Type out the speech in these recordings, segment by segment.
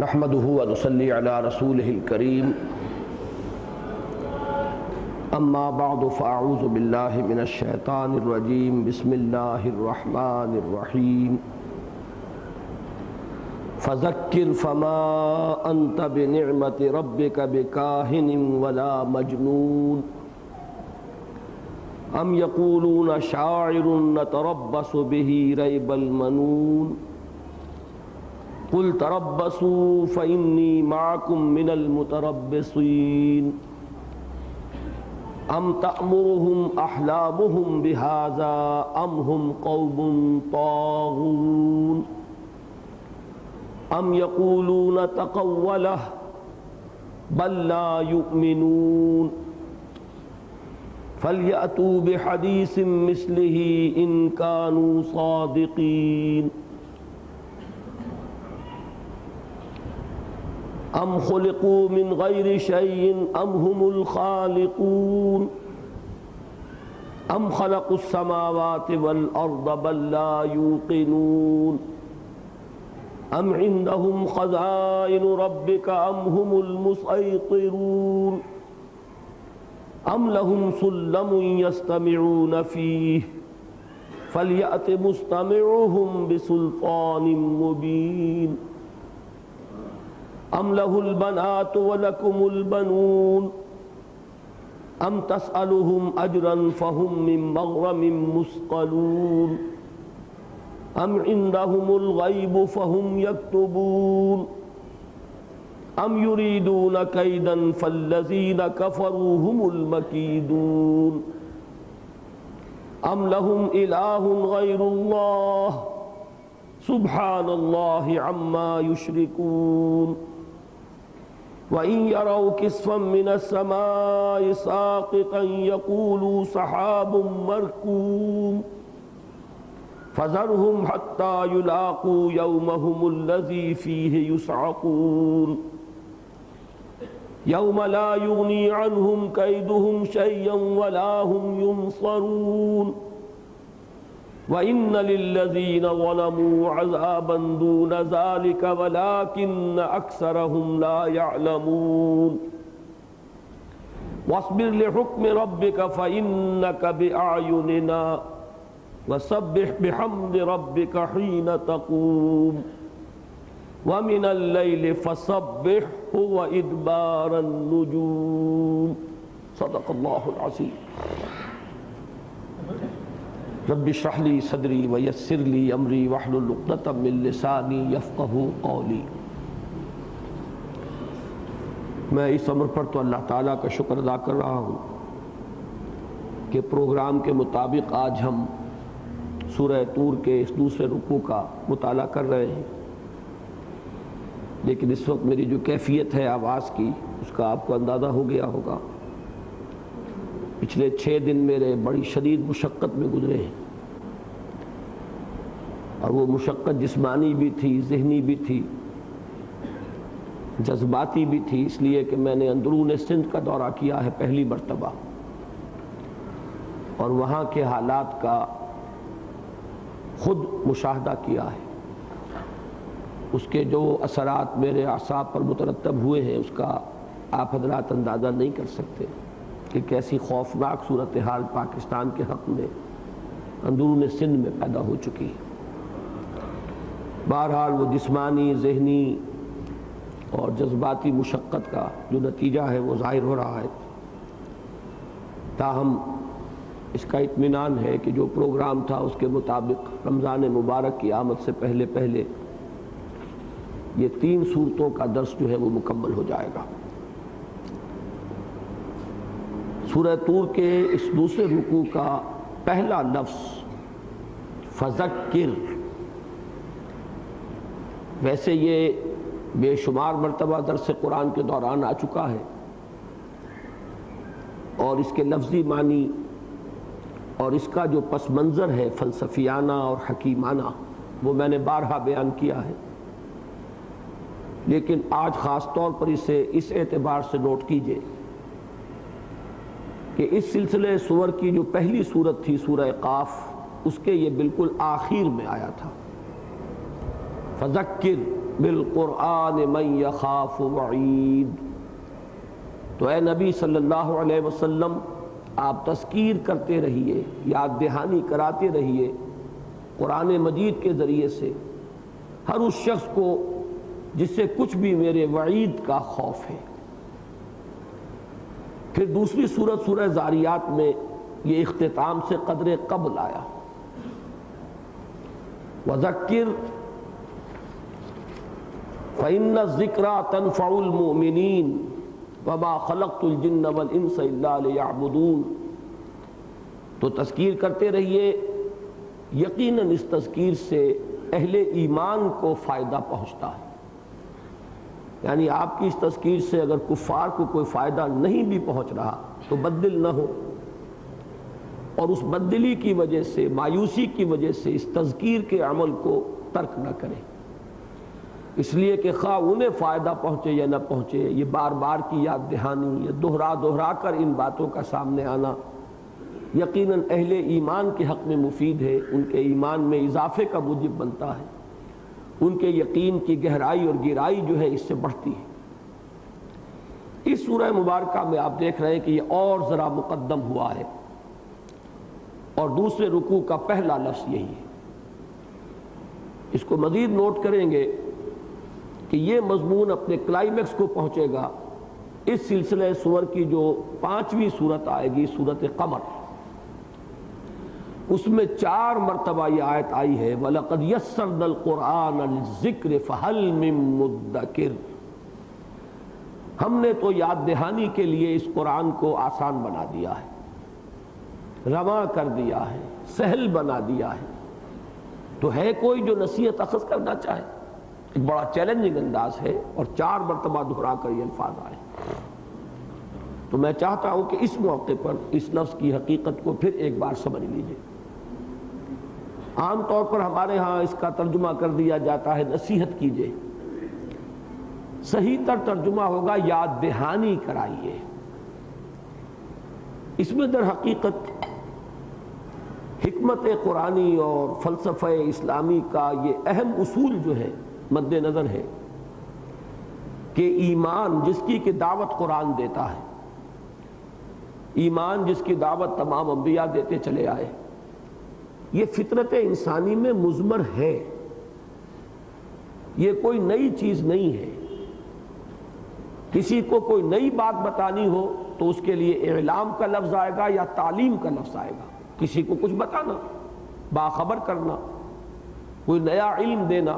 نحمده ونصلي على رسوله الكريم اما بعد فاعوذ بالله من الشيطان الرجيم بسم الله الرحمن الرحيم فذكر فما انت بنعمة ربك بكاهن ولا مجنون ام يقولون شاعر نتربص به ريب المنون قل تربصوا فإني معكم من المتربصين ام تأمرهم أحلامهم بهذا ام هم قوم طاغون ام يقولون تقوله بل لا يؤمنون فليأتوا بحديث مثله إن كانوا صادقين ام خلقوا من غیر شیء ام هم الخالقون ام خلقوا السماوات والارض بل لا یوقنون ام عندهم خزائن ربک ام هم المسیطرون ام لهم سلم یستمعون فیہ فلیأت مستمعهم بسلطان مبین ام له البنات ولکم البنون ام تسألهم اجرا فهم من مغرم مثقلون ام عندهم الغیب فهم یکتبون ام یریدون کیدا فالذین کفروا هم المکیدون ام لهم الہ غیر اللہ سبحان اللہ عما یشرکون وَإِن يَرَوْا كِسْفًا مِّنَ السَّمَاءِ سَاقِطًا يَقُولُوا سَحَابٌ مَّرْكُومٌ فَذَرْهُمْ حَتَّى يُلَاقُوا يَوْمَهُمُ الَّذِي فِيهِ يُصْعَقُونَ يَوْمَ لَا يُغْنِي عَنْهُمْ كَيْدُهُمْ شَيْئًا وَلَا هُمْ يُنصَرُونَ وَإِنَّ لِلَّذِينَ ظَلَمُوا عَذَابًا دُونَ ذَلِكَ وَلَكِنَّ أَكْثَرَهُمْ لَا يَعْلَمُونَ وَاصْبِرْ لِحُكْمِ رَبِّكَ فَإِنَّكَ بِأَعْيُنِنَا وَسَبِّحْ بِحَمْدِ رَبِّكَ حِينَ تَقُومُ وَمِنَ اللَّيْلِ فَسَبِّحْهُ وَإِدْبَارَ النُّجُومِ صدق اللہ العظیم رب اشرح لی صدری ویسر لی امری واحلل عقدۃ من لسانی یفقہوا قولی۔ میں اس امر پر تو اللہ تعالیٰ کا شکر ادا کر رہا ہوں کہ پروگرام کے مطابق آج ہم سورہ طور کے اس دوسرے رکوع کا مطالعہ کر رہے ہیں، لیکن اس وقت میری جو کیفیت ہے آواز کی اس کا آپ کو اندازہ ہو گیا ہوگا۔ پچھلے 6 دن میرے بڑی شدید مشقت میں گزرے ہیں، اور وہ مشقت جسمانی بھی تھی، ذہنی بھی تھی، جذباتی بھی تھی، اس لیے کہ میں نے اندرون سندھ کا دورہ کیا ہے پہلی مرتبہ، اور وہاں کے حالات کا خود مشاہدہ کیا ہے۔ اس کے جو اثرات میرے اعصاب پر مترتب ہوئے ہیں اس کا آپ حضرات اندازہ نہیں کر سکتے کہ کیسی خوفناک صورتحال پاکستان کے حق میں اندرون سندھ میں پیدا ہو چکی ہے۔ بہرحال وہ جسمانی، ذہنی اور جذباتی مشقت کا جو نتیجہ ہے وہ ظاہر ہو رہا ہے، تاہم اس کا اطمینان ہے کہ جو پروگرام تھا اس کے مطابق رمضان مبارک کی آمد سے پہلے پہلے یہ 3 صورتوں کا درس جو ہے وہ مکمل ہو جائے گا۔ سورہ طور کے اس دوسرے رکوع کا پہلا لفظ فذکر، ویسے یہ بے شمار مرتبہ درس قرآن کے دوران آ چکا ہے، اور اس کے لفظی معنی اور اس کا جو پس منظر ہے فلسفیانہ اور حکیمانہ وہ میں نے بارہا بیان کیا ہے، لیکن آج خاص طور پر اسے اس اعتبار سے نوٹ کیجئے کہ اس سلسلے سور کی جو پہلی سورت تھی سورہ قاف، اس کے یہ بالکل آخر میں آیا تھا۔ فذکر بالقرآن من یخاف وعید۔ تو اے نبی صلی اللہ علیہ وسلم آپ تذکیر کرتے رہیے، یاد دہانی کراتے رہیے قرآن مجید کے ذریعے سے ہر اس شخص کو جس سے کچھ بھی میرے وعید کا خوف ہے۔ پھر دوسری سورت سورہ ذاریات میں یہ اختتام سے قدر قبل آیا، وذکر فإن الذکریٰ تنفع المؤمنین وما خلقت الجن والانس الا لیعبدون۔ تو تذکیر کرتے رہیے، یقیناً اس تذکیر سے اہل ایمان کو فائدہ پہنچتا ہے، یعنی آپ کی اس تذکیر سے اگر کفار کو کوئی فائدہ نہیں بھی پہنچ رہا تو بددل نہ ہو، اور اس بددلی کی وجہ سے، مایوسی کی وجہ سے اس تذکیر کے عمل کو ترک نہ کریں، اس لیے کہ خواہ انہیں فائدہ پہنچے یا نہ پہنچے، یہ بار بار کی یاد دہانی، یہ دہرا کر ان باتوں کا سامنے آنا یقیناً اہل ایمان کے حق میں مفید ہے، ان کے ایمان میں اضافے کا موجب بنتا ہے، ان کے یقین کی گہرائی اور گہرائی جو ہے اس سے بڑھتی ہے۔ اس سورہ مبارکہ میں آپ دیکھ رہے ہیں کہ یہ اور ذرا مقدم ہوا ہے، اور دوسرے رکوع کا پہلا لفظ یہی ہے۔ اس کو مزید نوٹ کریں گے کہ یہ مضمون اپنے کلائمیکس کو پہنچے گا اس سلسلہ سور کی جو 5ویں صورت آئے گی، سورت قمر، اس میں 4 مرتبہ یہ آیت آئی ہے وَلَقَدْ يَسَّرْنَا الْقُرْآنَ لِلذِّكْرِ فَهَلْ مِن مُدَّكِرٍ۔ ہم نے تو یاد دہانی کے لیے اس قرآن کو آسان بنا دیا ہے، رواں کر دیا ہے، سہل بنا دیا ہے، تو ہے کوئی جو نصیحت اخذ کرنا چاہے؟ ایک بڑا چیلنجنگ انداز ہے، اور 4 مرتبہ دہرا کر یہ الفاظ آئے۔ تو میں چاہتا ہوں کہ اس موقع پر اس لفظ کی حقیقت کو پھر ایک بار سمجھ لیجئے۔ عام طور پر ہمارے ہاں اس کا ترجمہ کر دیا جاتا ہے نصیحت کیجئے، صحیح تر ترجمہ ہوگا یاد دہانی کرائیے۔ اس میں در حقیقت حکمت قرآنی اور فلسفہ اسلامی کا یہ اہم اصول جو ہے مد نظر ہے کہ ایمان جس کی دعوت قرآن دیتا ہے، ایمان جس کی دعوت تمام انبیاء دیتے چلے آئے، یہ فطرت انسانی میں مضمر ہے، یہ کوئی نئی چیز نہیں ہے۔ کسی کو کوئی نئی بات بتانی ہو تو اس کے لیے اعلام کا لفظ آئے گا یا تعلیم کا لفظ آئے گا۔ کسی کو کچھ بتانا، باخبر کرنا، کوئی نیا علم دینا،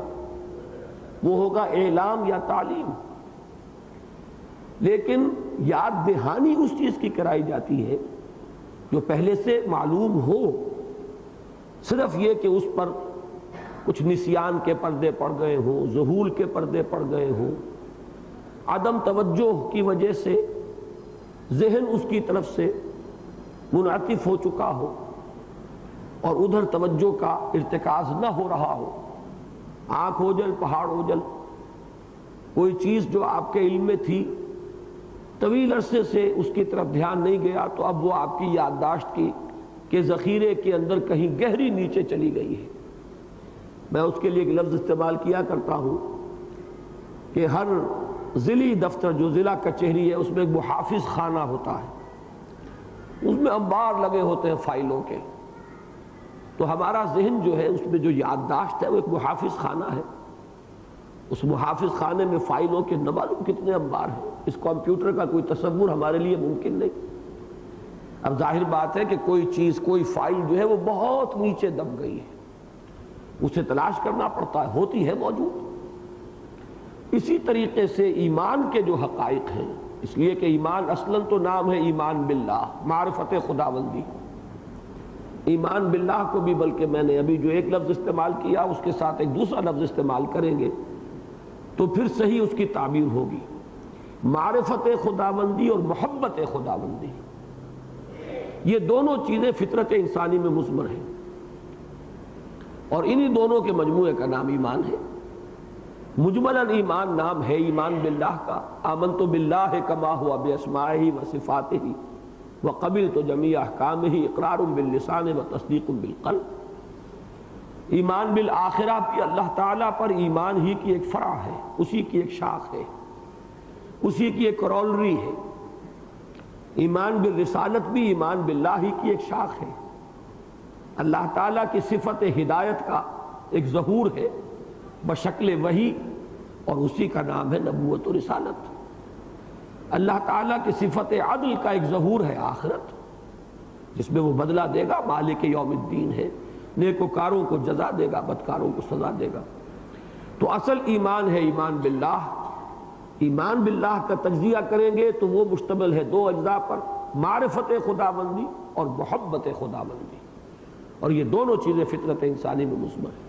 وہ ہوگا اعلام یا تعلیم۔ لیکن یاد دہانی اس چیز کی کرائی جاتی ہے جو پہلے سے معلوم ہو، صرف یہ کہ اس پر کچھ نسیان کے پردے پڑ گئے ہوں، ذہول کے پردے پڑ گئے ہوں، عدم توجہ کی وجہ سے ذہن اس کی طرف سے منعطف ہو چکا ہو اور ادھر توجہ کا ارتکاز نہ ہو رہا ہو، آنکھ اوجل پہاڑ اوجل، کوئی چیز جو آپ کے علم میں تھی طویل عرصے سے اس کی طرف دھیان نہیں گیا، تو اب وہ آپ کی یادداشت کے ذخیرے کے اندر کہیں گہری نیچے چلی گئی ہے۔ میں اس کے لیے ایک لفظ استعمال کیا کرتا ہوں کہ ہر ضلعی دفتر جو ضلع کچہری ہے اس میں ایک محافظ خانہ ہوتا ہے، اس میں انبار لگے ہوتے ہیں فائلوں کے، تو ہمارا ذہن جو ہے اس میں جو یادداشت ہے وہ ایک محافظ خانہ ہے۔ اس محافظ خانے میں فائلوں کے نہ معلوم کتنے انبار ہیں، اس کمپیوٹر کا کوئی تصور ہمارے لیے ممکن نہیں۔ اب ظاہر بات ہے کہ کوئی چیز، کوئی فائل جو ہے وہ بہت نیچے دب گئی ہے، اسے تلاش کرنا پڑتا ہے، ہوتی ہے موجود۔ اسی طریقے سے ایمان کے جو حقائق ہیں، اس لیے کہ ایمان اصلاً تو نام ہے ایمان باللہ، معرفت خداوندی۔ ایمان باللہ کو بھی بلکہ میں نے ابھی جو ایک لفظ استعمال کیا اس کے ساتھ ایک دوسرا لفظ استعمال کریں گے تو پھر صحیح اس کی تعبیر ہوگی۔ معرفت خداوندی اور محبت خداوندی، یہ دونوں چیزیں فطرت انسانی میں مضمر ہیں، اور انہی دونوں کے مجموعے کا نام ایمان ہے۔ مجملاً ایمان نام ہے ایمان باللہ کا، آمنت باللہ کما ہوا باسمائہ و صفاتہ وقبلت جمیع احکامہ اقرار باللسان و تصدیق بالقلب۔ ایمان بالآخرہ بھی اللہ تعالیٰ پر ایمان ہی کی ایک فرع ہے، اسی کی ایک شاخ ہے، اسی کی ایک کرولری ہے۔ ایمان بالرسالت بھی ایمان باللہ ہی کی ایک شاخ ہے۔ اللہ تعالیٰ کی صفت ہدایت کا ایک ظہور ہے بشکل وحی، اور اسی کا نام ہے نبوت و رسالت۔ اللہ تعالیٰ کی صفت عدل کا ایک ظہور ہے آخرت، جس میں وہ بدلہ دے گا، مالک یوم الدین ہے، نیکوکاروں کو جزا دے گا، بدکاروں کو سزا دے گا۔ تو اصل ایمان ہے ایمان باللہ۔ ایمان باللہ کا تجزیہ کریں گے تو وہ مشتمل ہے دو اجزاء پر، معرفت خداوندی اور محبت خداوندی، اور یہ دونوں چیزیں فطرت انسانی میں مضمر ہیں۔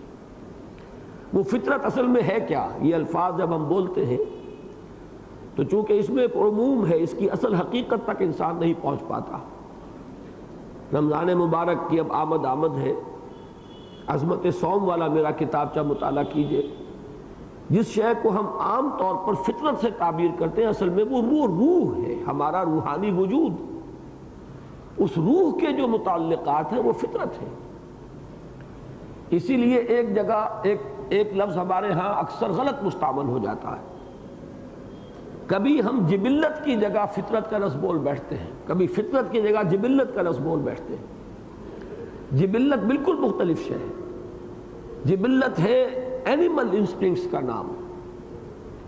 وہ فطرت اصل میں ہے کیا؟ یہ الفاظ جب ہم بولتے ہیں تو چونکہ اس میں ایک عموم ہے، اس کی اصل حقیقت تک انسان نہیں پہنچ پاتا۔ رمضان مبارک کی اب آمد ہے، عظمت صوم والا میرا کتابچہ مطالعہ کیجئے۔ جس شے کو ہم عام طور پر فطرت سے تعبیر کرتے ہیں، اصل میں وہ روح ہے، ہمارا روحانی وجود۔ اس روح کے جو متعلقات ہیں وہ فطرت ہے۔ اسی لیے ایک جگہ ایک لفظ ہمارے ہاں اکثر غلط مستعمل ہو جاتا ہے۔ کبھی ہم جبلت کی جگہ فطرت کا لفظ بول بیٹھتے ہیں، کبھی فطرت کی جگہ جبلت کا لفظ بول بیٹھتے ہیں۔ جبلت بالکل مختلف شے ہے۔ جبلت ہے اینیمل انسٹنکٹس کا نام۔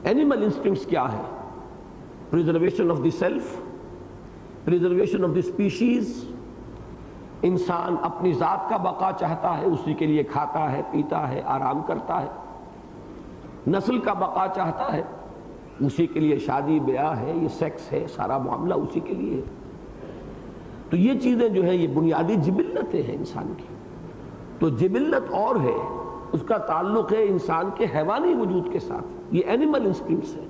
اینیمل انسٹنکٹس کیا ہے؟ Preservation of the self, preservation of the species. انسان اپنی ذات کا بقا چاہتا ہے، اسی کے لیے کھاتا ہے، پیتا ہے، آرام کرتا ہے۔ نسل کا بقا چاہتا ہے، اسی کے لیے شادی بیاہ ہے، یہ سیکس ہے، سارا معاملہ اسی کے لیے ہے۔ تو یہ چیزیں جو ہیں یہ بنیادی جبلتیں ہیں انسان کی۔ تو جبلت اور ہے، اس کا تعلق ہے انسان کے حیوانی وجود کے ساتھ، یہ اینیمل انسٹنکٹس ہے۔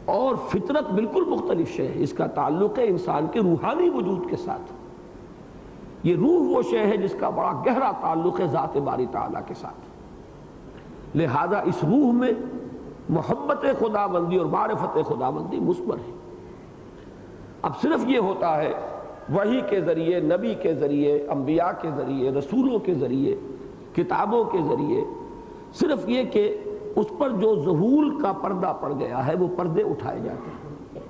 اور فطرت بالکل مختلف شے ہے، اس کا تعلق ہے انسان کے روحانی وجود کے ساتھ۔ یہ روح وہ شے ہے جس کا بڑا گہرا تعلق ہے ذات باری تعالیٰ کے ساتھ۔ لہذا اس روح میں محبت خداوندی اور معرفت خداوندی مثمر ہے۔ اب صرف یہ ہوتا ہے وحی کے ذریعے، نبی کے ذریعے، انبیاء کے ذریعے، رسولوں کے ذریعے، کتابوں کے ذریعے، صرف یہ کہ اس پر جو ظہور کا پردہ پڑ گیا ہے وہ پردے اٹھائے جاتے ہیں،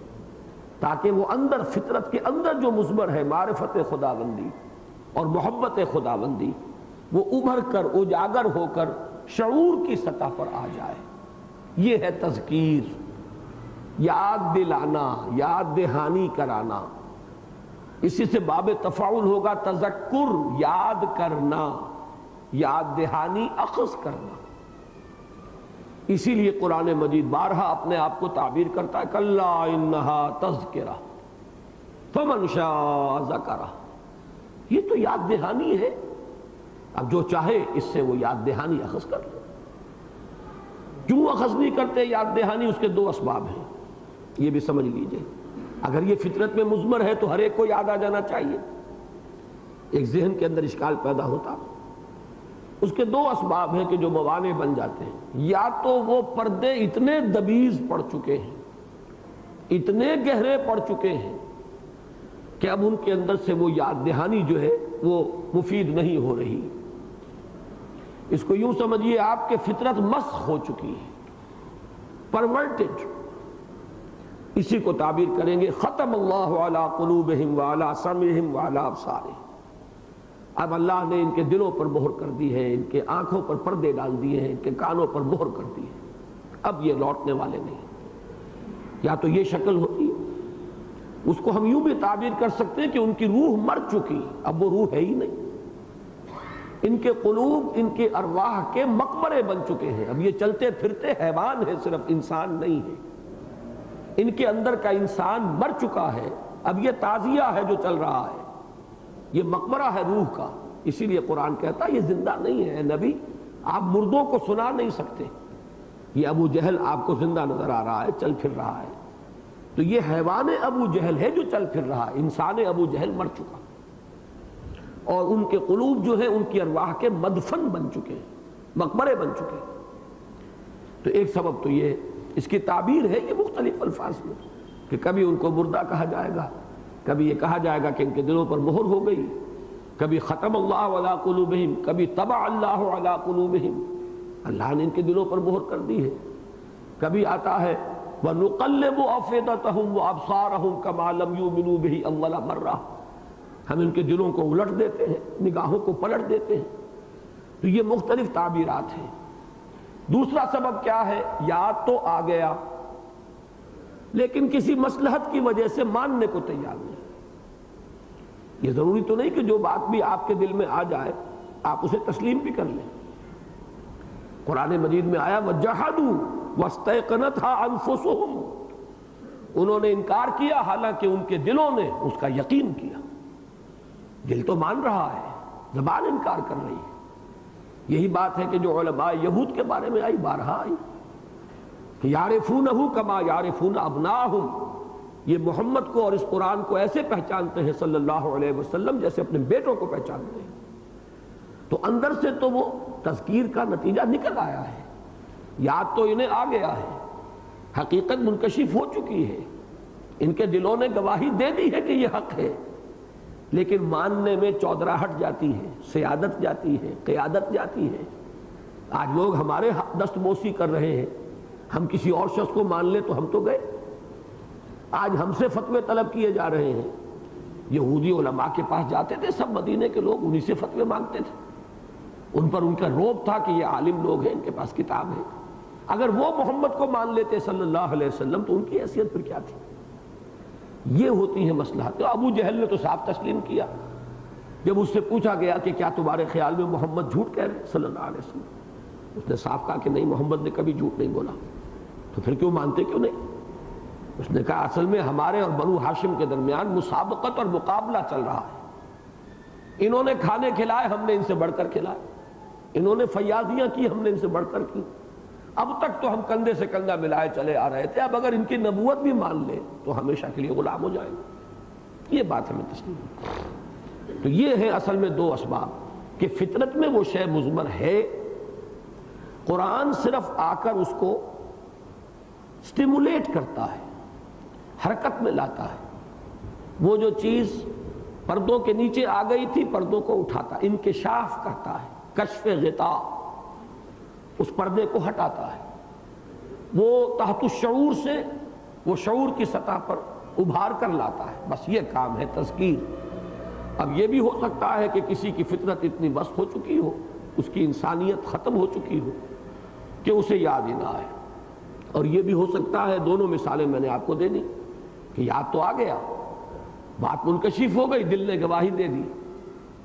تاکہ وہ اندر فطرت کے اندر جو مثمر ہے معرفت خداوندی اور محبت خداوندی، وہ ابھر کر اجاگر ہو کر شعور کی سطح پر آ جائے۔ یہ ہے تذکیر، یاد دلانا، یاد دہانی کرانا۔ اسی سے باب تفاعل ہوگا تذکر، یاد کرنا، یاد دہانی اخذ کرنا۔ اسی لیے قرآن مجید بارہا اپنے آپ کو تعبیر کرتا ہے کلا انہا تذکرہ فمن شاء ذکرہ۔ یہ تو یاد دہانی ہے، اب جو چاہے اس سے وہ یاد دہانی اخذ کر لے۔ کیوں اخذ نہیں کرتے یاد دہانی؟ اس کے دو اسباب ہیں، یہ بھی سمجھ لیجئے۔ اگر یہ فطرت میں مضمر ہے تو ہر ایک کو یاد آ جانا چاہیے۔ ایک ذہن کے اندر اشکال پیدا ہوتا، اس کے دو اسباب ہیں کہ جو موانع بن جاتے ہیں۔ یا تو وہ پردے اتنے دبیز پڑ چکے ہیں، اتنے گہرے پڑ چکے ہیں کہ اب ان کے اندر سے وہ یاد دہانی جو ہے وہ مفید نہیں ہو رہی۔ اس کو یوں سمجھیے آپ کے فطرت مسخ ہو چکی ہے، پرورٹڈ۔ اسی کو تعبیر کریں گے ختم اللہ علی قلوبہم وعلی سمعہم وعلی ابصارہم۔ اب اللہ نے ان کے دلوں پر مہر کر دی ہے، ان کے آنکھوں پر پردے ڈال دیے ہیں، ان کے کانوں پر مہر کر دی ہے، اب یہ لوٹنے والے نہیں۔ یا تو یہ شکل ہوتی ہے، اس کو ہم یوں بھی تعبیر کر سکتے ہیں کہ ان کی روح مر چکی، اب وہ روح ہے ہی نہیں۔ ان کے قلوب، ان کے ارواح کے مقبرے بن چکے ہیں، اب یہ چلتے پھرتے حیوان ہے، صرف انسان نہیں ہے۔ ان کے اندر کا انسان مر چکا ہے، اب یہ تعزیہ ہے جو چل رہا ہے، یہ مقبرہ ہے روح کا۔ اسی لیے قرآن کہتا ہے یہ زندہ نہیں ہے نبی، آپ مردوں کو سنا نہیں سکتے۔ یہ ابو جہل آپ کو زندہ نظر آ رہا ہے، چل پھر رہا ہے، تو یہ حیوان ابو جہل ہے جو چل پھر رہا ہے، انسان ابو جہل مر چکا، اور ان کے قلوب جو ہیں ان کی ارواح کے مدفن بن چکے ہیں، مقبرے بن چکے ہیں۔ تو ایک سبب تو یہ اس کی تعبیر ہے یہ مختلف الفاظ میں، کہ کبھی ان کو مردہ کہا جائے گا، کبھی یہ کہا جائے گا کہ ان کے دلوں پر مہر ہو گئی، کبھی ختم اللہ علی قلوبہم، کبھی طبع اللہ علی قلوبہم، اللہ نے ان کے دلوں پر مہر کر دی ہے۔ کبھی آتا ہے وَنُقَلِّبُ أَفْئِدَتَهُمْ وَأَبْصَارَهُمْ كَمَا لَمْ يُؤْمِنُوا بِهِ أَوَّلَ مَرَّةٍ، ہم ان کے دلوں کو الٹ دیتے ہیں، نگاہوں کو پلٹ دیتے ہیں۔ تو یہ مختلف تعبیرات ہیں۔ دوسرا سبب کیا ہے؟ یاد تو آ گیا لیکن کسی مصلحت کی وجہ سے ماننے کو تیار نہیں۔ یہ ضروری تو نہیں کہ جو بات بھی آپ کے دل میں آ جائے آپ اسے تسلیم بھی کر لیں۔ قرآن مجید میں آیا وَجَحَدُوا وَاسْتَيْقَنَتْهَا أَنفُسُهُمْ، انہوں نے انکار کیا حالانکہ ان کے دلوں نے اس کا یقین کیا۔ دل تو مان رہا ہے، زبان انکار کر رہی ہے۔ یہی بات ہے کہ جو علماء یہود کے بارے میں آئی، بارہا آئی کہ یعرفونہ کما یعرفون ابناہم، یہ محمد کو اور اس قرآن کو ایسے پہچانتے ہیں صلی اللہ علیہ وسلم جیسے اپنے بیٹوں کو پہچانتے ہیں۔ تو اندر سے تو وہ تذکیر کا نتیجہ نکل آیا ہے، یاد تو انہیں آ گیا ہے، حقیقت منکشف ہو چکی ہے، ان کے دلوں نے گواہی دے دی ہے کہ یہ حق ہے، لیکن ماننے میں چودراہٹ جاتی ہے، سیادت جاتی ہے، قیادت جاتی ہے۔ آج لوگ ہمارے دست بوسی کر رہے ہیں، ہم کسی اور شخص کو مان لیں تو ہم تو گئے۔ آج ہم سے فتوے طلب کیے جا رہے ہیں۔ یہودی علماء کے پاس جاتے تھے سب مدینے کے لوگ، انہی سے فتوے مانگتے تھے، ان پر ان کا روب تھا کہ یہ عالم لوگ ہیں، ان کے پاس کتاب ہے۔ اگر وہ محمد کو مان لیتے صلی اللہ علیہ وسلم تو ان کی حیثیت پھر کیا تھی؟ یہ ہوتی ہیں مصلحت۔ ابو جہل نے تو صاف تسلیم کیا جب اس سے پوچھا گیا کہ کیا تمہارے خیال میں محمد جھوٹ کہہ رہے صلی اللہ علیہ وسلم، اس نے صاف کہا کہ نہیں، محمد نے کبھی جھوٹ نہیں بولا۔ تو پھر کیوں مانتے کیوں نہیں؟ اس نے کہا اصل میں ہمارے اور بنو ہاشم کے درمیان مسابقت اور مقابلہ چل رہا ہے، انہوں نے کھانے کھلائے، ہم نے ان سے بڑھ کر کھلائے، انہوں نے فیاضیاں کی، ہم نے ان سے بڑھ کر کی، اب تک تو ہم کندھے سے کندھا ملائے چلے آ رہے تھے، اب اگر ان کی نبوت بھی مان لیں تو ہمیشہ کے لیے غلام ہو جائیں گے۔ یہ بات ہمیں تسلیم ہے۔ تو یہ ہے اصل میں دو اسباب کہ فطرت میں وہ شے مضمر ہے، قرآن صرف آ کر اس کو سٹیمولیٹ کرتا ہے، حرکت میں لاتا ہے۔ وہ جو چیز پردوں کے نیچے آ گئی تھی پردوں کو اٹھاتا، انکشاف کرتا ہے، کشف غطاء، اس پردے کو ہٹاتا ہے، وہ تحت الشعور سے وہ شعور کی سطح پر ابھار کر لاتا ہے۔ بس یہ کام ہے تذکیر۔ اب یہ بھی ہو سکتا ہے کہ کسی کی فطرت اتنی مست ہو چکی ہو، اس کی انسانیت ختم ہو چکی ہو کہ اسے یاد ہی نہ آئے، اور یہ بھی ہو سکتا ہے، دونوں مثالیں میں نے آپ کو دے دی کہ یاد تو آ گیا، بات منکشف ہو گئی، دل نے گواہی دے دی،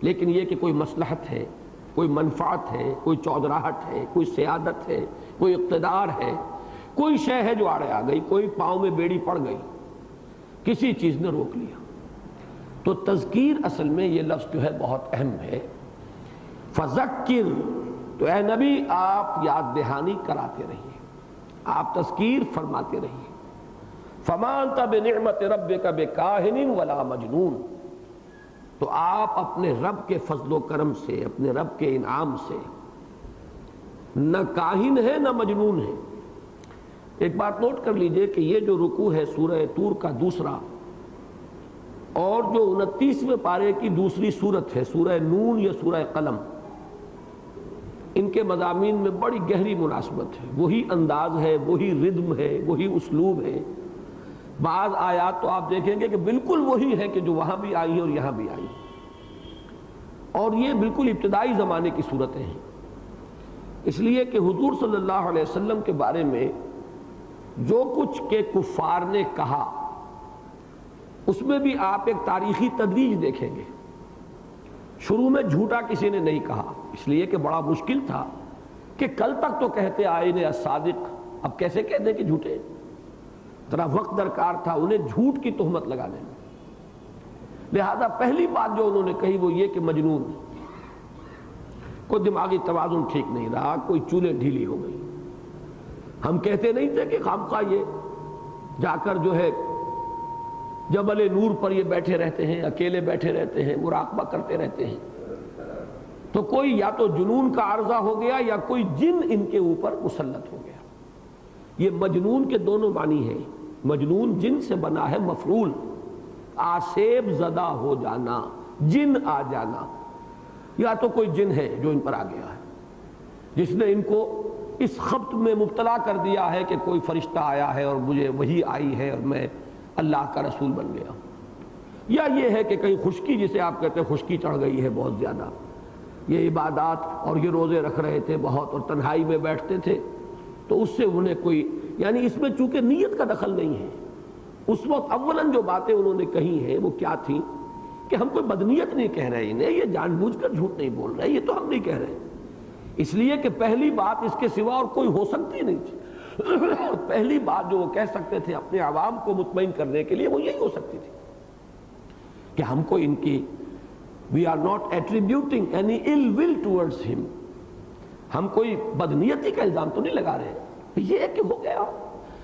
لیکن یہ کہ کوئی مصلحت ہے، کوئی منفعت ہے، کوئی چودراہٹ ہے، کوئی سیادت ہے، کوئی اقتدار ہے، کوئی شے ہے جو آڑے آ گئی، کوئی پاؤں میں بیڑی پڑ گئی، کسی چیز نے روک لیا۔ تو تذکیر اصل میں یہ لفظ جو ہے بہت اہم ہے۔ فذکر، تو اے نبی آپ یاد دہانی کراتے رہیے، آپ تذکیر فرماتے رہیے۔ فما انت بنعمت ربک بکاہن ولا مجنون، تو آپ اپنے رب کے فضل و کرم سے، اپنے رب کے انعام سے نہ کاہن ہے نہ مجنون ہے۔ ایک بات نوٹ کر لیجئے کہ یہ جو رکوع ہے سورہ طور کا دوسرا، اور جو 29ویں پارے کی دوسری سورت ہے سورہ نون یا سورہ قلم، ان کے مضامین میں بڑی گہری مناسبت ہے، وہی انداز ہے، وہی ردم ہے، وہی اسلوب ہے۔ بعض آیات تو آپ دیکھیں گے کہ بالکل وہی ہے کہ جو وہاں بھی آئی ہیں اور یہاں بھی آئی ہیں، اور یہ بالکل ابتدائی زمانے کی صورتیں ہیں، اس لیے کہ حضور صلی اللہ علیہ وسلم کے بارے میں جو کچھ کہ کفار نے کہا اس میں بھی آپ ایک تاریخی تدریج دیکھیں گے۔ شروع میں جھوٹا کسی نے نہیں کہا، اس لیے کہ بڑا مشکل تھا کہ کل تک تو کہتے آئے نے الصادق، اب کیسے کہہ دیں کہ جھوٹے؟ ذرا وقت درکار تھا انہیں جھوٹ کی تہمت لگانے میں۔ لہذا پہلی بات جو انہوں نے کہی وہ یہ کہ مجنون، کوئی دماغی توازن ٹھیک نہیں رہا، کوئی چولیں ڈھیلی ہو گئی۔ ہم کہتے نہیں تھے کہ خامخواہ یہ جا کر جو ہے جبل نور پر یہ بیٹھے رہتے ہیں، اکیلے بیٹھے رہتے ہیں، مراقبہ کرتے رہتے ہیں، تو کوئی یا تو جنون کا عارضہ ہو گیا یا کوئی جن ان کے اوپر مسلط ہو گیا۔ یہ مجنون کے دونوں معنی ہیں۔ مجنون جن سے بنا ہے مفعول، آسیب زدہ ہو جانا، جن آ جانا، یا تو کوئی جن ہے جو ان پر آ گیا ہے، جس نے ان کو اس خبط میں مبتلا کر دیا ہے کہ کوئی فرشتہ آیا ہے اور مجھے وحی آئی ہے اور میں اللہ کا رسول بن گیا ہوں، یا یہ ہے کہ کہیں خشکی، جسے آپ کہتے ہیں خشکی چڑھ گئی ہے بہت زیادہ، یہ عبادات اور یہ روزے رکھ رہے تھے بہت اور تنہائی میں بیٹھتے تھے، تو اس سے انہیں کوئی، یعنی اس میں چونکہ نیت کا دخل نہیں ہے، اس وقت اولاً جو باتیں انہوں نے کہی ہیں وہ کیا تھیں کہ ہم کوئی بدنیت نہیں کہہ رہے انہیں، یہ جان بوجھ کر جھوٹ نہیں بول رہے، یہ تو ہم نہیں کہہ رہے، اس لیے کہ پہلی بات اس کے سوا اور کوئی ہو سکتی نہیں تھی پہلی بات جو وہ کہہ سکتے تھے اپنے عوام کو مطمئن کرنے کے لیے وہ یہی ہو سکتی تھی کہ ہم کو ان کی we are not attributing any ill will towards him، ہم کوئی بدنیتی کا الزام تو نہیں لگا رہے، یہ کہ ہو گیا،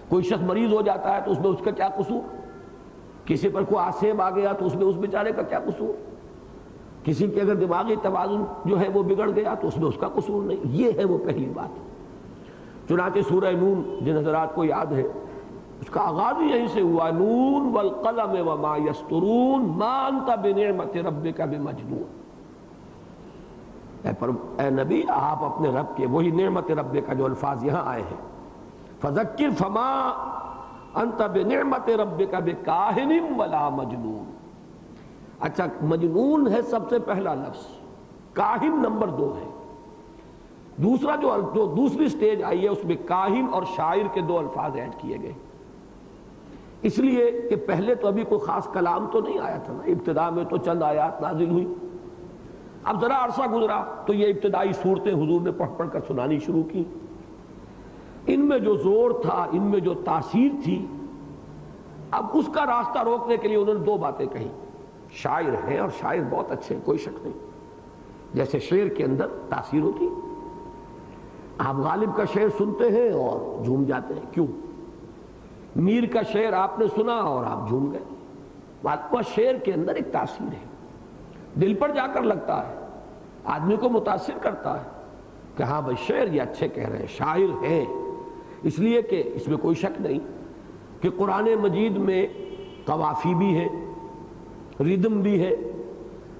کوئی شخص مریض ہو جاتا ہے تو اس میں اس کا کیا قصور، کسی پر کوئی آسیب آ گیا تو اس میں اس بیچارے کا کیا قصور، کسی کے اگر دماغی توازن جو ہے وہ بگڑ گیا تو اس میں اس کا قصور نہیں، یہ ہے وہ پہلی بات۔ چنانچہ سورہ نون جن حضرات کو یاد ہے اس کا آغاز ہی یہیں سے ہوا، نون والقلم وما یسطرون ما انت بنعمت ربک بمجنون، اے نبی آپ اپنے رب کے، وہی نعمت رب کا جو الفاظ یہاں آئے ہیں، فذکر فما انت بنعمت ربک بکاہن ولا مجنون۔ اچھا مجنون ہے سب سے پہلا لفظ، کاہن نمبر 2 ہے، دوسرا جو دوسری سٹیج آئی ہے اس میں کاہن اور شاعر کے 2 الفاظ ایڈ کیے گئے، اس لیے کہ پہلے تو ابھی کوئی خاص کلام تو نہیں آیا تھا نا، ابتدا میں تو چند آیات نازل ہوئی، اب ذرا عرصہ گزرا تو یہ ابتدائی صورتیں حضور نے پڑھ پڑھ کر سنانی شروع کی، ان میں جو زور تھا، ان میں جو تاثیر تھی، اب اس کا راستہ روکنے کے لیے انہوں نے 2 باتیں کہیں، شاعر ہیں اور شاعر بہت اچھے ہیں، کوئی شک نہیں، جیسے شعر کے اندر تاثیر ہوتی، آپ غالب کا شعر سنتے ہیں اور جھوم جاتے ہیں، کیوں؟ میر کا شعر آپ نے سنا اور آپ جھوم گئے، بات شعر کے اندر ایک تاثیر ہے، دل پر جا کر لگتا ہے، آدمی کو متاثر کرتا ہے کہ ہاں بھائی شعر یہ اچھے کہہ رہے ہیں، شاعر ہیں، اس لیے کہ اس میں کوئی شک نہیں کہ قرآن مجید میں قوافی بھی ہے، ردم بھی ہے،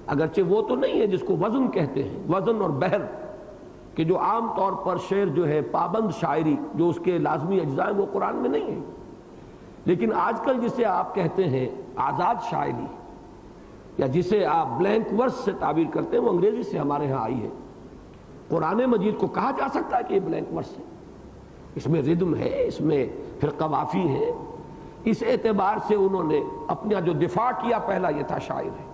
اگرچہ وہ تو نہیں ہے جس کو وزن کہتے ہیں، وزن اور بحر، کہ جو عام طور پر شعر جو ہے پابند شاعری جو اس کے لازمی اجزاء وہ قرآن میں نہیں ہے، لیکن آج کل جسے آپ کہتے ہیں آزاد شاعری یا جسے آپ بلینک ورس سے تعبیر کرتے ہیں وہ انگریزی سے ہمارے ہاں آئی ہے، قرآن مجید کو کہا جا سکتا ہے کہ یہ بلینک ورس ہے، اس میں ردم ہے، اس میں پھر قوافی ہے، اس اعتبار سے انہوں نے اپنا جو دفاع کیا پہلا یہ تھا شاعر ہے۔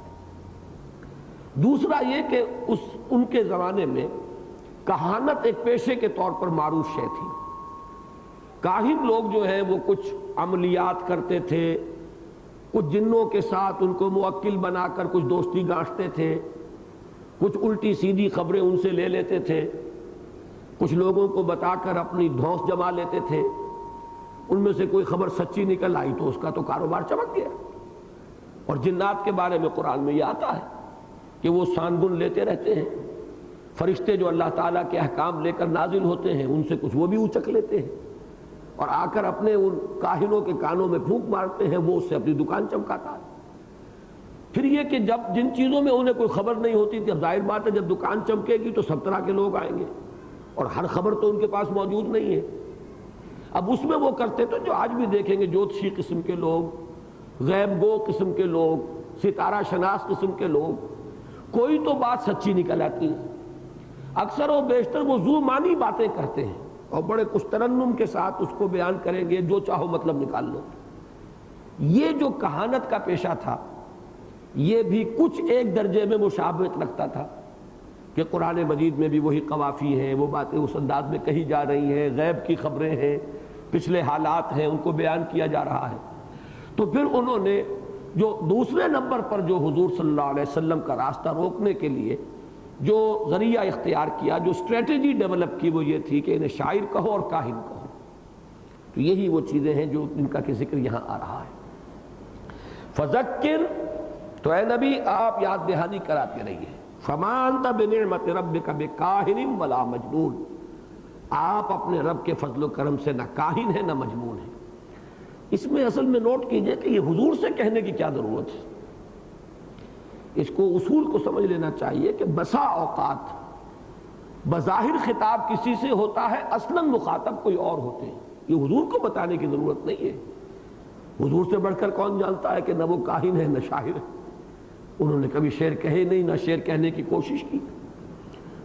دوسرا یہ کہ ان کے زمانے میں کہانت ایک پیشے کے طور پر معروف شے تھی، کاہن لوگ جو ہیں وہ کچھ عملیات کرتے تھے، کچھ جنوں کے ساتھ ان کو موکل بنا کر کچھ دوستی گانٹتے تھے، کچھ الٹی سیدھی خبریں ان سے لے لیتے تھے، کچھ لوگوں کو بتا کر اپنی دھوس جما لیتے تھے، ان میں سے کوئی خبر سچی نکل آئی تو اس کا تو کاروبار چمک گیا۔ اور جنات کے بارے میں قرآن میں یہ آتا ہے کہ وہ سانگن لیتے رہتے ہیں، فرشتے جو اللہ تعالیٰ کے احکام لے کر نازل ہوتے ہیں ان سے کچھ وہ بھی اچک لیتے ہیں اور آ کر اپنے ان کاہنوں کے کانوں میں پھونک مارتے ہیں، وہ اس سے اپنی دکان چمکاتا ہے۔ پھر یہ کہ جب جن چیزوں میں انہیں کوئی خبر نہیں ہوتی تھی، اب ظاہر بات ہے جب دکان چمکے گی تو سب طرح کے لوگ آئیں گے اور ہر خبر تو ان کے پاس موجود نہیں ہے، اب اس میں وہ کرتے تو جو آج بھی دیکھیں گے جوتشی قسم کے لوگ، غیب گو قسم کے لوگ، ستارہ شناس قسم کے لوگ، کوئی تو بات سچی نکل آتی ہے، اکثر و بیشتر وہ ذو معنی باتیں کرتے ہیں اور بڑے کچھ ترنم کے ساتھ اس کو بیان کریں گے، جو چاہو مطلب نکال لو۔ یہ جو کہانت کا پیشہ تھا یہ بھی کچھ ایک درجے میں مشابہت رکھتا تھا کہ قرآن مجید میں بھی وہی قوافی ہیں، وہ باتیں اس انداز میں کہی جا رہی ہیں، غیب کی خبریں ہیں، پچھلے حالات ہیں، ان کو بیان کیا جا رہا ہے۔ تو پھر انہوں نے جو دوسرے نمبر پر جو حضور صلی اللہ علیہ وسلم کا راستہ روکنے کے لیے جو ذریعہ اختیار کیا، جو اسٹریٹجی ڈیولپ کی، وہ یہ تھی کہ انہیں شاعر کہو اور کاہن کہو۔ تو یہی وہ چیزیں ہیں جو ان کا کہ ذکر یہاں آ رہا ہے۔ فذکر، تو اے نبی آپ یاد دہانی کراتے رہیے، فما انت بنعمت ربک بکاہن ولا مجنون، آپ اپنے رب کے فضل و کرم سے نہ کاہن ہے نہ مجنون ہے۔ اس میں اصل میں نوٹ کیجئے کہ یہ حضور سے کہنے کی کیا ضرورت ہے، اس کو اصول کو سمجھ لینا چاہیے کہ بسا اوقات بظاہر خطاب کسی سے ہوتا ہے، اصلاً مخاطب کوئی اور ہوتے ہیں. یہ حضور کو بتانے کی ضرورت نہیں ہے. حضور سے بڑھ کر کون جانتا ہے کہ نہ وہ کاہن ہے نہ شاعر ہے. انہوں نے کبھی شعر کہے نہیں، نہ شعر کہنے کی کوشش کی.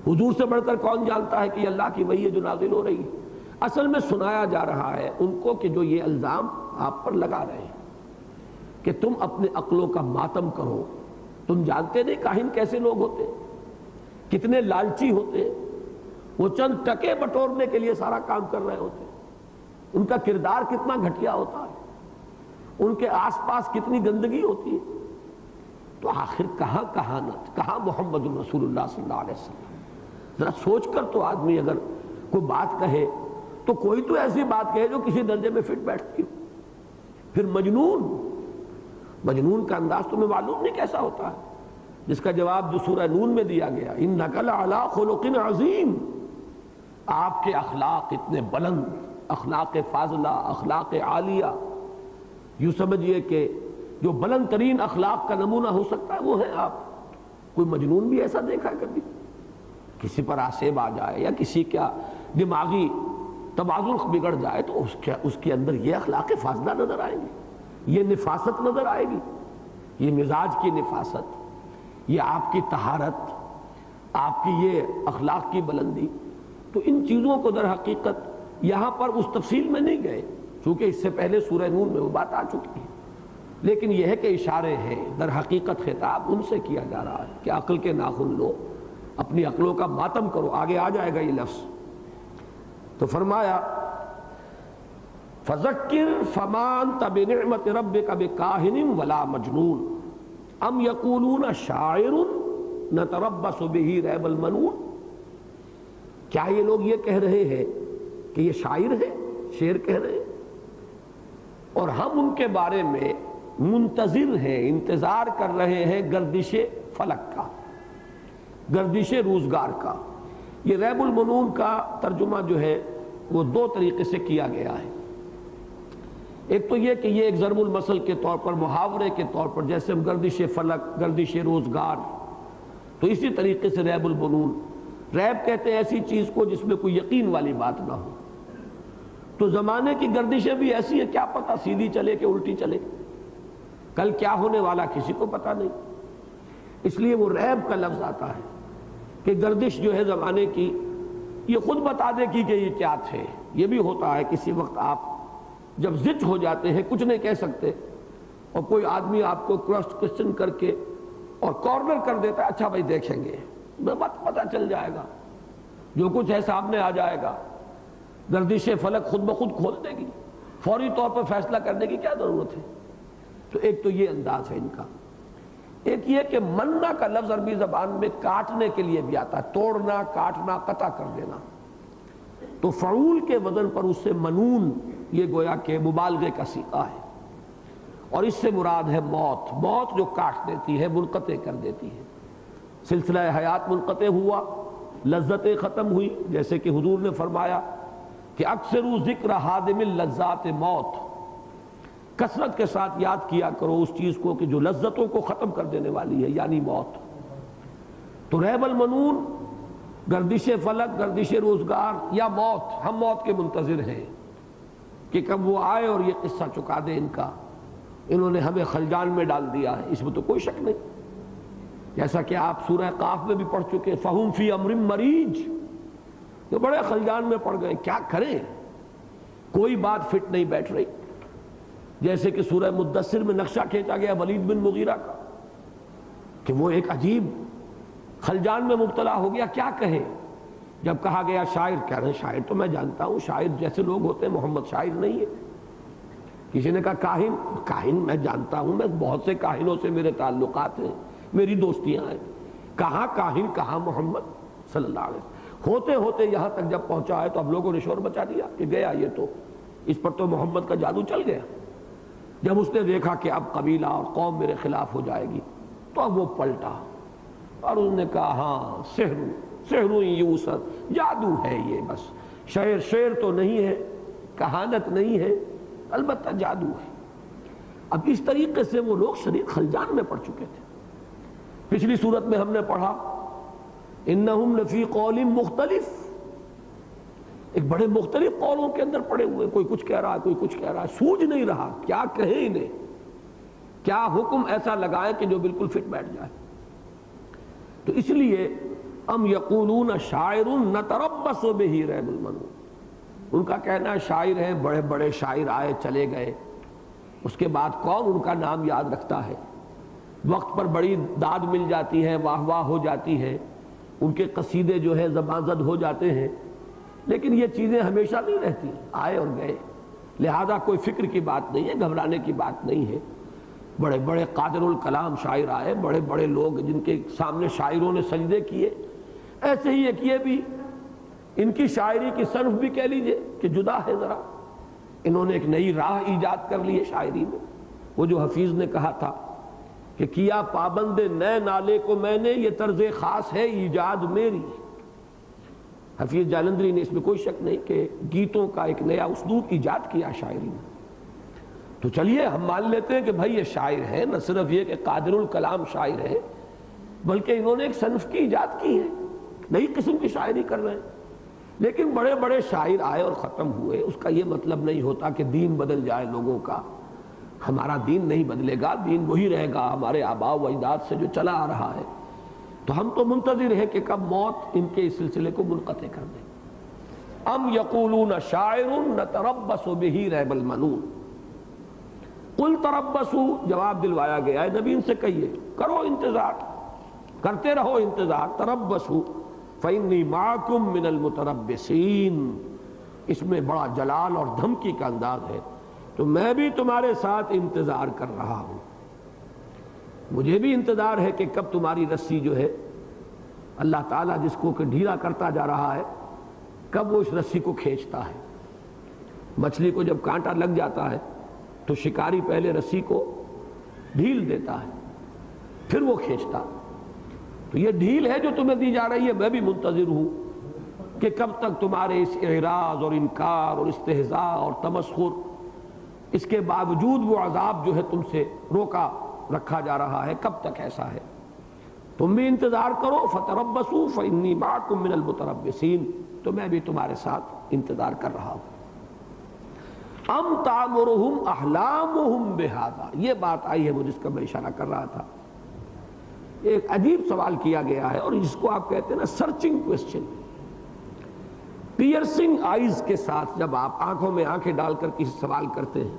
حضور سے بڑھ کر کون جانتا ہے کہ یہ اللہ کی وحی ہے جو نازل ہو رہی ہے. اصل میں سنایا جا رہا ہے ان کو کہ جو یہ الزام آپ پر لگا رہے ہیں کہ تم اپنے عقلوں کا ماتم کرو. تم جانتے نہیں کاہن کیسے لوگ ہوتے ہیں، کتنے لالچی ہوتے ہیں. وہ چند ٹکے بٹورنے کے لیے سارا کام کر رہے ہوتے ہیں. ان کا کردار کتنا گھٹیا ہوتا ہے، ان کے آس پاس کتنی گندگی ہوتی ہے. تو آخر کہاں کہانت، کہاں محمد رسول اللہ صلی اللہ علیہ وسلم. ذرا سوچ کر تو آدمی اگر کوئی بات کہے تو کوئی تو ایسی بات کہے جو کسی درجے میں فٹ بیٹھتی ہو. پھر مجنون کا انداز تمہیں معلوم نہیں کیسا ہوتا ہے، جس کا جواب جو سورہ نون میں دیا گیا، اِنَّكَ لَعَلَىٰ خُلُقٍ عَظِيمٍ. آپ کے اخلاق اتنے بلند، اخلاق فاضلہ، اخلاق عالیہ. یوں سمجھئے کہ جو بلند ترین اخلاق کا نمونہ ہو سکتا ہے وہ ہے آپ. کوئی مجنون بھی ایسا دیکھا ہے کبھی؟ کسی پر آسیب آ جائے یا کسی کا دماغی توازن بگڑ جائے تو اس کے اندر یہ اخلاق فاضلہ نظر آئیں گی، یہ نفاست نظر آئے گی، یہ مزاج کی نفاست، یہ آپ کی طہارت، آپ کی یہ اخلاق کی بلندی. تو ان چیزوں کو در حقیقت یہاں پر اس تفصیل میں نہیں گئے چونکہ اس سے پہلے سورہ نون میں وہ بات آ چکی ہے. لیکن یہ ہے کہ اشارے ہیں، در حقیقت خطاب ان سے کیا جا رہا ہے کہ عقل کے ناخن لو، اپنی عقلوں کا ماتم کرو. آگے آ جائے گا یہ لفظ. تو فرمایا فَذَكِّرْ فَمَا أَنْتَ بِنِعْمَةِ رَبِّكَ بِكَاهِنٍ وَلَا مَجْنُونٍ أَمْ يَقُولُونَ شَاعِرٌ نَتَرَبَّصُ بِهِ رَيْبَ الْمَنُونِ. کیا یہ لوگ یہ کہہ رہے ہیں کہ یہ شاعر ہے، شعر کہہ رہے ہیں، اور ہم ان کے بارے میں منتظر ہیں، انتظار کر رہے ہیں گردش فلک کا، گردش روزگار کا. یہ ریب المنون کا ترجمہ جو ہے وہ دو طریقے سے کیا گیا ہے. ایک تو یہ کہ یہ ایک ضرب المثل کے طور پر، محاورے کے طور پر، جیسے ہم گردش فلک، گردش روزگار، تو اسی طریقے سے ریب المنون. ریب کہتے ہیں ایسی چیز کو جس میں کوئی یقین والی بات نہ ہو. تو زمانے کی گردشیں بھی ایسی ہیں، کیا پتہ سیدھی چلے کہ الٹی چلے، کل کیا ہونے والا کسی کو پتہ نہیں. اس لیے وہ ریب کا لفظ آتا ہے کہ گردش جو ہے زمانے کی یہ خود بتا دے کہ یہ کیا تھے. یہ بھی ہوتا ہے کسی وقت آپ جب زچ ہو جاتے ہیں، کچھ نہیں کہہ سکتے، اور کوئی آدمی آپ کو کراس کوسچن کر کے اور کارنر کر دیتا ہے، اچھا بھائی دیکھیں گے، بات پتہ چل جائے گا، جو کچھ ہے سامنے آ جائے گا. گردش فلک خود بخود کھول دے گی، فوری طور پر فیصلہ کرنے کی کیا ضرورت ہے. تو ایک تو یہ انداز ہے ان کا. ایک یہ کہ مننا کا لفظ عربی زبان میں کاٹنے کے لیے بھی آتا ہے، توڑنا، کاٹنا، قطع کر دینا. تو فعول کے وزن پر اس سے منون، یہ گویا کہ مبالغے کا صیغہ ہے. اور اس سے مراد ہے موت، موت جو کاٹ دیتی ہے، منقطع کر دیتی ہے. سلسلہ حیات منقطع ہوا، لذتیں ختم ہوئی. جیسے کہ حضور نے فرمایا کہ اکثروا ذکر ہادم اللذات موت، کثرت کے ساتھ یاد کیا کرو اس چیز کو کہ جو لذتوں کو ختم کر دینے والی ہے، یعنی موت. تو ریب المنون، گردش فلک، گردش روزگار یا موت، ہم موت کے منتظر ہیں کہ کب وہ آئے اور یہ قصہ چکا دے ان کا. انہوں نے ہمیں خلجان میں ڈال دیا ہے، اس میں تو کوئی شک نہیں. جیسا کہ آپ سورہ قاف میں بھی پڑھ چکے، فَهُمْ فِي أَمْرٍ مَرِيجٍ، یہ بڑے خلجان میں پڑ گئے، کیا کریں، کوئی بات فٹ نہیں بیٹھ رہی. جیسے کہ سورہ مدثر میں نقشہ کھینچا گیا ولید بن مغیرہ کا کہ وہ ایک عجیب خلجان میں مبتلا ہو گیا، کیا کہے. جب کہا گیا شاعر، کہہ رہے شاعر تو میں جانتا ہوں، شاعر جیسے لوگ ہوتے ہیں، محمد شاعر نہیں ہے. کسی نے کہا کاہن، کاہن میں جانتا ہوں، میں بہت سے کاہنوں سے میرے تعلقات ہیں، میری دوستیاں ہیں. کہاں کاہن، کہاں محمد صلی اللہ علیہ وسلم. ہوتے ہوتے یہاں تک جب پہنچا ہے تو اب لوگوں نے شور مچا دیا کہ گیا یہ تو، اس پر تو محمد کا جادو چل گیا. جب اس نے دیکھا کہ اب قبیلہ اور قوم میرے خلاف ہو جائے گی تو اب وہ پلٹا اور انہوں نے کہا ہاں سحر یوسف، جادو ہے یہ، بس شعر تو نہیں ہے، کہانت نہیں ہے، البتہ جادو ہے. اب اس طریقے سے وہ لوگ شریک خلجان میں پڑ چکے تھے. پچھلی صورت میں ہم نے پڑھا انہم لفی قول مختلف، ایک بڑے مختلف قولوں کے اندر پڑے ہوئے، کوئی کچھ کہہ رہا ہے کوئی کچھ کہہ رہا ہے، سوجھ نہیں رہا کیا کہیں انہیں، کیا حکم ایسا لگائے کہ جو بالکل فٹ بیٹھ جائے۔ تو اس لیے ام یقولون شاعر نتربص بہ ریب المنون، ان کا کہنا ہے شاعر ہیں، بڑے بڑے شاعر آئے چلے گئے، اس کے بعد کون ان کا نام یاد رکھتا ہے؟ وقت پر بڑی داد مل جاتی ہے، واہ واہ ہو جاتی ہے، ان کے قصیدے جو ہے زباں زد ہو جاتے ہیں، لیکن یہ چیزیں ہمیشہ نہیں رہتی، آئے اور گئے، لہذا کوئی فکر کی بات نہیں ہے، گھبرانے کی بات نہیں ہے۔ بڑے بڑے قادر الکلام شاعر آئے، بڑے بڑے لوگ جن کے سامنے شاعروں نے سجدے کیے، ایسے ہی ایک یہ بھی ان کی شاعری کی صنف بھی کہہ لیجئے کہ جدا ہے ذرا، انہوں نے ایک نئی راہ ایجاد کر لی ہے شاعری میں۔ وہ جو حفیظ نے کہا تھا کہ کیا پابند نئے نالے کو میں نے، یہ طرز خاص ہے ایجاد میری۔ حفیظ جالندری نے اس میں کوئی شک نہیں کہ گیتوں کا ایک نیا اسلوب ایجاد کیا شاعری میں۔ تو چلیے ہم مان لیتے ہیں کہ بھائی یہ شاعر ہے، نہ صرف یہ کہ قادر الکلام شاعر ہے، بلکہ انہوں نے ایک صنف کی ایجاد کی ہے، نئی قسم کی شاعری کر رہے ہیں۔ لیکن بڑے بڑے شاعر آئے اور ختم ہوئے، اس کا یہ مطلب نہیں ہوتا کہ دین بدل جائے لوگوں کا۔ ہمارا دین نہیں بدلے گا، دین وہی رہے گا ہمارے آباء و اجداد سے جو چلا آ رہا ہے۔ تو ہم تو منتظر ہیں کہ کب موت ان کے اس سلسلے کو منقطع کر دے۔ ام یقولون شاعر نتربص بہ ریب المنون، قل تربصوا، جواب دلوایا گیا ہے نبی ان سے کہیے کرو انتظار، کرتے رہو انتظار، تربصوا فإنی معکم من المتربصین، اس میں بڑا جلال اور دھمکی کا انداز ہے، تو میں بھی تمہارے ساتھ انتظار کر رہا ہوں، مجھے بھی انتظار ہے کہ کب تمہاری رسی جو ہے اللہ تعالیٰ جس کو کہ ڈھیلا کرتا جا رہا ہے، کب وہ اس رسی کو کھینچتا ہے۔ مچھلی کو جب کانٹا لگ جاتا ہے تو شکاری پہلے رسی کو ڈھیل دیتا ہے، پھر وہ کھینچتا۔ تو یہ ڈھیل ہے جو تمہیں دی جا رہی ہے، میں بھی منتظر ہوں کہ کب تک تمہارے اس اعراض اور انکار اور استہزاء اور تمسخر، اس کے باوجود وہ عذاب جو ہے تم سے روکا رکھا جا رہا ہے، کب تک ایسا ہے؟ تم بھی انتظار کرو، فتربصوا فإنی معکم من المتربصین، تو میں بھی تمہارے ساتھ انتظار کر رہا ہوں۔ ام تأمرہم احلامہم بہذا، یہ بات آئی ہے وہ جس کا میں اشارہ کر رہا تھا۔ ایک عجیب سوال کیا گیا ہے، اور جس کو آپ کہتے ہیں نا سرچنگ کوسچن، پیئرسنگ آئیز کے ساتھ جب آپ آنکھوں میں آنکھیں ڈال کر کسی سوال کرتے ہیں،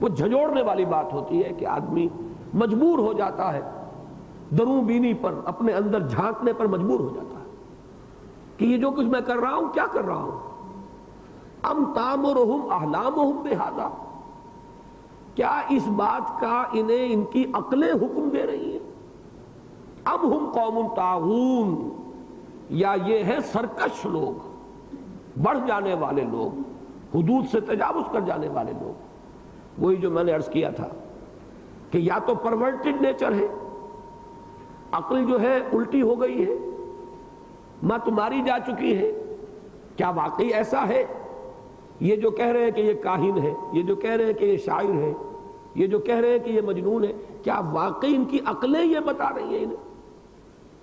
وہ جھنجھوڑنے والی بات ہوتی ہے کہ آدمی مجبور ہو جاتا ہے، دروں بینی پر اپنے اندر جھانکنے پر مجبور ہو جاتا ہے کہ یہ جو کچھ میں کر رہا ہوں کیا کر رہا ہوں۔ ام تأمرہم احلامہم بہذا، کیا اس بات کا انہیں ان کی عقلیں حکم دے رہی ہیں؟ ام ہم قوم طاغون، یا یہ ہے سرکش لوگ، بڑھ جانے والے لوگ، حدود سے تجاوز کر جانے والے لوگ۔ وہی جو میں نے عرض کیا تھا کہ یا تو پرورٹڈ نیچر ہے، عقل جو ہے الٹی ہو گئی ہے، مت ماری جا چکی ہے۔ کیا واقعی ایسا ہے؟ یہ جو کہہ رہے ہیں کہ یہ کاہن ہے، یہ جو کہہ رہے ہیں کہ یہ شاعر ہے، یہ جو کہہ رہے ہیں کہ یہ مجنون ہے، کیا واقعی ان کی عقلیں یہ بتا رہی ہیں انہیں؟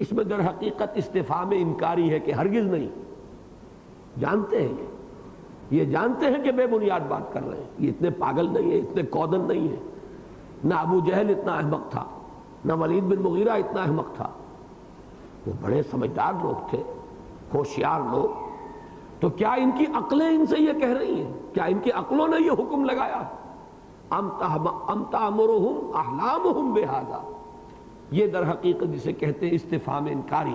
اس میں در حقیقت استفہام انکاری ہے کہ ہرگز نہیں، جانتے ہیں یہ جانتے ہیں کہ بے بنیاد بات کر رہے ہیں، یہ اتنے پاگل نہیں ہیں، اتنے کودن نہیں ہیں، نہ ابو جہل اتنا احمق تھا، نہ ولید بن مغیرہ اتنا احمق تھا، وہ بڑے سمجھدار لوگ تھے، ہوشیار لوگ۔ تو کیا ان کی عقلیں ان سے یہ کہہ رہی ہیں؟ کیا ان کی عقلوں نے یہ حکم لگایا؟ ام تأمرہم احلامہم بہذا، یہ در حقیقت جسے کہتے ہیں استفہام انکاری،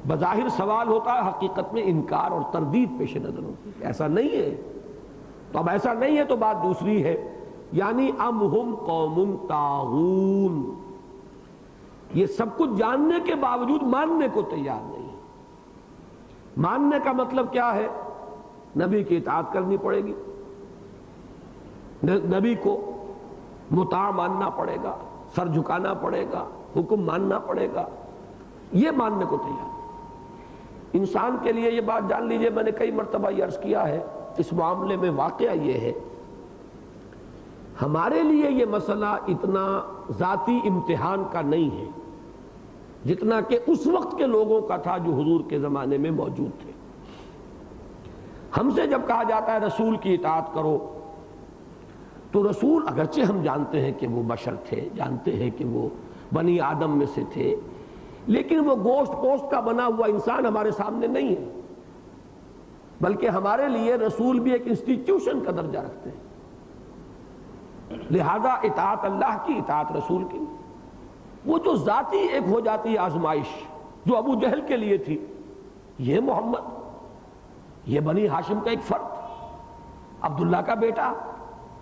بظاہر سوال ہوتا ہے، حقیقت میں انکار اور تردید پیش نظر ہوتی ہے، ایسا نہیں ہے۔ تو اب ایسا نہیں ہے تو بات دوسری ہے، یعنی ام ہم قوم طاغون، یہ سب کچھ جاننے کے باوجود ماننے کو تیار نہیں۔ ماننے کا مطلب کیا ہے؟ نبی کی اطاعت کرنی پڑے گی، نبی کو مطاع ماننا پڑے گا، سر جھکانا پڑے گا، حکم ماننا پڑے گا، یہ ماننے کو تیار۔ انسان کے لیے یہ بات جان لیجئے، میں نے کئی مرتبہ یہ عرض کیا ہے، اس معاملے میں واقعہ یہ ہے، ہمارے لیے یہ مسئلہ اتنا ذاتی امتحان کا نہیں ہے جتنا کہ اس وقت کے لوگوں کا تھا جو حضور کے زمانے میں موجود تھے۔ ہم سے جب کہا جاتا ہے رسول کی اطاعت کرو، تو رسول اگرچہ ہم جانتے ہیں کہ وہ بشر تھے، جانتے ہیں کہ وہ بنی آدم میں سے تھے، لیکن وہ گوشت پوشت کا بنا ہوا انسان ہمارے سامنے نہیں ہے، بلکہ ہمارے لیے رسول بھی ایک انسٹیٹیوشن کا درجہ رکھتے ہیں۔ لہذا اطاعت اللہ کی، اطاعت رسول کی۔ وہ جو ذاتی ایک ہو جاتی آزمائش جو ابو جہل کے لیے تھی، یہ محمد، یہ بنی ہاشم کا ایک فرد، عبداللہ کا بیٹا،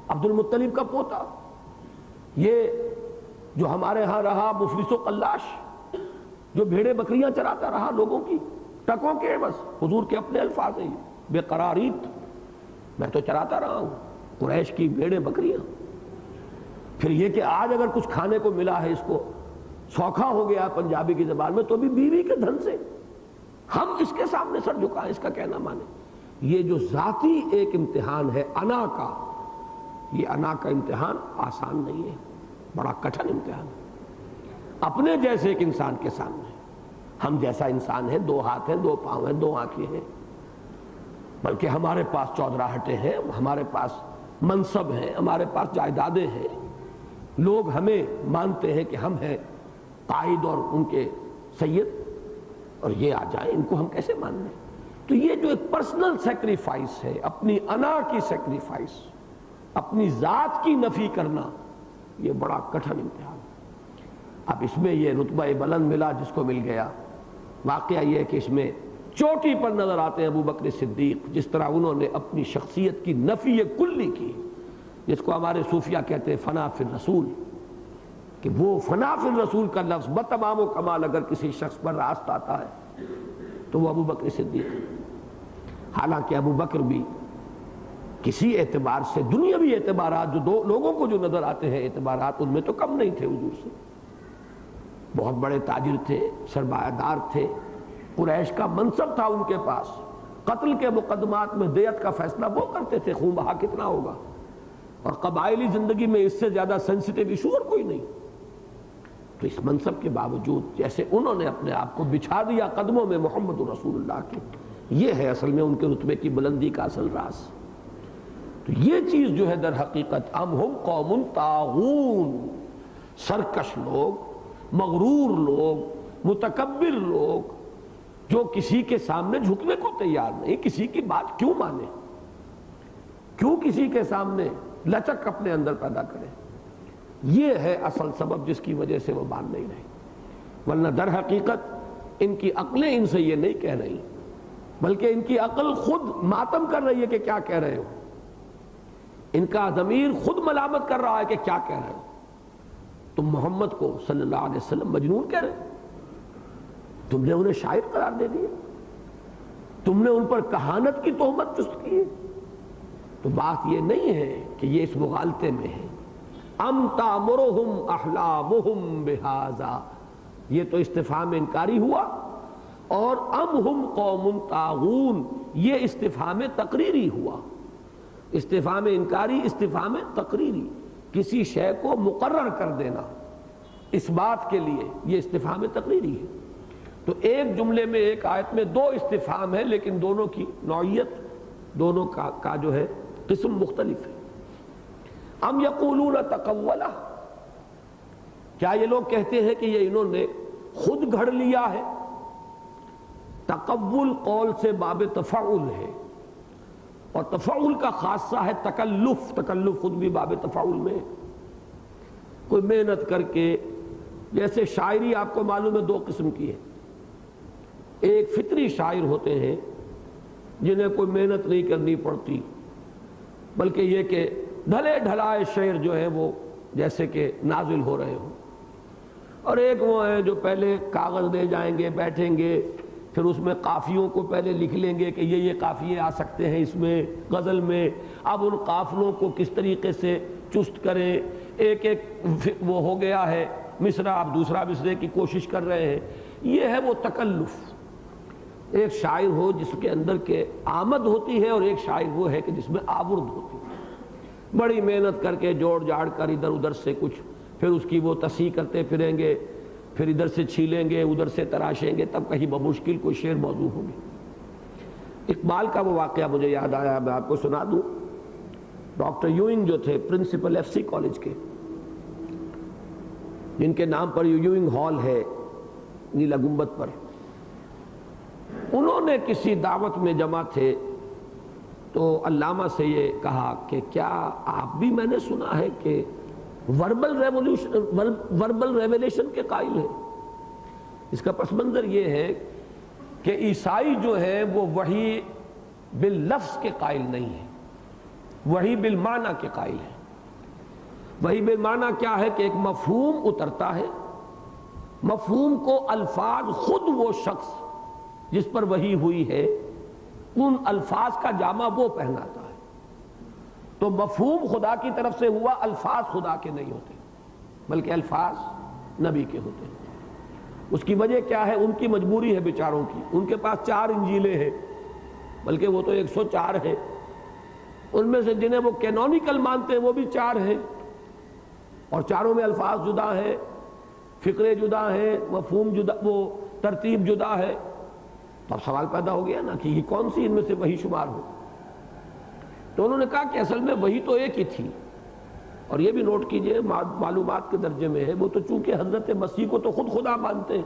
عبد المطلب کا پوتا، یہ جو ہمارے ہاں رہا مفلس و قلاش، جو بھیڑے بکریاں چراتا رہا لوگوں کی ٹکوں کے عوض، حضور کے اپنے الفاظ ہیں، بے قراریت، میں تو چراتا رہا ہوں قریش کی بھیڑے بکریاں۔ پھر یہ کہ آج اگر کچھ کھانے کو ملا ہے، اس کو سوکھا ہو گیا پنجابی کی زبان میں، تو بھی بیوی کے دھن سے ہم اس کے سامنے سر جھکائیں، اس کا کہنا مانیں۔ یہ جو ذاتی ایک امتحان ہے انا کا، یہ انا کا امتحان آسان نہیں ہے، بڑا کٹھن امتحان ہے۔ اپنے جیسے ایک انسان کے سامنے، ہم جیسا انسان ہے، 2 ہاتھ ہیں، 2 پاؤں ہیں، 2 آنکھیں ہیں، بلکہ ہمارے پاس چودراہٹیں ہیں، ہمارے پاس منصب ہیں، ہمارے پاس جائیدادیں ہیں، لوگ ہمیں مانتے ہیں کہ ہم ہیں قائد اور ان کے سید، اور یہ آ جائیں، ان کو ہم کیسے مان لیں؟ تو یہ جو ایک پرسنل سیکریفائس ہے، اپنی انا کی سیکریفائس، اپنی ذات کی نفی کرنا، یہ بڑا کٹھن امتحان۔ اب اس میں یہ رتبہ بلند ملا جس کو مل گیا۔ واقعہ یہ ہے کہ اس میں چوٹی پر نظر آتے ہیں ابو بکر صدیق، جس طرح انہوں نے اپنی شخصیت کی نفی کلی کی، جس کو ہمارے صوفیہ کہتے ہیں فنا فی الرسول، کہ وہ فنا فی الرسول کا لفظ بتمام و کمال اگر کسی شخص پر راست آتا ہے تو وہ ابو بکر صدیق۔ حالانکہ ابو بکر بھی کسی اعتبار سے، دنیاوی اعتبارات جو 2 لوگوں کو جو نظر آتے ہیں اعتبارات، ان میں تو کم نہیں تھے حضور سے، بہت بڑے تاجر تھے، سرمایہ دار تھے، قریش کا منصب تھا ان کے پاس، قتل کے مقدمات میں دیت کا فیصلہ وہ کرتے تھے، خون بہا کتنا ہوگا، اور قبائلی زندگی میں اس سے زیادہ سینسٹیو ایشو اور کوئی نہیں۔ تو اس منصب کے باوجود جیسے انہوں نے اپنے آپ کو بچھا دیا قدموں میں محمد رسول اللہ کے، یہ ہے اصل میں ان کے رتبے کی بلندی کا اصل راز۔ تو یہ چیز جو ہے در حقیقت ام ہم قوم طاغون، سرکش لوگ، مغرور لوگ، متکبر لوگ، جو کسی کے سامنے جھکنے کو تیار نہیں، کسی کی بات کیوں مانے، کیوں کسی کے سامنے لچک اپنے اندر پیدا کرے۔ یہ ہے اصل سبب جس کی وجہ سے وہ مان نہیں رہے، ورنہ در حقیقت ان کی عقلیں ان سے یہ نہیں کہہ رہی، بلکہ ان کی عقل خود ماتم کر رہی ہے کہ کیا کہہ رہے ہو، ان کا ضمیر خود ملامت کر رہا ہے کہ کیا کہہ رہے ہو، تم محمد کو صلی اللہ علیہ وسلم مجنون کہہ رہے ہو، تم نے انہیں شاعر قرار دے دیا، تم نے ان پر کہانت کی تہمت جست کی ہے۔ تو بات یہ نہیں ہے کہ یہ اس مغالطے میں ہے، ام تامرہم احلامہم بہذا، یہ تو استفہام انکاری ہوا، اور ام ہم قوم طاغون، یہ استفہام تقریری ہوا۔ استفہام انکاری، استفہام تقریری، کسی شے کو مقرر کر دینا اس بات کے لیے، یہ استفہام تقریری ہے۔ تو ایک جملے میں، ایک آیت میں 2 استفہام ہے، لیکن دونوں کی نوعیت، دونوں کا جو ہے قسم مختلف ہے۔ ام یقولون تقولہ، کیا یہ لوگ کہتے ہیں کہ یہ انہوں نے خود گھڑ لیا ہے؟ تقول قول سے باب تفعل ہے، اور تفعل کا خاصہ ہے تکلف، تکلف خود بھی باب تفعل میں، کوئی محنت کر کے، جیسے شاعری آپ کو معلوم ہے 2 قسم کی ہے، ایک فطری شاعر ہوتے ہیں جنہیں کوئی محنت نہیں کرنی پڑتی، بلکہ یہ کہ ڈھلے ڈھلائے شعر جو ہے وہ جیسے کہ نازل ہو رہے ہوں، اور ایک وہ ہیں جو پہلے کاغذ لے جائیں گے، بیٹھیں گے، پھر اس میں قافیوں کو پہلے لکھ لیں گے کہ یہ قافیے آ سکتے ہیں اس میں غزل میں، اب ان قافلوں کو کس طریقے سے چست کریں، ایک وہ ہو گیا ہے مصرع، اب دوسرا مصرے کی کوشش کر رہے ہیں، یہ ہے وہ تکلف۔ ایک شاعر ہو جس کے اندر کے آمد ہوتی ہے، اور ایک شاعر وہ ہے کہ جس میں آورد ہوتی ہے، بڑی محنت کر کے جوڑ جاڑ کر ادھر ادھر سے کچھ، پھر اس کی وہ تصحیح کرتے پھریں گے، پھر ادھر سے چھیلیں گے ادھر سے تراشیں گے، تب کہیں بمشکل کوئی شعر موضوع ہوگی۔ اقبال کا وہ واقعہ مجھے یاد آیا، میں آپ کو سنا دوں۔ ڈاکٹر یوئنگ جو تھے پرنسپل ایف سی کالج کے، جن کے نام پر یوئنگ ہال ہے نیلا گنبد پر، انہوں نے کسی دعوت میں جمع تھے تو علامہ سے یہ کہا کہ کیا آپ بھی، میں نے سنا ہے کہ وربل ریولیشن کے قائل ہیں۔ اس کا پس منظر یہ ہے کہ عیسائی جو ہے وہ وحی باللفظ کے قائل نہیں ہے، وحی بالمعنی کے قائل ہے۔ وحی بالمعنی کیا ہے کہ ایک مفہوم اترتا ہے، مفہوم کو الفاظ خود وہ شخص جس پر وحی ہوئی ہے ان الفاظ کا جامہ وہ پہناتا ہے۔ تو مفہوم خدا کی طرف سے ہوا، الفاظ خدا کے نہیں ہوتے بلکہ الفاظ نبی کے ہوتے ہیں۔ اس کی وجہ کیا ہے؟ ان کی مجبوری ہے بیچاروں کی، ان کے پاس 4 انجیلیں ہیں، بلکہ وہ تو 104 ہیں، ان میں سے جنہیں وہ کینونیکل مانتے ہیں وہ بھی 4 ہیں، اور چاروں میں الفاظ جدا ہیں، فقرے جدا ہیں، مفہوم جدا، وہ ترتیب جدا ہے۔ تو اب سوال پیدا ہو گیا نا کہ یہ کون سی ان میں سے وحی شمار ہو؟ تو انہوں نے کہا کہ اصل میں وحی تو ایک ہی تھی، اور یہ بھی نوٹ کیجئے معلومات کے درجے میں ہے، وہ تو چونکہ حضرت مسیح کو تو خود خدا مانتے ہیں،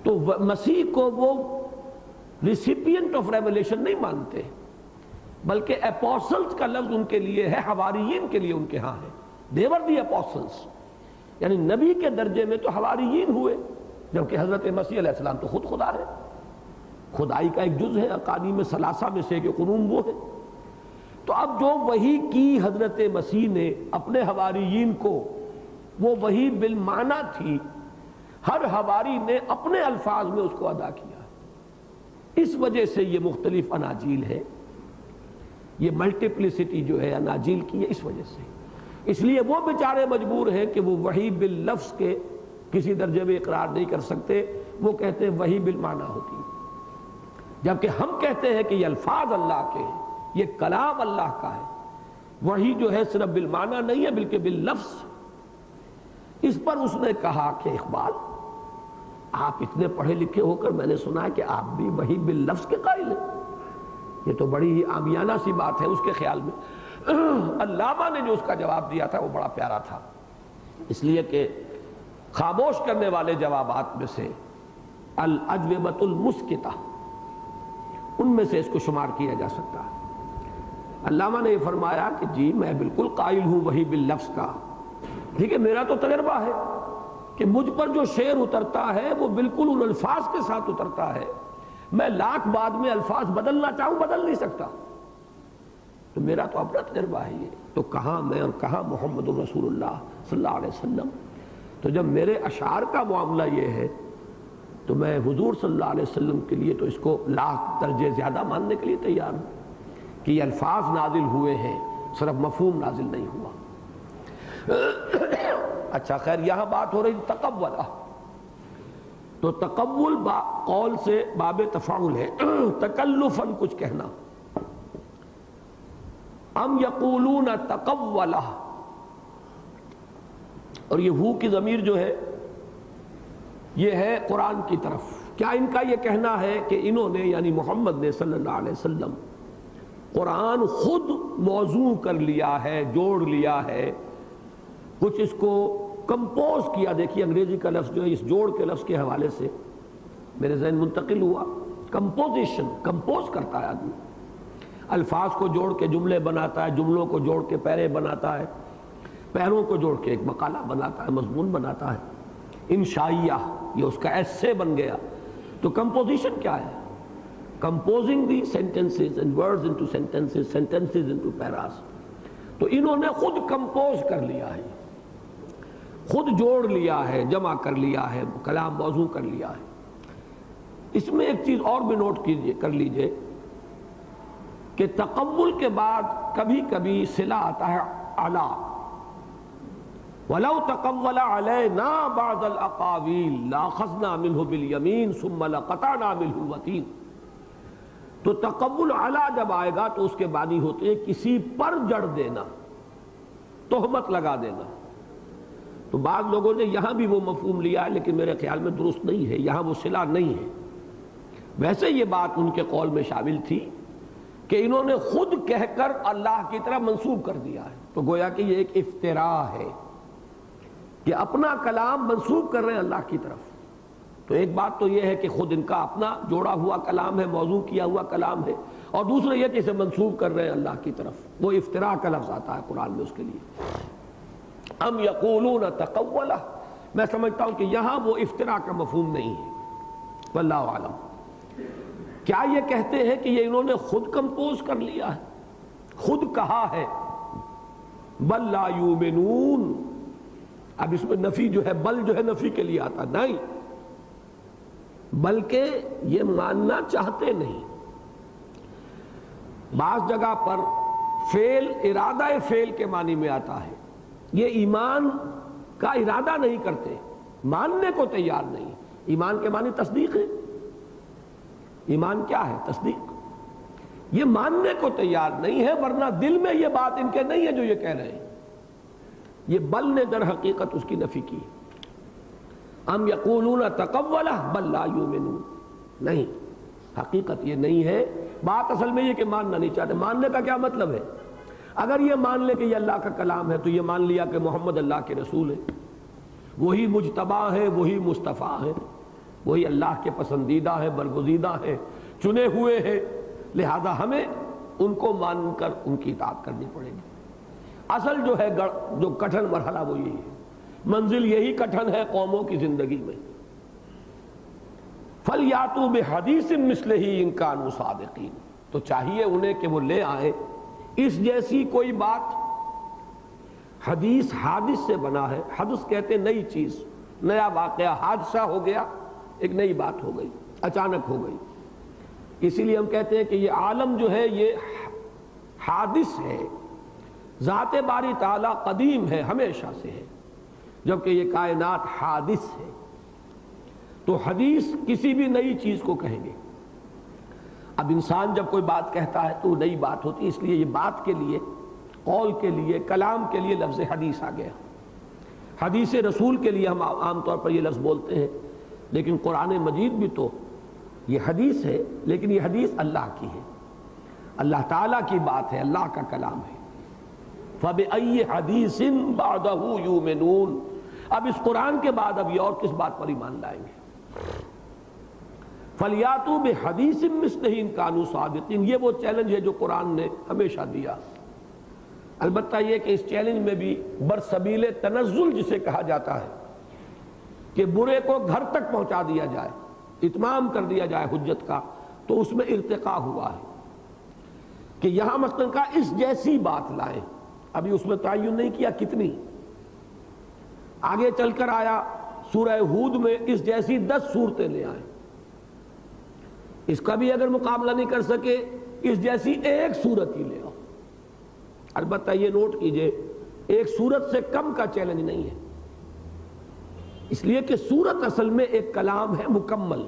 تو مسیح کو وہ ریسیپینٹ آف ریولیشن نہیں مانتے، بلکہ اپوسلز کا لفظ ان کے لیے ہے، حواریین کے لیے ان کے ہاں ہے۔ دیور دی اپوسلز، یعنی نبی کے درجے میں تو حواریین ہوئے، جبکہ حضرت مسیح علیہ السلام تو خود خدا ہے، خدائی کا ایک جز ہے، اقانیم ثلاثہ میں سے کہ قرون وہ ہے۔ تو اب جو وحی کی حضرت مسیح نے اپنے حواریین کو، وہ وحی بالمعنی تھی، ہر حواری نے اپنے الفاظ میں اس کو ادا کیا۔ اس وجہ سے یہ مختلف اناجیل ہے، یہ ملٹیپلسٹی جو ہے اناجیل کی ہے، اس وجہ سے۔ اس لیے وہ بیچارے مجبور ہیں کہ وہ وحی باللفظ کے کسی درجے میں اقرار نہیں کر سکتے، وہ کہتے ہیں وحی بالمعنی ہوتی ہے، جبکہ ہم کہتے ہیں کہ یہ الفاظ اللہ کے ہیں، یہ کلام اللہ کا ہے۔ وحی جو ہے صرف بالمعنی نہیں ہے بلکہ باللفظ۔ اس پر اس نے کہا کہ اقبال، آپ اتنے پڑھے لکھے ہو کر میں نے سنا ہے کہ آپ بھی وحی باللفظ کے قائل ہیں، یہ تو بڑی ہی عامیانہ سی بات ہے۔ اس کے خیال میں علامہ نے جو اس کا جواب دیا تھا وہ بڑا پیارا تھا، اس لیے کہ خاموش کرنے والے جوابات میں سے الاجوبۃ المسکتہ، ان میں سے اس کو شمار کیا جا سکتا ہے۔ علامہ نے یہ فرمایا کہ جی میں بالکل قائل ہوں وحی باللفظ کا، ٹھیک ہے، میرا تو تجربہ ہے کہ مجھ پر جو شعر اترتا ہے وہ بالکل ان الفاظ کے ساتھ اترتا ہے، میں لاکھ بعد میں الفاظ بدلنا چاہوں بدل نہیں سکتا، تو میرا تو اپنا تجربہ ہے یہ۔ تو کہاں میں اور کہاں محمد رسول اللہ صلی اللہ علیہ وسلم؟ تو جب میرے اشعار کا معاملہ یہ ہے تو میں حضور صلی اللہ علیہ وسلم کے لیے تو اس کو لاکھ درجے زیادہ ماننے کے لیے تیار ہوں کہ یہ الفاظ نازل ہوئے ہیں، صرف مفہوم نازل نہیں ہوا۔ اچھا خیر، یہاں بات ہو رہی تقولہ، تو تقول قول سے باب تفاعل ہے، تکلفاً کچھ کہنا۔ ام یقولون تقولہ، اور یہ ہو کی ضمیر جو ہے یہ ہے قرآن کی طرف۔ کیا ان کا یہ کہنا ہے کہ انہوں نے یعنی محمد نے صلی اللہ علیہ وسلم قرآن خود موضوع کر لیا ہے، جوڑ لیا ہے، کچھ اس کو کمپوز کیا؟ دیکھیے انگریزی کا لفظ جو ہے اس جوڑ کے لفظ کے حوالے سے میرے ذہن منتقل ہوا، کمپوزیشن، کمپوز کرتا ہے آدمی، الفاظ کو جوڑ کے جملے بناتا ہے، جملوں کو جوڑ کے پیرے بناتا ہے، پیروں کو جوڑ کے ایک مقالہ بناتا ہے، مضمون بناتا ہے، انشائیہ، یہ اس کا ایسے بن گیا۔ تو کمپوزیشن کیا ہے؟ composing the sentences and words into sentences, sentences into paras۔ تو انہوں نے خود کمپوز کر لیا ہے، خود جوڑ لیا ہے، جمع کر لیا ہے، کلام موضوع کر لیا ہے۔ اس میں ایک چیز اور بھی نوٹ کر لیجئے کہ تقول کے بعد کبھی کبھی صلہ آتا ہے علی، وَلَوْ تَقَوَّلَ عَلَيْنَا بَعْضَ الْأَقَاوِيلِ لَأَخَذْنَا مِنْهُ بِالْيَمِينِ ثُمَّ لَقَطَعْنَا مِنْهُ الْوَتِينَ۔ تو تقول علی جب آئے گا تو اس کے معنی ہوتے ہیں کسی پر جڑ دینا، تہمت لگا دینا، تو بعض لوگوں نے یہاں بھی وہ مفہوم لیا ہے، لیکن میرے خیال میں درست نہیں ہے، یہاں وہ صلہ نہیں ہے۔ ویسے یہ بات ان کے قول میں شامل تھی کہ انہوں نے خود کہہ کر اللہ کی طرف منسوب کر دیا ہے، تو گویا کہ یہ ایک افتراء ہے کہ اپنا کلام منسوب کر رہے ہیں اللہ کی طرف۔ تو ایک بات تو یہ ہے کہ خود ان کا اپنا جوڑا ہوا کلام ہے، موضوع کیا ہوا کلام ہے، اور دوسرا یہ کہ اسے منسوب کر رہے ہیں اللہ کی طرف، وہ افتراء کا لفظ آتا ہے قرآن میں اس کے لیے۔ ام یقولون تقولہ، میں سمجھتا ہوں کہ یہاں وہ افتراء کا مفہوم نہیں ہے، واللہ اعلم۔ کیا یہ کہتے ہیں کہ یہ انہوں نے خود کمپوز کر لیا ہے، خود کہا ہے؟ بل لا یؤمنون، اب اس میں نفی جو ہے، بل جو ہے نفی کے لیے آتا، نہیں، بلکہ یہ ماننا چاہتے نہیں۔ بعض جگہ پر فعل ارادہ فعل کے معنی میں آتا ہے، یہ ایمان کا ارادہ نہیں کرتے، ماننے کو تیار نہیں۔ ایمان کے معنی تصدیق ہے، ایمان کیا ہے؟ تصدیق۔ یہ ماننے کو تیار نہیں ہے، ورنہ دل میں یہ بات ان کے نہیں ہے جو یہ کہہ رہے ہیں۔ یہ بل نے در حقیقت اس کی نفی کی۔ ام یقولون تقولہ بل لا یؤمنون، نہیں، حقیقت یہ نہیں ہے۔ بات اصل میں یہ کہ ماننا نہیں چاہتے۔ ماننے کا کیا مطلب ہے؟ اگر یہ مان لے کہ یہ اللہ کا کلام ہے تو یہ مان لیا کہ محمد اللہ کے رسول ہے، وہی مجتبی ہے، وہی مصطفیٰ ہے، وہی اللہ کے پسندیدہ ہے، برگزیدہ ہے، چنے ہوئے ہیں، لہذا ہمیں ان کو مان کر ان کی اطاعت کرنی پڑے گی۔ اصل جو ہے جو کٹھن مرحلہ وہ یہی ہے، منزل یہی کٹھن ہے قوموں کی زندگی میں۔ فَلْيَأْتُوا بِحَدِيثٍ مِثْلِهِ إِن كَانُوا صَادِقِينَ، تو چاہیے انہیں کہ وہ لے آئیں اس جیسی کوئی بات۔ حدیث حادث سے بنا ہے، حدث کہتے ہیں نئی چیز، نیا واقعہ، حادثہ ہو گیا، ایک نئی بات ہو گئی، اچانک ہو گئی۔ اسی لیے ہم کہتے ہیں کہ یہ عالم جو ہے یہ حادث ہے، ذات باری تعالیٰ قدیم ہے، ہمیشہ سے ہے، جبکہ یہ کائنات حادث ہے۔ تو حدیث کسی بھی نئی چیز کو کہیں گے۔ اب انسان جب کوئی بات کہتا ہے تو نئی بات ہوتی ہے، اس لیے یہ بات کے لیے، قول کے لیے، کلام کے لیے لفظ حدیث آ گیا۔ حدیث رسول کے لیے ہم عام طور پر یہ لفظ بولتے ہیں، لیکن قرآن مجید بھی تو یہ حدیث ہے، لیکن یہ حدیث اللہ کی ہے، اللہ تعالیٰ کی بات ہے، اللہ کا کلام ہے۔ فَبِأَيِّ حَدِيثٍ بَعْدَهُ يُؤْمِنُونَ، اب اس قرآن کے بعد اب یہ اور کس بات پر ایمان لائیں گے؟ فَلْيَأْتُوا بِحَدِيثٍ مِثْلِهِ إِن كَانُوا صَادِقِينَ، یہ وہ چیلنج ہے جو قرآن نے ہمیشہ دیا۔ البتہ یہ کہ اس چیلنج میں بھی برسبیل تنزل جسے کہا جاتا ہے کہ برے کو گھر تک پہنچا دیا جائے، اتمام کر دیا جائے حجت کا، تو اس میں ارتقاء ہوا ہے کہ یہاں مثلاً کا اس جیسی بات لائیں، ابھی اس میں تعین نہیں کیا کتنی، آگے چل کر آیا سورہ ہود میں اس جیسی 10 صورتیں لے آئیں، اس کا بھی اگر مقابلہ نہیں کر سکے اس جیسی ایک صورت ہی لے آؤ۔ البتہ یہ نوٹ کیجئے ایک صورت سے کم کا چیلنج نہیں ہے، اس لیے کہ صورت اصل میں ایک کلام ہے مکمل۔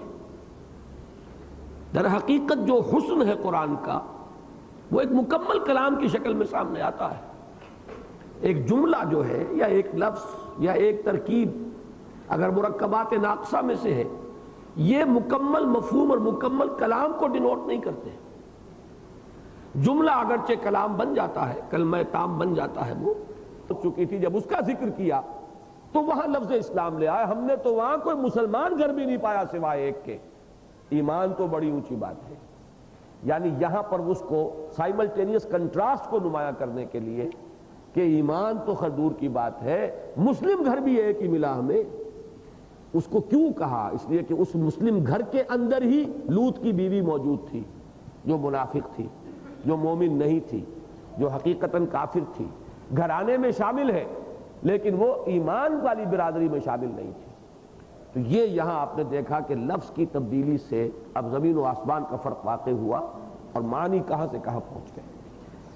در حقیقت جو حسن ہے قرآن کا وہ ایک مکمل کلام کی شکل میں سامنے آتا ہے۔ ایک جملہ جو ہے یا ایک لفظ یا ایک ترکیب اگر مرکبات ناقصہ میں سے ہے، یہ مکمل مفہوم اور مکمل کلام کو ڈینوٹ نہیں کرتے۔ جملہ اگرچہ کلام بن جاتا ہے، کلمہ تام بن جاتا ہے، وہ ہو چکی تھی جب اس کا ذکر کیا تو وہاں لفظ اسلام لے آئے، ہم نے تو وہاں کوئی مسلمان گھر بھی نہیں پایا سوائے ایک کے۔ ایمان تو بڑی اونچی بات ہے، یعنی یہاں پر اس کو سائملٹینیس کنٹراسٹ کو نمایاں کرنے کے لیے کہ ایمان تو خیر دور کی بات ہے، مسلم گھر بھی ایک ہی ملا ہمیں۔ اس کو کیوں کہا؟ اس لیے کہ اس مسلم گھر کے اندر ہی لوط کی بیوی موجود تھی جو منافق تھی، جو مومن نہیں تھی، جو حقیقتاً کافر تھی، گھرانے میں شامل ہے لیکن وہ ایمان والی برادری میں شامل نہیں تھی۔ تو یہ یہاں آپ نے دیکھا کہ لفظ کی تبدیلی سے اب زمین و آسمان کا فرق واقع ہوا اور معنی کہاں سے کہاں پہنچ گئے،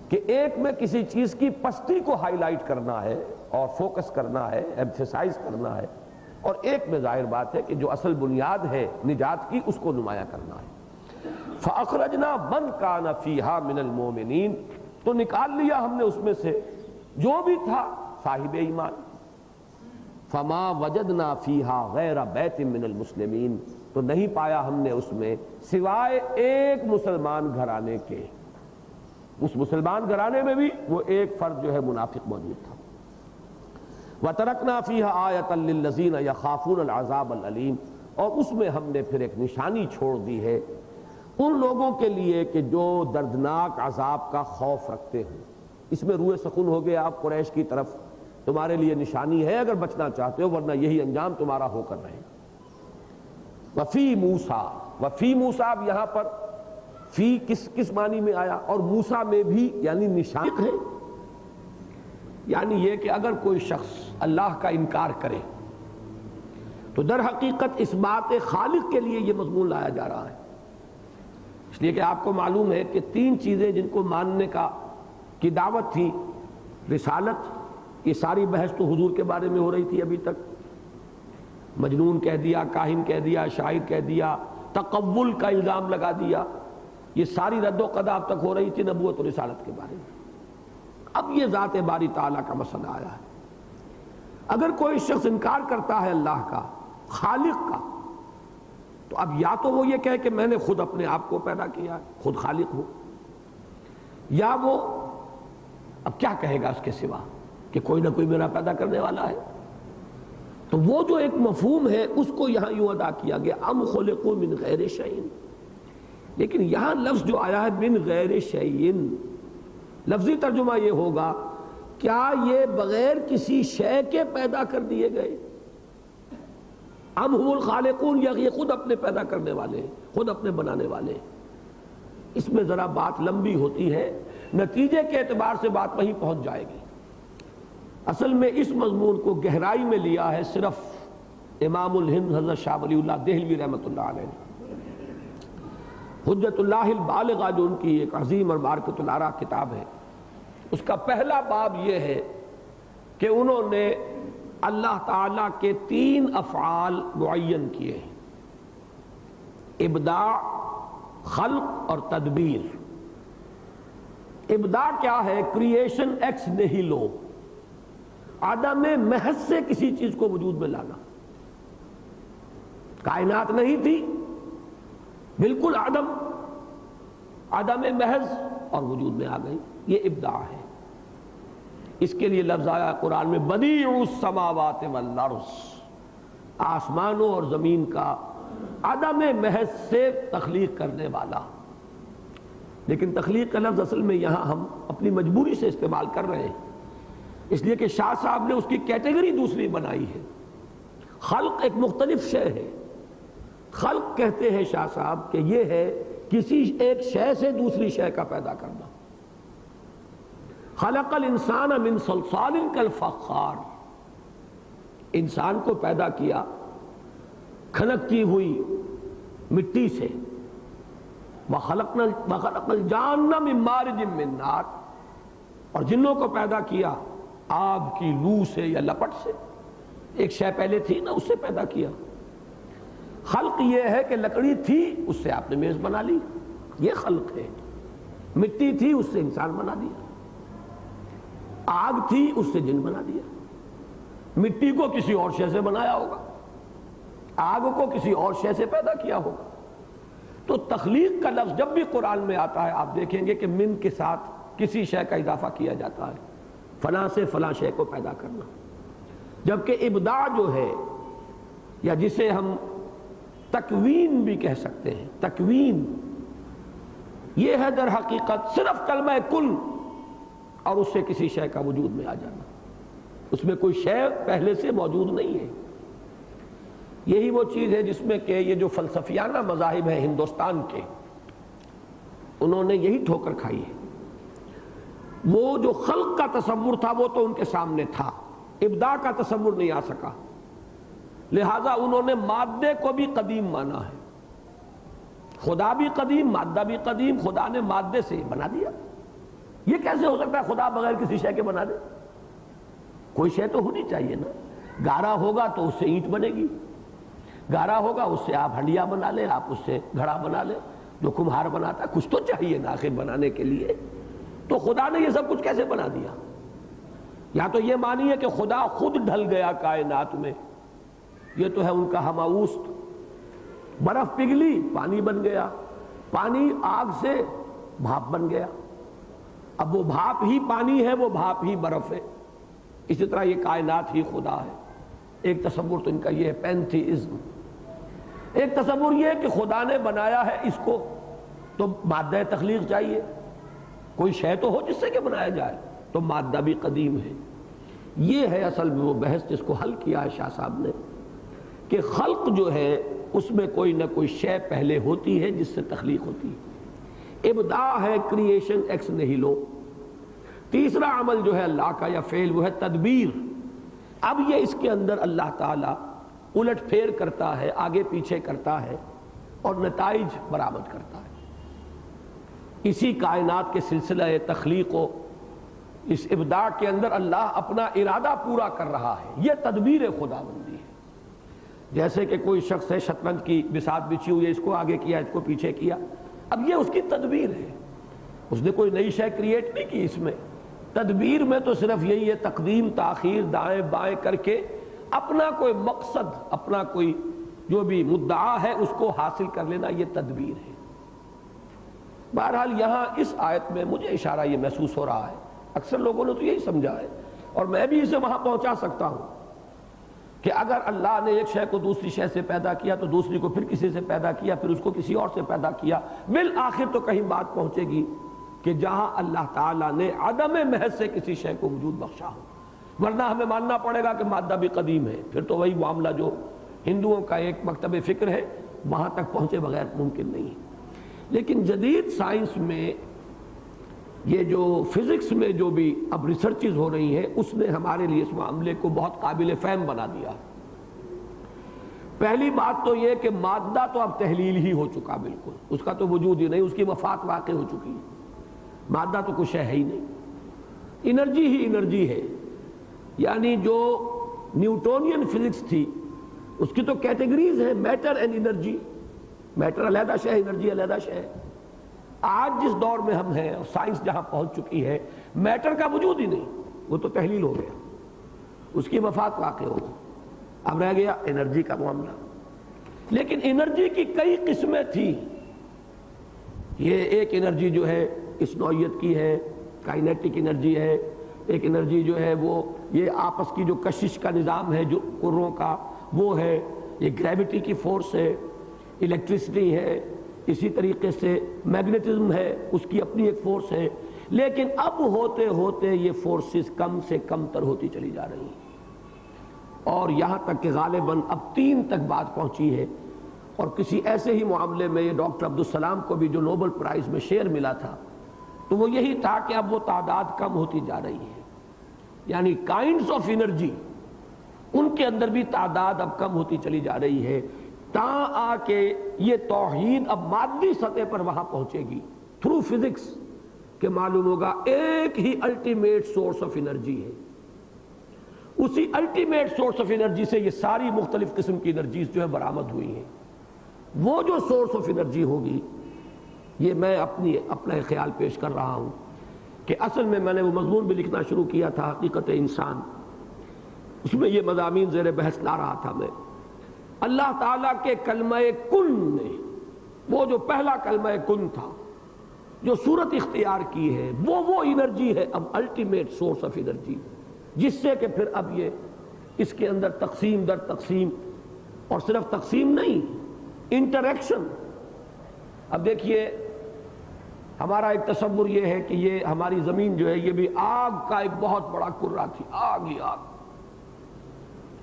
کہ ایک میں کسی چیز کی پستی کو ہائی لائٹ کرنا ہے اور فوکس کرنا ہے، ایمفیسائز کرنا ہے، اور ایک میں ظاہر بات ہے کہ جو اصل بنیاد ہے نجات کی اس کو نمایاں کرنا ہے۔ فَأَخْرَجْنَا مَنْ كَانَ فِيهَا مِنَ الْمُؤْمِنِينَ، تو نکال لیا ہم نے اس میں سے جو بھی تھا صاحب ایمان، فما وجدنا فیہا غیر بیت من المسلمین، تو نہیں پایا ہم نے اس میں سوائے ایک مسلمان گھرانے کے۔ اس مسلمان گھرانے میں بھی وہ ایک فرد جو ہے منافق موجود تھا۔ وَتَرَكْنَا فِيهَا آیَةً لِلَّذِينَ يَخَافُونَ الْعَذَابَ الْأَلِيمَ، اور اس میں ہم نے پھر ایک نشانی چھوڑ دی ہے ان لوگوں کے لیے کہ جو دردناک عذاب کا خوف رکھتے ہیں۔ اس میں روح سخن ہو گیا آپ قریش کی طرف، تمہارے لیے نشانی ہے اگر بچنا چاہتے ہو، ورنہ یہی انجام تمہارا ہو کر رہے۔ وفی موسیٰ، وفی موسیٰ اب یہاں پر فی کس معنی میں آیا، اور موسیٰ میں بھی یعنی نشان ہے، یعنی یہ کہ اگر کوئی شخص اللہ کا انکار کرے تو در حقیقت اس بات خالق کے لیے یہ مضمون لایا جا رہا ہے۔ اس لیے کہ آپ کو معلوم ہے کہ تین چیزیں جن کو ماننے کی دعوت تھی، رسالت، یہ ساری بحث تو حضور کے بارے میں ہو رہی تھی ابھی تک، مجنون کہہ دیا، کاہن کہہ دیا، شاعر کہہ دیا، تقول کا الزام لگا دیا، یہ ساری رد و قضا اب تک ہو رہی تھی نبوت و رسالت کے بارے میں۔ اب یہ ذات باری تعالیٰ کا مسئلہ آیا ہے۔ اگر کوئی شخص انکار کرتا ہے اللہ کا، خالق کا، تو اب یا تو وہ یہ کہے کہ میں نے خود اپنے آپ کو پیدا کیا ہے، خود خالق ہوں، یا وہ اب کیا کہے گا اس کے سوا کہ کوئی نہ کوئی میرا پیدا کرنے والا ہے۔ تو وہ جو ایک مفہوم ہے اس کو یہاں یوں ادا کیا گیا، ام خلقوا من غیر شیء، لیکن یہاں لفظ جو آیا ہے من غیر شیء، لفظی ترجمہ یہ ہوگا کیا یہ بغیر کسی شے کے پیدا کر دیے گئے؟ ام هم الخالقون، یا یہ خود اپنے پیدا کرنے والے ہیں، خود اپنے بنانے والے ہیں؟ اس میں ذرا بات لمبی ہوتی ہے، نتیجے کے اعتبار سے بات وہیں پہنچ جائے گی۔ اصل میں اس مضمون کو گہرائی میں لیا ہے صرف امام الہند حضرت شاہ ولی اللہ دہلوی رحمۃ اللہ علیہ نے۔ حجت اللہ البالغہ جو ان کی ایک عظیم اور بارکۃ الآراء کتاب ہے، اس کا پہلا باب یہ ہے کہ انہوں نے اللہ تعالیٰ کے تین افعال معین کیے ہیں، ابداع، خلق اور تدبیر۔ ابداع کیا ہے؟ کریشن ایکس نیہیلو، عدم محض سے کسی چیز کو وجود میں لانا۔ کائنات نہیں تھی، بالکل عدم محض اور وجود میں آ گئی، یہ ابداع ہے۔ اس کے لیے لفظ آیا قرآن میں بدیع السماوات والارض، آسمانوں اور زمین کا عدم محض سے تخلیق کرنے والا۔ لیکن تخلیق کا لفظ اصل میں یہاں ہم اپنی مجبوری سے استعمال کر رہے ہیں، اس لیے کہ شاہ صاحب نے اس کی کیٹیگری دوسری بنائی ہے۔ خلق ایک مختلف شے ہے۔ خلق کہتے ہیں شاہ صاحب کہ یہ ہے کسی ایک شے سے دوسری شے کا پیدا کرنا۔ خلق الانسان من صلصال کالفخار، انسان کو پیدا کیا کھنکتی ہوئی مٹی سے۔ وخلق الجان من مارج من نار، اور جنوں کو پیدا کیا آگ کی لو سے یا لپٹ سے، ایک شے پہلے تھی نا اس سے پیدا کیا۔ خلق یہ ہے کہ لکڑی تھی اس سے آپ نے میز بنا لی، یہ خلق ہے۔ مٹی تھی اس سے انسان بنا دیا، آگ تھی اس سے جن بنا دیا۔ مٹی کو کسی اور شے سے بنایا ہوگا، آگ کو کسی اور شے سے پیدا کیا ہوگا۔ تو تخلیق کا لفظ جب بھی قرآن میں آتا ہے آپ دیکھیں گے کہ من کے ساتھ کسی شے کا اضافہ کیا جاتا ہے، فلاں سے فلاں شے کو پیدا کرنا۔ جبکہ ابداع جو ہے، یا جسے ہم تکوین بھی کہہ سکتے ہیں، تکوین یہ ہے در حقیقت صرف کلمہ کن اور اس سے کسی شے کا وجود میں آ جانا، اس میں کوئی شے پہلے سے موجود نہیں ہے۔ یہی وہ چیز ہے جس میں کہ یہ جو فلسفیانہ مذاہب ہیں ہندوستان کے، انہوں نے یہی ٹھوکر کھائی ہے۔ وہ جو خلق کا تصور تھا وہ تو ان کے سامنے تھا، ابداع کا تصور نہیں آ سکا، لہذا انہوں نے مادے کو بھی قدیم مانا ہے۔ خدا بھی قدیم، مادہ بھی قدیم، خدا نے مادے سے بنا دیا۔ یہ کیسے ہو سکتا ہے خدا بغیر کسی شے کے بنا دے؟ کوئی شے تو ہونی چاہیے نا۔ گارا ہوگا تو اس سے اینٹ بنے گی، گارا ہوگا اس سے آپ ہنڈیا بنا لیں، آپ اس سے گھڑا بنا لیں، جو کمہار بناتا ہے کچھ تو چاہیے نا آخر بنانے کے لیے۔ تو خدا نے یہ سب کچھ کیسے بنا دیا؟ یا تو یہ مانیے کہ خدا خود ڈھل گیا کائنات میں، یہ تو ہے ان کا ہماوست، برف پگھلی پانی بن گیا، پانی آگ سے بھاپ بن گیا، اب وہ بھاپ ہی پانی ہے، وہ بھاپ ہی برف ہے، اسی طرح یہ کائنات ہی خدا ہے۔ ایک تصور تو ان کا یہ ہے پینتھیزم۔ ایک تصور یہ ہے کہ خدا نے بنایا ہے اس کو تو مادہ تخلیق چاہیے، کوئی شے تو ہو جس سے کہ بنایا جائے، تو مادہ بھی قدیم ہے۔ یہ ہے اصل میں وہ بحث جس کو حل کیا ہے شاہ صاحب نے، کہ خلق جو ہے اس میں کوئی نہ کوئی شے پہلے ہوتی ہے جس سے تخلیق ہوتی ہے، ابداع ہے کریشن ایکس نہیلو۔ تیسرا عمل جو ہے اللہ کا یا فعل وہ ہے تدبیر۔ اب یہ اس کے اندر اللہ تعالیٰ الٹ پھیر کرتا ہے، آگے پیچھے کرتا ہے اور نتائج برآمد کرتا ہے۔ اسی کائنات کے سلسلہ تخلیق و اس ابداع کے اندر اللہ اپنا ارادہ پورا کر رہا ہے، یہ تدبیر خداوندی ہے۔ جیسے کہ کوئی شخص ہے، شطرنج کی بساط بچھی ہوئی ہے، اس کو آگے کیا اس کو پیچھے کیا، اب یہ اس کی تدبیر ہے، اس نے کوئی نئی شے کریٹ نہیں کی۔ اس میں تدبیر میں تو صرف یہی ہے تقدیم تاخیر دائیں بائیں کر کے اپنا کوئی مقصد، اپنا کوئی جو بھی مدعا ہے اس کو حاصل کر لینا، یہ تدبیر ہے۔ بہرحال یہاں اس آیت میں مجھے اشارہ یہ محسوس ہو رہا ہے، اکثر لوگوں نے تو یہی سمجھا ہے اور میں بھی اسے وہاں پہنچا سکتا ہوں کہ اگر اللہ نے ایک شے کو دوسری شے سے پیدا کیا تو دوسری کو پھر کسی سے پیدا کیا، پھر اس کو کسی اور سے پیدا کیا، بالآخر تو کہیں بات پہنچے گی کہ جہاں اللہ تعالیٰ نے عدم محض سے کسی شے کو وجود بخشا ہو، ورنہ ہمیں ماننا پڑے گا کہ مادہ بھی قدیم ہے، پھر تو وہی معاملہ جو ہندوؤں کا ایک مکتب فکر ہے وہاں تک پہنچے بغیر ممکن نہیں ہے۔ لیکن جدید سائنس میں یہ جو فزکس میں جو بھی اب ریسرچز ہو رہی ہیں اس نے ہمارے لیے اس معاملے کو بہت قابل فہم بنا دیا۔ پہلی بات تو یہ کہ مادہ تو اب تحلیل ہی ہو چکا، بالکل اس کا تو وجود ہی نہیں، اس کی وفات واقع ہو چکی ہے، مادہ تو کچھ ہے ہی نہیں، انرجی ہی انرجی ہے۔ یعنی جو نیوٹونین فزکس تھی اس کی تو کیٹیگریز ہیں، میٹر اینڈ انرجی، میٹر علیحدہ شے ہے، انرجی علیحدہ شے ہے۔ آج جس دور میں ہم ہیں اور سائنس جہاں پہنچ چکی ہے، میٹر کا وجود ہی نہیں، وہ تو تحلیل ہو گیا، اس کی وفات واقع ہو گئی، اب رہ گیا انرجی کا معاملہ۔ لیکن انرجی کی کئی قسمیں تھیں، یہ ایک انرجی جو ہے اس نوعیت کی ہے، کائنیٹک انرجی ہے، ایک انرجی جو ہے وہ یہ آپس کی جو کشش کا نظام ہے جو کروں کا وہ ہے، یہ گریویٹی کی فورس ہے، الیکٹرسٹی ہے، اسی طریقے سے میگنیٹزم ہے، اس کی اپنی ایک فورس ہے۔ لیکن اب ہوتے ہوتے یہ فورسز کم سے کم تر ہوتی چلی جا رہی ہیں اور یہاں تک کہ غالباً اب 3 تک بات پہنچی ہے۔ اور کسی ایسے ہی معاملے میں یہ ڈاکٹر عبدالسلام کو بھی جو نوبل پرائز میں شیئر ملا تھا تو وہ یہی تھا کہ اب وہ تعداد کم ہوتی جا رہی ہے، یعنی کائنڈز آف انرجی ان کے اندر بھی تعداد اب کم ہوتی چلی جا رہی ہے، تاں آ کے یہ توحید اب مادی سطح پر وہاں پہنچے گی تھرو فزکس کہ معلوم ہوگا ایک ہی الٹیمیٹ سورس آف انرجی ہے، اسی الٹیمیٹ سورس آف انرجی سے یہ ساری مختلف قسم کی انرجیز جو ہے برآمد ہوئی ہیں۔ وہ جو سورس آف انرجی ہوگی، یہ میں اپنا خیال پیش کر رہا ہوں کہ اصل میں نے وہ مضمون بھی لکھنا شروع کیا تھا حقیقت انسان، اس میں یہ مضامین زیر بحث لا رہا تھا میں۔ اللہ تعالیٰ کے کلمہ کن نے، وہ جو پہلا کلمہ کن تھا جو صورت اختیار کی ہے، وہ انرجی ہے اب الٹیمیٹ سورس آف انرجی، جس سے کہ پھر اب یہ اس کے اندر تقسیم در تقسیم، اور صرف تقسیم نہیں، انٹریکشن۔ اب دیکھیے ہمارا ایک تصور یہ ہے کہ یہ ہماری زمین جو ہے یہ بھی آگ کا ایک بہت بڑا کرہ تھی، آگ ہی آگ۔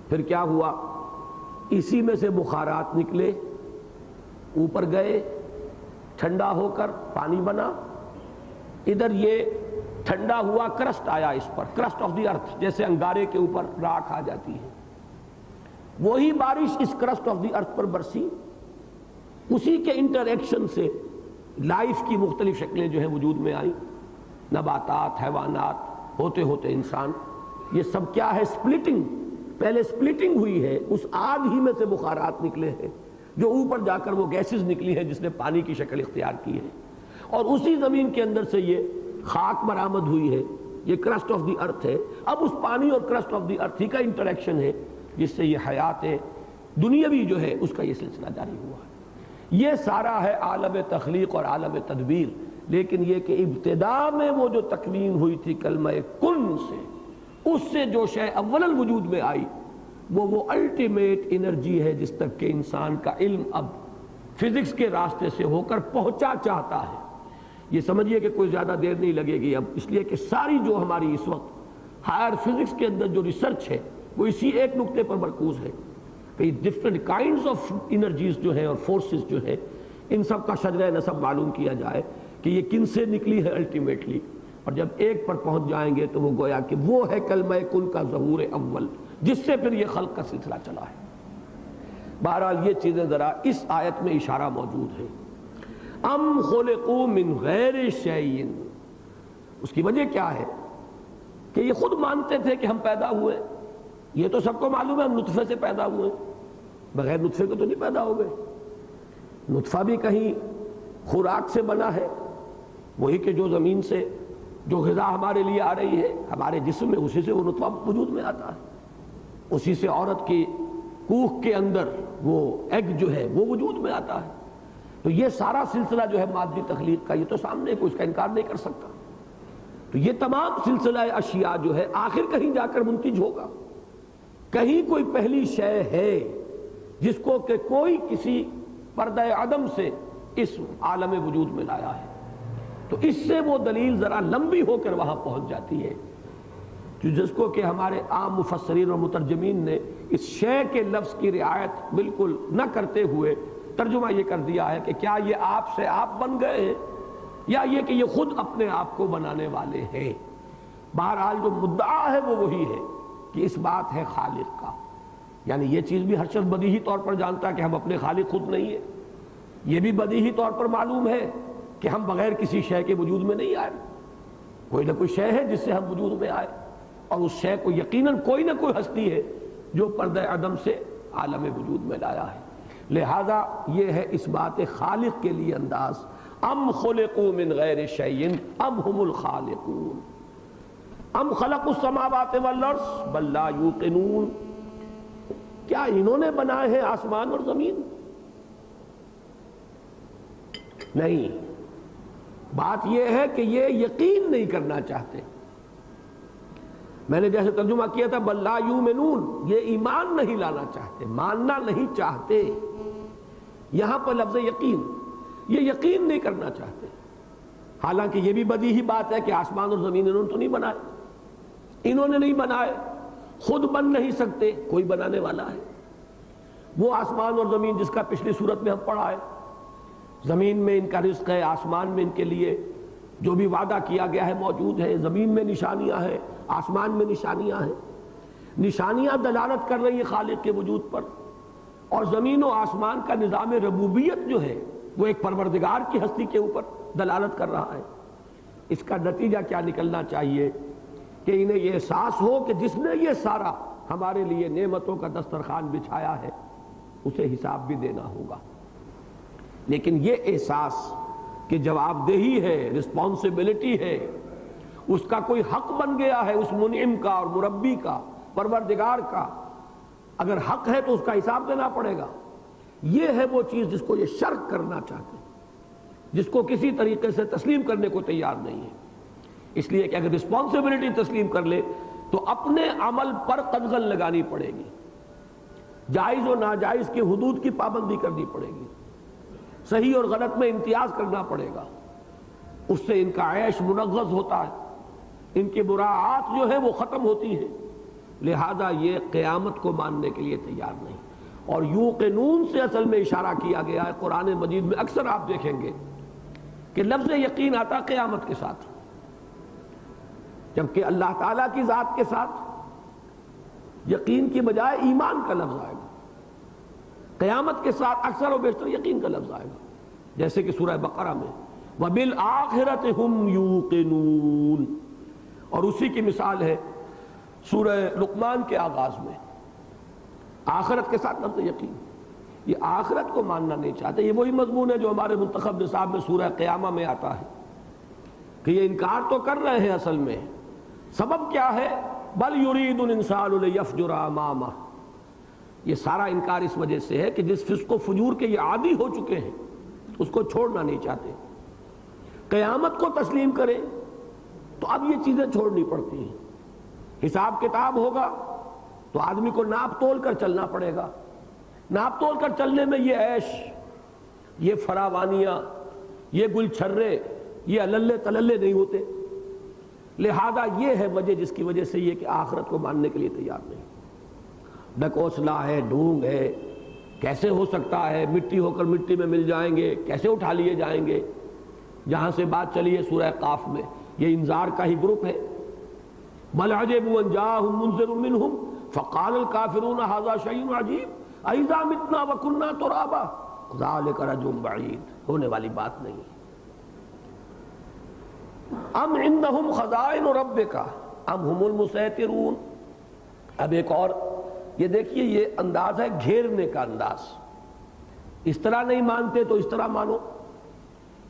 پھر کیا ہوا؟ اسی میں سے بخارات نکلے، اوپر گئے، ٹھنڈا ہو کر پانی بنا، ادھر یہ ٹھنڈا ہوا، کرسٹ آیا اس پر، کرسٹ آف دی ارتھ، جیسے انگارے کے اوپر راکھ آ جاتی ہے، وہی بارش اس کرسٹ آف دی ارتھ پر برسی، اسی کے انٹریکشن سے لائف کی مختلف شکلیں جو ہیں وجود میں آئیں، نباتات، حیوانات، ہوتے ہوتے انسان۔ یہ سب کیا ہے؟ سپلٹنگ، پہلے سپلٹنگ ہوئی ہے، اس آگ ہی میں سے بخارات نکلے ہیں جو اوپر جا کر وہ گیسز نکلی ہے جس نے پانی کی شکل اختیار کی ہے، اور اسی زمین کے اندر سے یہ خاک برآمد ہوئی ہے یہ کرسٹ آف دی ارتھ ہے. اب اس پانی اور کرسٹ آف دی ارتھ ہی کا انٹریکشن ہے جس سے یہ حیات دنیاوی جو ہے اس کا یہ سلسلہ جاری ہوا ہے. یہ سارا ہے عالم تخلیق اور عالم تدبیر. لیکن یہ کہ ابتدا میں وہ جو تکوین ہوئی تھی کلمہ کن سے، اس سے جو شے اول الوجود میں آئی وہ الٹیمیٹ انرجی ہے جس تک کہ انسان کا علم اب فزکس کے راستے سے ہو کر پہنچا چاہتا ہے. یہ سمجھیے کہ کوئی زیادہ دیر نہیں لگے گی اب، اس لیے کہ ساری جو ہماری اس وقت ہائر فزکس کے اندر جو ریسرچ ہے وہ اسی ایک نقطے پر مرکوز ہے کہ ڈفرینٹ کائنڈز آف انرجیز جو ہیں اور فورسز جو ہیں ان سب کا شجرہ نسب معلوم کیا جائے کہ یہ کن سے نکلی ہے الٹیمیٹلی. اور جب ایک پر پہنچ جائیں گے تو وہ گویا کہ وہ ہے کلمہ کن کا ظہور اول جس سے پھر یہ خلق کا سلسلہ چلا ہے. بہرحال یہ چیزیں ذرا اس آیت میں اشارہ موجود ہے. ام خلقوا من غیر شیء، اس کی وجہ کیا ہے کہ یہ خود مانتے تھے کہ ہم پیدا ہوئے. یہ تو سب کو معلوم ہے ہم نطفے سے پیدا ہوئے، بغیر نطفے کو تو نہیں پیدا ہو گئے. نطفہ بھی کہیں خوراک سے بنا ہے، وہی کہ جو زمین سے جو غذا ہمارے لیے آ رہی ہے ہمارے جسم میں اسی سے وہ نطفہ وجود میں آتا ہے. اسی سے عورت کی کوکھ کے اندر وہ ایگ جو ہے وہ وجود میں آتا ہے. تو یہ سارا سلسلہ جو ہے مادی تخلیق کا یہ تو سامنے کوئی اس کا انکار نہیں کر سکتا. تو یہ تمام سلسلہ اشیاء جو ہے آخر کہیں جا کر منتج ہوگا. کہیں کوئی پہلی شے ہے جس کو کہ کوئی کسی پردہ عدم سے اس عالم وجود میں لایا ہے، تو اس سے وہ دلیل ذرا لمبی ہو کر وہاں پہنچ جاتی ہے جس کو کہ ہمارے عام مفسرین اور مترجمین نے اس شے کے لفظ کی رعایت بالکل نہ کرتے ہوئے ترجمہ یہ کر دیا ہے کہ کیا یہ آپ سے آپ بن گئے ہیں یا یہ کہ یہ خود اپنے آپ کو بنانے والے ہیں. بہرحال جو مدعا ہے وہ وہی ہے کہ اس بات ہے خالق کا. یعنی یہ چیز بھی ہر شخص بدیہی طور پر جانتا ہے کہ ہم اپنے خالق خود نہیں ہیں. یہ بھی بدیہی طور پر معلوم ہے کہ ہم بغیر کسی شے کے وجود میں نہیں آئے. کوئی نہ کوئی شے ہے جس سے ہم وجود میں آئے، اور اس شے کو یقیناً کوئی نہ کوئی ہستی ہے جو پردہ عدم سے عالم وجود میں لایا ہے. لہذا یہ ہے اس بات خالق کے لیے انداز. ام خلقوا من غیر شیء ام هم الخالقون ام خلقوا السماوات والارض بل لا یوقنون، کیا انہوں نے بنائے ہیں آسمان اور زمین؟ نہیں، بات یہ ہے کہ یہ یقین نہیں کرنا چاہتے. میں نے جیسے ترجمہ کیا تھا بل لا یؤمنون، یہ ایمان نہیں لانا چاہتے، ماننا نہیں چاہتے. یہاں پر لفظ یقین، یہ یقین نہیں کرنا چاہتے. حالانکہ یہ بھی بدیہی بات ہے کہ آسمان اور زمین انہوں نے تو نہیں بنائے، انہوں نے نہیں بنائے، خود بن نہیں سکتے، کوئی بنانے والا ہے. وہ آسمان اور زمین جس کا پچھلی صورت میں ہم پڑھا ہے، زمین میں ان کا رزق ہے، آسمان میں ان کے لیے جو بھی وعدہ کیا گیا ہے موجود ہے. زمین میں نشانیاں ہیں، آسمان میں نشانیاں ہیں. نشانیاں دلالت کر رہی ہیں خالق کے وجود پر، اور زمین و آسمان کا نظام ربوبیت جو ہے وہ ایک پروردگار کی ہستی کے اوپر دلالت کر رہا ہے. اس کا نتیجہ کیا نکلنا چاہیے کہ انہیں یہ احساس ہو کہ جس نے یہ سارا ہمارے لیے نعمتوں کا دسترخوان بچھایا ہے اسے حساب بھی دینا ہوگا. لیکن یہ احساس کہ جواب دہی ہے، رسپانسبلٹی ہے، اس کا کوئی حق بن گیا ہے اس منعم کا اور مربی کا، پروردگار کا، اگر حق ہے تو اس کا حساب دینا پڑے گا. یہ ہے وہ چیز جس کو یہ شرک کرنا چاہتے ہیں، جس کو کسی طریقے سے تسلیم کرنے کو تیار نہیں ہے. اس لیے کہ اگر رسپانسبلٹی تسلیم کر لے تو اپنے عمل پر قدغن لگانی پڑے گی، جائز و ناجائز کی حدود کی پابندی کرنی پڑے گی، صحیح اور غلط میں امتیاز کرنا پڑے گا. اس سے ان کا عیش منغص ہوتا ہے، ان کی مراعات جو ہے وہ ختم ہوتی ہے. لہذا یہ قیامت کو ماننے کے لیے تیار نہیں. اور یوقنون سے اصل میں اشارہ کیا گیا ہے قرآن مجید میں. اکثر آپ دیکھیں گے کہ لفظ یقین آتا قیامت کے ساتھ، جبکہ اللہ تعالیٰ کی ذات کے ساتھ یقین کی بجائے ایمان کا لفظ آئے گا. قیامت کے ساتھ اکثر و بیشتر یقین کا لفظ آئے گا، جیسے کہ سورہ بقرہ میں وَبِالْآخِرَةِ هُمْ يُوقِنُونَ، اور اسی کی مثال ہے سورہ لقمان کے آغاز میں آخرت کے ساتھ لفظ یقین. یہ آخرت کو ماننا نہیں چاہتے. یہ وہی مضمون ہے جو ہمارے منتخب نصاب میں سورہ قیامہ میں آتا ہے کہ یہ انکار تو کر رہے ہیں اصل میں، سبب کیا ہے؟ بل یرید الانسان لیفجر امامہ، یہ سارا انکار اس وجہ سے ہے کہ جس فسق و فجور کے یہ عادی ہو چکے ہیں اس کو چھوڑنا نہیں چاہتے۔ قیامت کو تسلیم کریں تو اب یہ چیزیں چھوڑنی پڑتی ہیں۔ حساب کتاب ہوگا تو آدمی کو ناپ تول کر چلنا پڑے گا۔ ناپ تول کر چلنے میں یہ عیش، یہ فراوانیاں، یہ گل چھرے، یہ اللے تللے نہیں ہوتے۔ لہذا یہ ہے وجہ جس کی وجہ سے یہ کہ آخرت کو ماننے کے لیے تیار نہیں۔ ڈکوسلا ہے، ڈھونگ ہے، کیسے ہو سکتا ہے، مٹی ہو کر مٹی میں مل جائیں گے، کیسے اٹھا لیے جائیں گے۔ جہاں سے بات چلی ہے سورہ قاف میں، یہ انذار کا ہی گروپ ہے۔ بل عجبوا ان جاءهم منذر منهم فقال الكافرون هذا شيء عجيب أإذا متنا وكنا ترابا ذلك رجع بعيد، ہونے والی بات نہیں۔ ام عندهم خزائن ربک ام هم المسیطرون۔ اب ایک اور یہ دیکھیے، یہ انداز ہے گھیرنے کا انداز۔ اس طرح نہیں مانتے تو اس طرح مانو،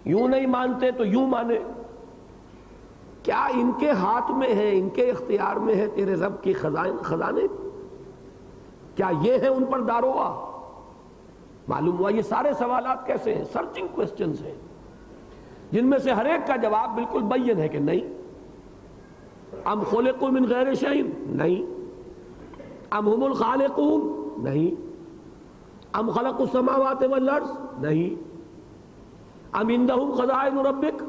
یوں نہیں مانتے تو یوں مانے۔ کیا ان کے ہاتھ میں ہے، ان کے اختیار میں ہے تیرے رب کی خزانے؟ کیا یہ ہے ان پر داروغہ؟ معلوم ہوا یہ سارے سوالات کیسے ہیں؟ سرچنگ کوسچنز ہیں، جن میں سے ہر ایک کا جواب بالکل بین ہے کہ نہیں۔ ام خلقوا من غیر شیء، نہیں۔ ام هم الخالقون، نہیں۔ ام خلقوا السماوات والارض، نہیں۔ ام عندهم خزائن ربک،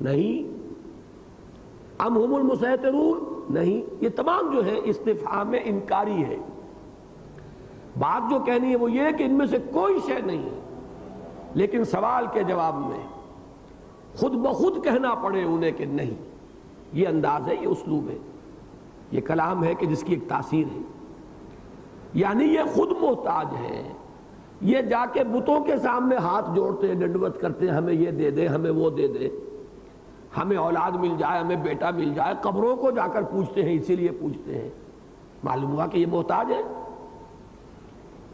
نہیں۔ ام هم المسیطرون، نہیں۔ یہ تمام جو ہے استفہام انکاری ہے۔ بات جو کہنی ہے وہ یہ ہے کہ ان میں سے کوئی شے نہیں ہے، لیکن سوال کے جواب میں خود بخود کہنا پڑے انہیں کہ نہیں۔ یہ انداز ہے، یہ اسلوب ہے، یہ کلام ہے کہ جس کی ایک تاثیر ہے۔ یعنی یہ خود محتاج ہے، یہ جا کے بتوں کے سامنے ہاتھ جوڑتے ہیں، ڈنڈوت کرتے ہیں، ہمیں یہ دے دے، ہمیں وہ دے دے، ہمیں اولاد مل جائے، ہمیں بیٹا مل جائے۔ قبروں کو جا کر پوچھتے ہیں، اسی لیے پوچھتے ہیں۔ معلوم ہوا کہ یہ محتاج ہے،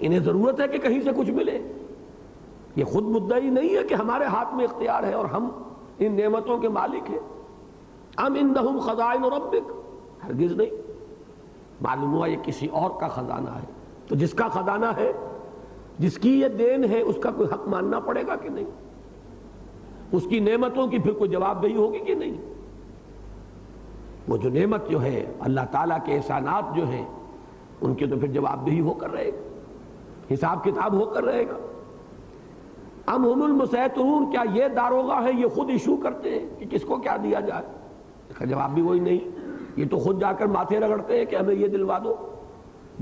انہیں ضرورت ہے کہ کہیں سے کچھ ملے۔ یہ خود مدعی نہیں ہے کہ ہمارے ہاتھ میں اختیار ہے اور ہم ان نعمتوں کے مالک ہیں۔ ام عندهم خزائن ربک، ہرگز نہیں۔ معلوم ہوا یہ کسی اور کا خزانہ ہے، تو جس کا خزانہ ہے، جس کی یہ دین ہے، اس کا کوئی حق ماننا پڑے گا کہ نہیں؟ اس کی نعمتوں کی پھر کوئی جواب دہی ہوگی کہ نہیں؟ وہ جو نعمت جو ہے، اللہ تعالیٰ کے احسانات جو ہیں، ان کی تو پھر جواب دہی ہو کر رہے گا، حساب کتاب ہو کر رہے گا۔ ام هم المسیطرون، کیا یہ داروغہ ہے، یہ خود ایشو کرتے ہیں کہ کس کو کیا دیا جائے؟ اس کا جواب بھی وہی نہیں۔ یہ تو خود جا کر ماتھے رگڑتے ہیں کہ ہمیں یہ دلوا دو،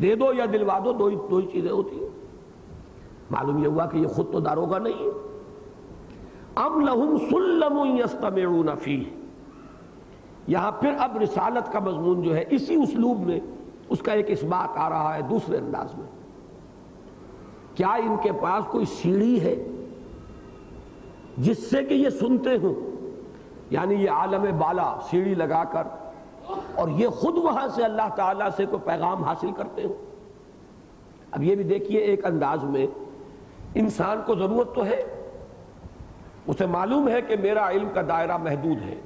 دے دو یا دلوا دو، دو ہی چیزیں ہوتی ہیں۔ معلوم یہ ہوا کہ یہ خود تو داروغہ نہیں ہے۔ ام لہم سلم یستمعون فیہ، یہاں پھر اب رسالت کا مضمون جو ہے اسی اسلوب میں اس کا ایک اثبات آ رہا ہے دوسرے انداز میں۔ کیا ان کے پاس کوئی سیڑھی ہے جس سے کہ یہ سنتے ہوں؟ یعنی یہ عالم بالا سیڑھی لگا کر، اور یہ خود وہاں سے اللہ تعالیٰ سے کوئی پیغام حاصل کرتے ہوں۔ اب یہ بھی دیکھیے، ایک انداز میں انسان کو ضرورت تو ہے، اسے معلوم ہے کہ میرا علم کا دائرہ محدود ہے،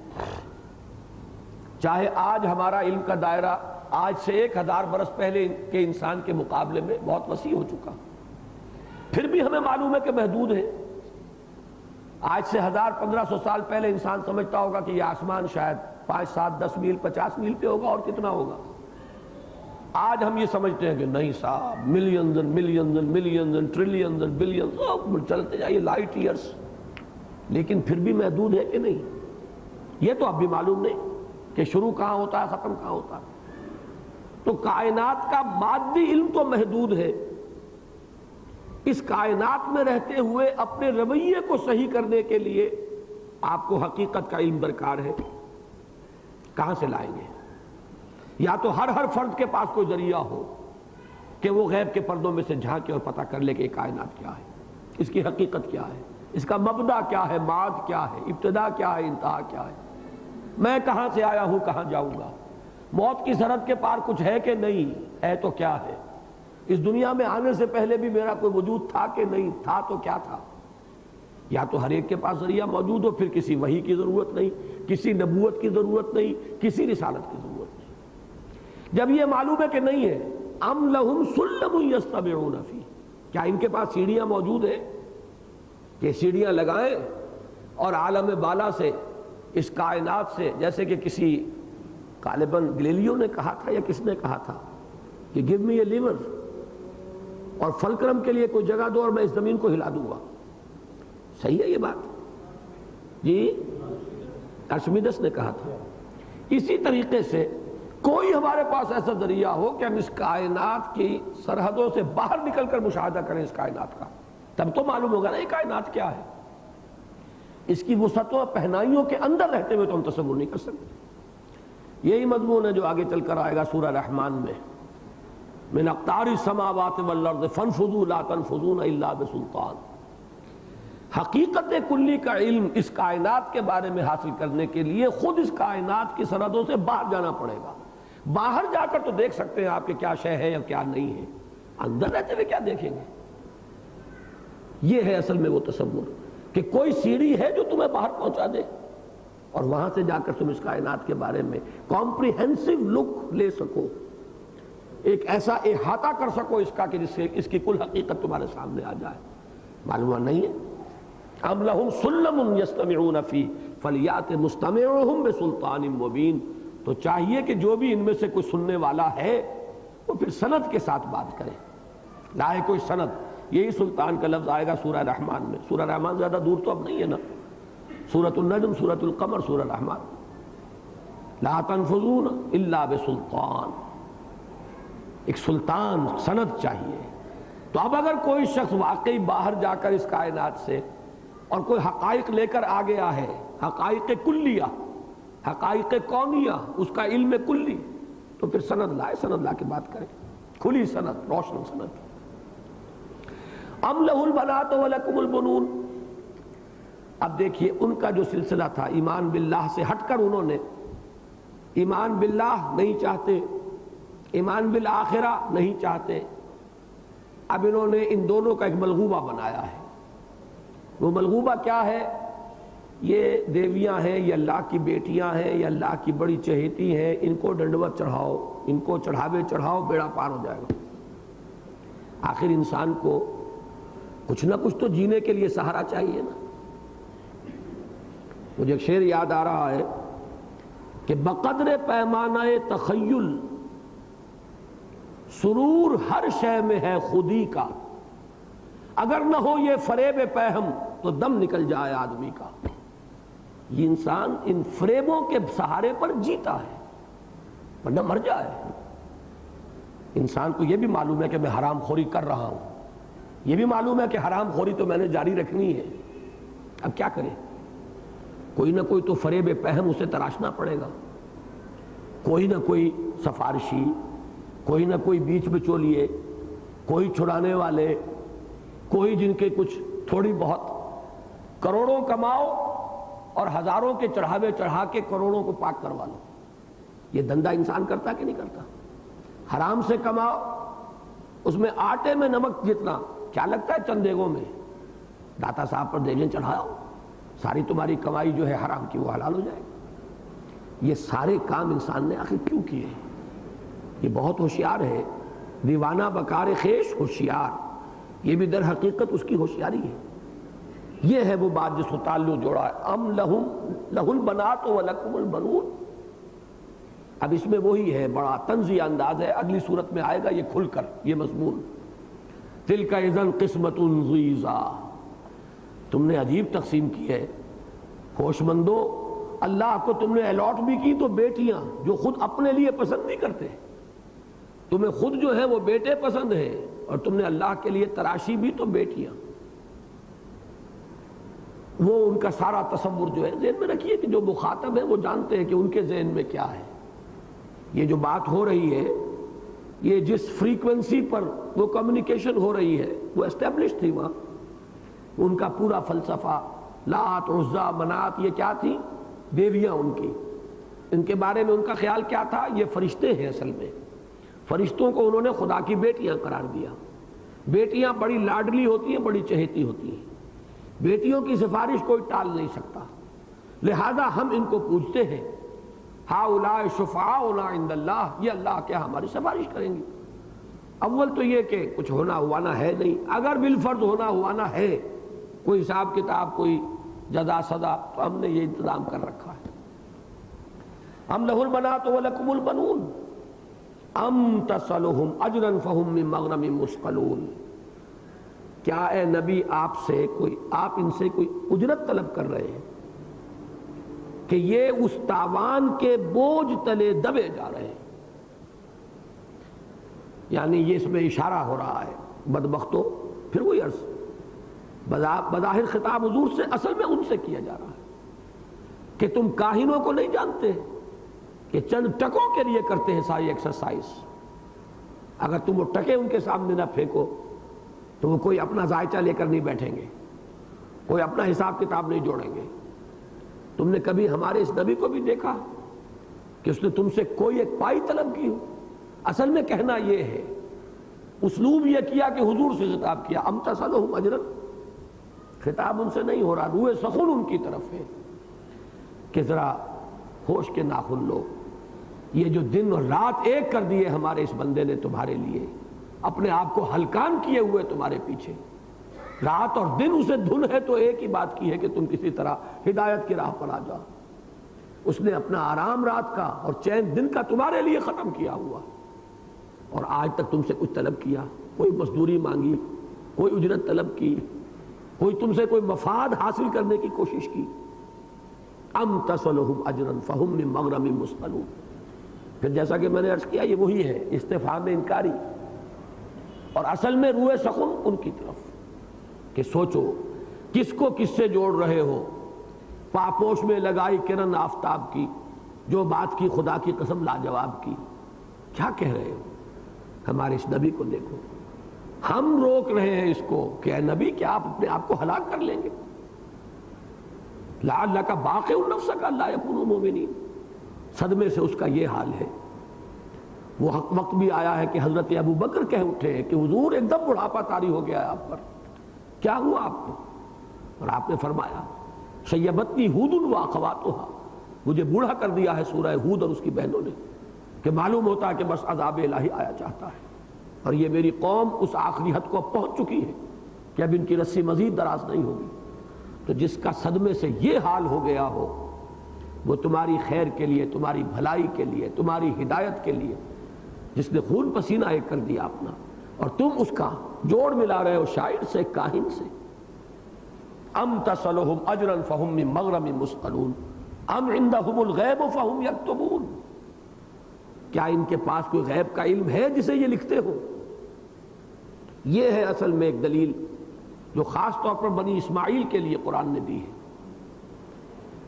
چاہے آج ہمارا علم کا دائرہ آج سے 1000 برس پہلے کے انسان کے مقابلے میں بہت وسیع ہو چکا، پھر بھی ہمیں معلوم ہے کہ محدود ہے۔ آج سے 1500 سال پہلے انسان سمجھتا ہوگا کہ یہ آسمان شاید 5, 7, 10 میل 50 میل پہ ہوگا، اور کتنا ہوگا؟ آج ہم یہ سمجھتے ہیں کہ نہیں صاحب، millions and millions and millions and trillions and billions, چلتے جائیے لائٹ ایئرس، لیکن پھر بھی محدود ہے کہ نہیں؟ یہ تو اب بھی معلوم نہیں کہ شروع کہاں ہوتا ہے، ختم کہاں ہوتا ہے۔ تو کائنات کا مادی علم تو محدود ہے، اس کائنات میں رہتے ہوئے اپنے رویے کو صحیح کرنے کے لیے آپ کو حقیقت کا علم درکار ہے۔ کہاں سے لائیں گے؟ یا تو ہر فرد کے پاس کوئی ذریعہ ہو کہ وہ غیب کے پردوں میں سے جھانکے اور پتہ کر لے کہ یہ کائنات کیا ہے، اس کی حقیقت کیا ہے، اس کا مبدا کیا ہے، معاد کیا ہے، ابتدا کیا ہے، انتہا کیا ہے، میں کہاں سے آیا ہوں، کہاں جاؤں گا، موت کی سرحد کے پار کچھ ہے کہ نہیں ہے، تو کیا ہے، اس دنیا میں آنے سے پہلے بھی میرا کوئی وجود تھا کہ نہیں تھا، تو کیا تھا۔ یا تو ہر ایک کے پاس ذریعہ موجود ہو، پھر کسی وحی کی ضرورت نہیں، کسی نبوت کی ضرورت نہیں، کسی رسالت کی ضرورت نہیں۔ جب یہ معلوم ہے کہ نہیں ہے، ام لہم سلم یستمعون فیہ، کیا ان کے پاس سیڑھیاں موجود ہیں کہ سیڑھیاں لگائیں اور عالم بالا سے، اس کائنات سے، جیسے کہ کسی غالباً گلیلیو نے کہا تھا یا کس نے کہا تھا کہ گیو می اے لیور، اور فلکرم کے لیے کوئی جگہ دو اور میں اس زمین کو ہلا دوں گا۔ صحیح ہے یہ بات؟ جی ارشمیدس نے کہا تھا۔ اسی طریقے سے کوئی ہمارے پاس ایسا ذریعہ ہو کہ ہم اس کائنات کی سرحدوں سے باہر نکل کر مشاہدہ کریں اس کائنات کا، تب تو معلوم ہوگا نا یہ کائنات کیا ہے۔ اس کی وسعتوں اور پہنائیوں کے اندر رہتے ہوئے تو ہم تصور نہیں کر سکتے۔ یہی مضمون ہے جو آگے چل کر آئے گا سورہ رحمان میں، من اقطار السماوات والارض فانفذوا لا تنفذون الا بسلطان۔ حقیقت کلی کا علم اس کائنات کے بارے میں حاصل کرنے کے لیے خود اس کائنات کی سرحدوں سے باہر جانا پڑے گا۔ باہر جا کر تو دیکھ سکتے ہیں آپ کہ کیا شے ہے یا کیا نہیں ہے، اندر رہتے ہوئے کیا دیکھیں گے؟ یہ ہے اصل میں وہ تصور کہ کوئی سیڑھی ہے جو تمہیں باہر پہنچا دے اور وہاں سے جا کر تم اس کائنات کے بارے میں کمپریہنسو لک لے سکو، ایک ایسا احاطہ کر سکو اس کا کہ جس سے اس کی کل حقیقت تمہارے سامنے آ جائے۔ معلوم نہیں ہے؟ ام لہم سلم یستمعون فیہ فلیأت مستمعہم بسلطان مبین۔ تو چاہیے کہ جو بھی ان میں سے کوئی سننے والا ہے وہ پھر سند کے ساتھ بات کرے، لائے کوئی سند۔ یہی سلطان کا لفظ آئے گا سورہ رحمان میں۔ سورہ رحمان زیادہ دور تو اب نہیں ہے نا، سورۃ النجم، سورۃ القمر، سورہ رحمان۔ لا تنفذون الا بسلطان، ایک سلطان، سند چاہیے۔ تو اب اگر کوئی شخص واقعی باہر جا کر اس کائنات سے اور کوئی حقائق لے کر آ گیا ہے، حقائق کلیہ، حقائق کونیہ، اس کا علم کلی، تو پھر سند لائے، سند لا کے بات کرے، کھلی سند، روشن سند۔ ام لہ البنات ولکم البنون۔ اب دیکھیے ان کا جو سلسلہ تھا ایمان باللہ سے ہٹ کر، انہوں نے ایمان باللہ نہیں چاہتے، ایمان بالآخرہ نہیں چاہتے، اب انہوں نے ان دونوں کا ایک ملغوبہ بنایا ہے۔ وہ ملغوبہ کیا ہے؟ یہ دیویاں ہیں، یہ اللہ کی بیٹیاں ہیں، یہ اللہ کی بڑی چہیتی ہیں، ان کو ڈنڈوت چڑھاؤ، ان کو چڑھاوے چڑھاؤ، بیڑا پار ہو جائے گا۔ آخر انسان کو کچھ نہ کچھ تو جینے کے لیے سہارا چاہیے نا۔ مجھے ایک شعر یاد آ رہا ہے کہ بقدر پیمانہ تخیل سرور ہر شے میں ہے خودی کا، اگر نہ ہو یہ فریب پہم تو دم نکل جائے آدمی کا۔ یہ انسان ان فریبوں کے سہارے پر جیتا ہے ورنہ مر جائے۔ انسان کو یہ بھی معلوم ہے کہ میں حرام خوری کر رہا ہوں، یہ بھی معلوم ہے کہ حرام خوری تو میں نے جاری رکھنی ہے، اب کیا کرے؟ کوئی نہ کوئی تو فریب پہم اسے تراشنا پڑے گا، کوئی نہ کوئی سفارشی، کوئی نہ کوئی بیچ بچولیے، کوئی چھڑانے والے، کوئی جن کے کچھ تھوڑی بہت کروڑوں کماؤ اور ہزاروں کے چڑھاوے چڑھا کے کروڑوں کو پاک کروا لو۔ یہ دندہ انسان کرتا کہ نہیں کرتا؟ حرام سے کماؤ، اس میں آٹے میں نمک جتنا، کیا لگتا ہے چند دیگوں میں؟ داتا صاحب پر دیگیں چڑھاؤ، ساری تمہاری کمائی جو ہے حرام کی وہ حلال ہو جائے گی۔ یہ سارے کام انسان نے آخر کیوں کیے؟ یہ بہت ہوشیار ہے، دیوانہ بکار خیش ہوشیار، یہ بھی در حقیقت اس کی ہوشیاری ہے۔ یہ ہے وہ بات جس کو تعلق جوڑا ہے، ام لہ البنات ولکم البنون۔ اب اس میں وہی ہے، بڑا طنزیہ انداز ہے، اگلی صورت میں آئے گا یہ کھل کر یہ مضمون۔ تلک اذا قسمۃ ضیزیٰ، تم نے عجیب تقسیم کی ہے، ہوش مندو، اللہ کو تم نے الاٹ بھی کی تو بیٹیاں جو خود اپنے لیے پسند نہیں کرتے، تمہیں خود جو ہے وہ بیٹے پسند ہیں، اور تم نے اللہ کے لیے تراشی بھی تو بیٹیاں۔ وہ ان کا سارا تصور جو ہے ذہن میں رکھیے کہ جو مخاطب ہیں وہ جانتے ہیں کہ ان کے ذہن میں کیا ہے۔ یہ جو بات ہو رہی ہے، یہ جس فریکوینسی پر وہ کمیونیکیشن ہو رہی ہے وہ اسٹیبلش تھی وہاں، ان کا پورا فلسفہ، لات، عزا، منات، یہ کیا تھی؟ دیویاں ان کی۔ ان کے بارے میں ان کا خیال کیا تھا؟ یہ فرشتے ہیں اصل میں، فرشتوں کو انہوں نے خدا کی بیٹیاں قرار دیا۔ بیٹیاں بڑی لاڈلی ہوتی ہیں، بڑی چہیتی ہوتی ہیں، بیٹیوں کی سفارش کوئی ٹال نہیں سکتا، لہذا ہم ان کو پوچھتے ہیں ہؤلاء شفعاؤنا عند اللہ، یہ اللہ کیا ہماری سفارش کریں گے؟ اول تو یہ کہ کچھ ہونا ہوانا ہے نہیں، اگر بالفرض ہونا ہوانا ہے، کوئی حساب کتاب، کوئی جزا سزا، تو ہم نے یہ انتظام کر رکھا ہے۔ ام لہ البنات ولکم البنون ام تسألہم اجرا فہم من مغرم مثقلون، کیا اے نبی آپ ان سے کوئی اجرت طلب کر رہے ہیں کہ یہ اس تاوان کے بوجھ تلے دبے جا رہے ہیں؟ یعنی یہ اس میں اشارہ ہو رہا ہے بدبختو، پھر وہی عرض بظاہر خطاب حضور سے، اصل میں ان سے کیا جا رہا ہے کہ تم کاہنوں کو نہیں جانتے کہ چند ٹکوں کے لیے کرتے ہیں ساری ایکسرسائز، اگر تم وہ ٹکے ان کے سامنے نہ پھینکو تو وہ کوئی اپنا ذائچہ لے کر نہیں بیٹھیں گے، کوئی اپنا حساب کتاب نہیں جوڑیں گے۔ تم نے کبھی ہمارے اس نبی کو بھی دیکھا کہ اس نے تم سے کوئی ایک پائی طلب کی ہو؟ اصل میں کہنا یہ ہے، اسلوب یہ کیا کہ حضور سے خطاب کیا، ام تسألہم اجرا، خطاب ان سے نہیں ہو رہا، روئے سخن ان کی طرف ہے کہ ذرا ہوش کے ناخن لو، یہ جو دن اور رات ایک کر دیے ہمارے اس بندے نے تمہارے لیے، اپنے آپ کو ہلکان کیے ہوئے تمہارے پیچھے، رات اور دن اسے دھن ہے تو ایک ہی بات کی ہے کہ تم کسی طرح ہدایت کی راہ پر آ جاؤ۔ اس نے اپنا آرام رات کا اور چین دن کا تمہارے لیے ختم کیا ہوا، اور آج تک تم سے کچھ طلب کیا؟ کوئی مزدوری مانگی، کوئی اجرت طلب کی، کوئی تم سے کوئی مفاد حاصل کرنے کی کوشش کی؟ ام تسألہم اجرا فہم من مغرم مثقلون، پھر جیسا کہ میں نے عرض کیا یہ وہی ہے استفہام انکاری، اور اصل میں روئے سخن ان کی طرف کہ سوچو کس کو کس سے جوڑ رہے ہو، پاپوش میں لگائی کرن آفتاب کی، جو بات کی خدا کی قسم لاجواب کی، کیا کہہ رہے ہو؟ ہمارے اس نبی کو دیکھو، ہم روک رہے ہیں اس کو کہ اے نبی کیا آپ اپنے آپ کو ہلاک کر لیں گے؟ لعلک باقع نفسک الا یکونوا مؤمنین، صدمے سے اس کا یہ حال ہے۔ وہ وقت بھی آیا ہے کہ حضرت ابو بکر کہہ اٹھے کہ حضور ایک دم بڑھاپا طاری ہو گیا ہے آپ پر، کیا ہوا آپ کو؟ اور آپ نے فرمایا شیبتنی ہود واخواتھا، مجھے بوڑھا کر دیا ہے سورہ ہود اور اس کی بہنوں نے، کہ معلوم ہوتا ہے کہ بس عذاب الہی آیا چاہتا ہے، اور یہ میری قوم اس آخری حد کو پہنچ چکی ہے کہ اب ان کی رسی مزید دراز نہیں ہوگی۔ تو جس کا صدمے سے یہ حال ہو گیا ہو، وہ تمہاری خیر کے لیے، تمہاری بھلائی کے لیے، تمہاری ہدایت کے لیے، جس نے خون پسینہ ایک کر دیا اپنا، اور تم اس کا جوڑ ملا رہے ہو شاعر سے، کاہن سے۔ ام تسألہم اجرا فہم من مغرم مثقلون ام عندہم الغیب فہم یکتبون، کیا ان کے پاس کوئی غیب کا علم ہے جسے یہ لکھتے ہو؟ یہ ہے اصل میں ایک دلیل جو خاص طور پر بنی اسماعیل کے لیے قرآن نے دی ہے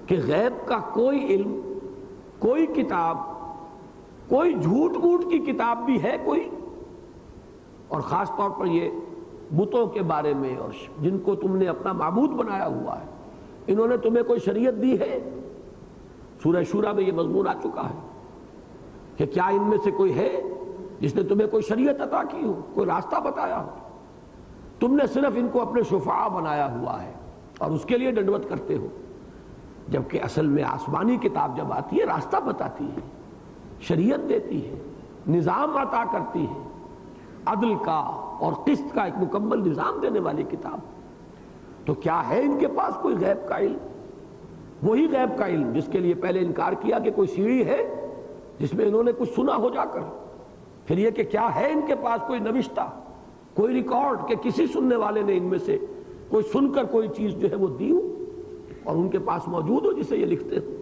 کہ غیب کا کوئی علم، کوئی کتاب، کوئی جھوٹ موٹ کی کتاب بھی ہے کوئی، اور خاص طور پر یہ بتوں کے بارے میں اور جن کو تم نے اپنا معبود بنایا ہوا ہے، انہوں نے تمہیں کوئی شریعت دی ہے؟ سورہ شورى میں یہ مضمون آ چکا ہے کہ کیا ان میں سے کوئی ہے جس نے تمہیں کوئی شریعت عطا کی ہو، کوئی راستہ بتایا ہو؟ تم نے صرف ان کو اپنے شفعاء بنایا ہوا ہے اور اس کے لیے ڈنڈوت کرتے ہو، جبکہ اصل میں آسمانی کتاب جب آتی ہے راستہ بتاتی ہے، شریعت دیتی ہے، نظام عطا کرتی ہے، عدل کا اور قسط کا ایک مکمل نظام دینے والی کتاب۔ تو کیا ہے ان کے پاس کوئی غیب کا علم؟ وہی غیب کا علم جس کے لیے پہلے انکار کیا کہ کوئی سیڑھی ہے جس میں انہوں نے کچھ سنا ہو جا کر، پھر یہ کہ کیا ہے ان کے پاس کوئی نوشتہ، کوئی ریکارڈ کہ کسی سننے والے نے ان میں سے کوئی سن کر کوئی چیز جو ہے وہ دی ہو اور ان کے پاس موجود ہو جسے یہ لکھتے ہو؟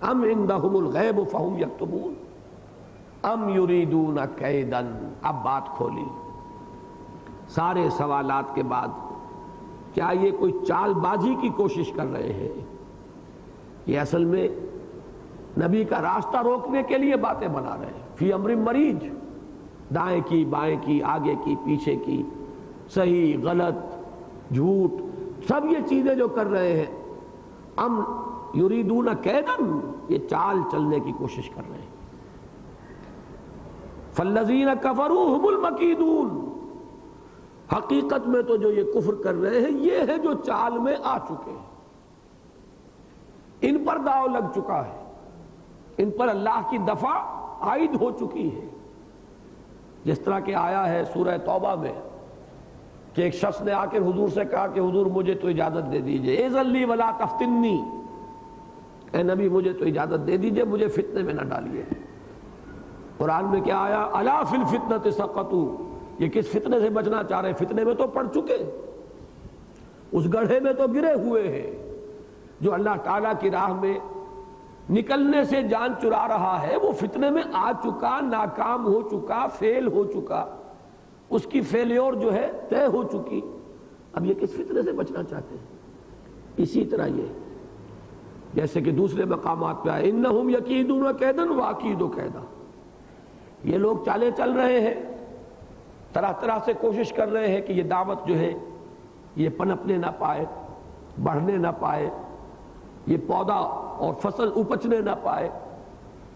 ام عندہم الغیب فہم یکتبون ام یریدون کیدا، اب بات کھولی سارے سوالات کے بعد، کیا یہ کوئی چال بازی کی کوشش کر رہے ہیں؟ یہ اصل میں نبی کا راستہ روکنے کے لیے باتیں بنا رہے ہیں، فی امر مریج، دائیں کی بائیں کی، آگے کی پیچھے کی، صحیح غلط جھوٹ، سب یہ چیزیں جو کر رہے ہیں، ام یریدون کیدن، یہ چال چلنے کی کوشش کر رہے ہیں۔ فالذین کفروا هم المکیدون، حقیقت میں تو جو یہ کفر کر رہے ہیں یہ ہے جو چال میں آ چکے ہیں، ان پر داؤ لگ چکا ہے، ان پر اللہ کی دفع عائد ہو چکی ہے۔ جس طرح کہ آیا ہے سورہ توبہ میں کہ ایک شخص نے آ کر حضور سے کہا کہ حضور مجھے تو اجازت دے دیجئے، اذن لی ولا تفتنی، اے نبی مجھے تو اجازت دے دیجئے، مجھے فتنے میں نہ ڈالیے۔ قرآن میں کیا آیا، الا فی الفتنۃ سقطوا، یہ کس فتنے سے بچنا چاہ رہے ہیں؟ فتنے میں تو پڑ چکے، اس گڑھے میں تو گرے ہوئے ہیں۔ جو اللہ تعالیٰ کی راہ میں نکلنے سے جان چرا رہا ہے وہ فتنے میں آ چکا، ناکام ہو چکا، فیل ہو چکا، اس کی فیلیور جو ہے طے ہو چکی، اب یہ کس فتنے سے بچنا چاہتے ہیں؟ اسی طرح یہ جیسے کہ دوسرے مقامات پہ آئے انہم یکیدون کیدن واکید کیدا، یہ لوگ چالیں چل رہے ہیں، طرح طرح سے کوشش کر رہے ہیں کہ یہ دعوت جو ہے یہ پنپنے نہ پائے، بڑھنے نہ پائے، یہ پودا اور فصل اپجنے نہ پائے،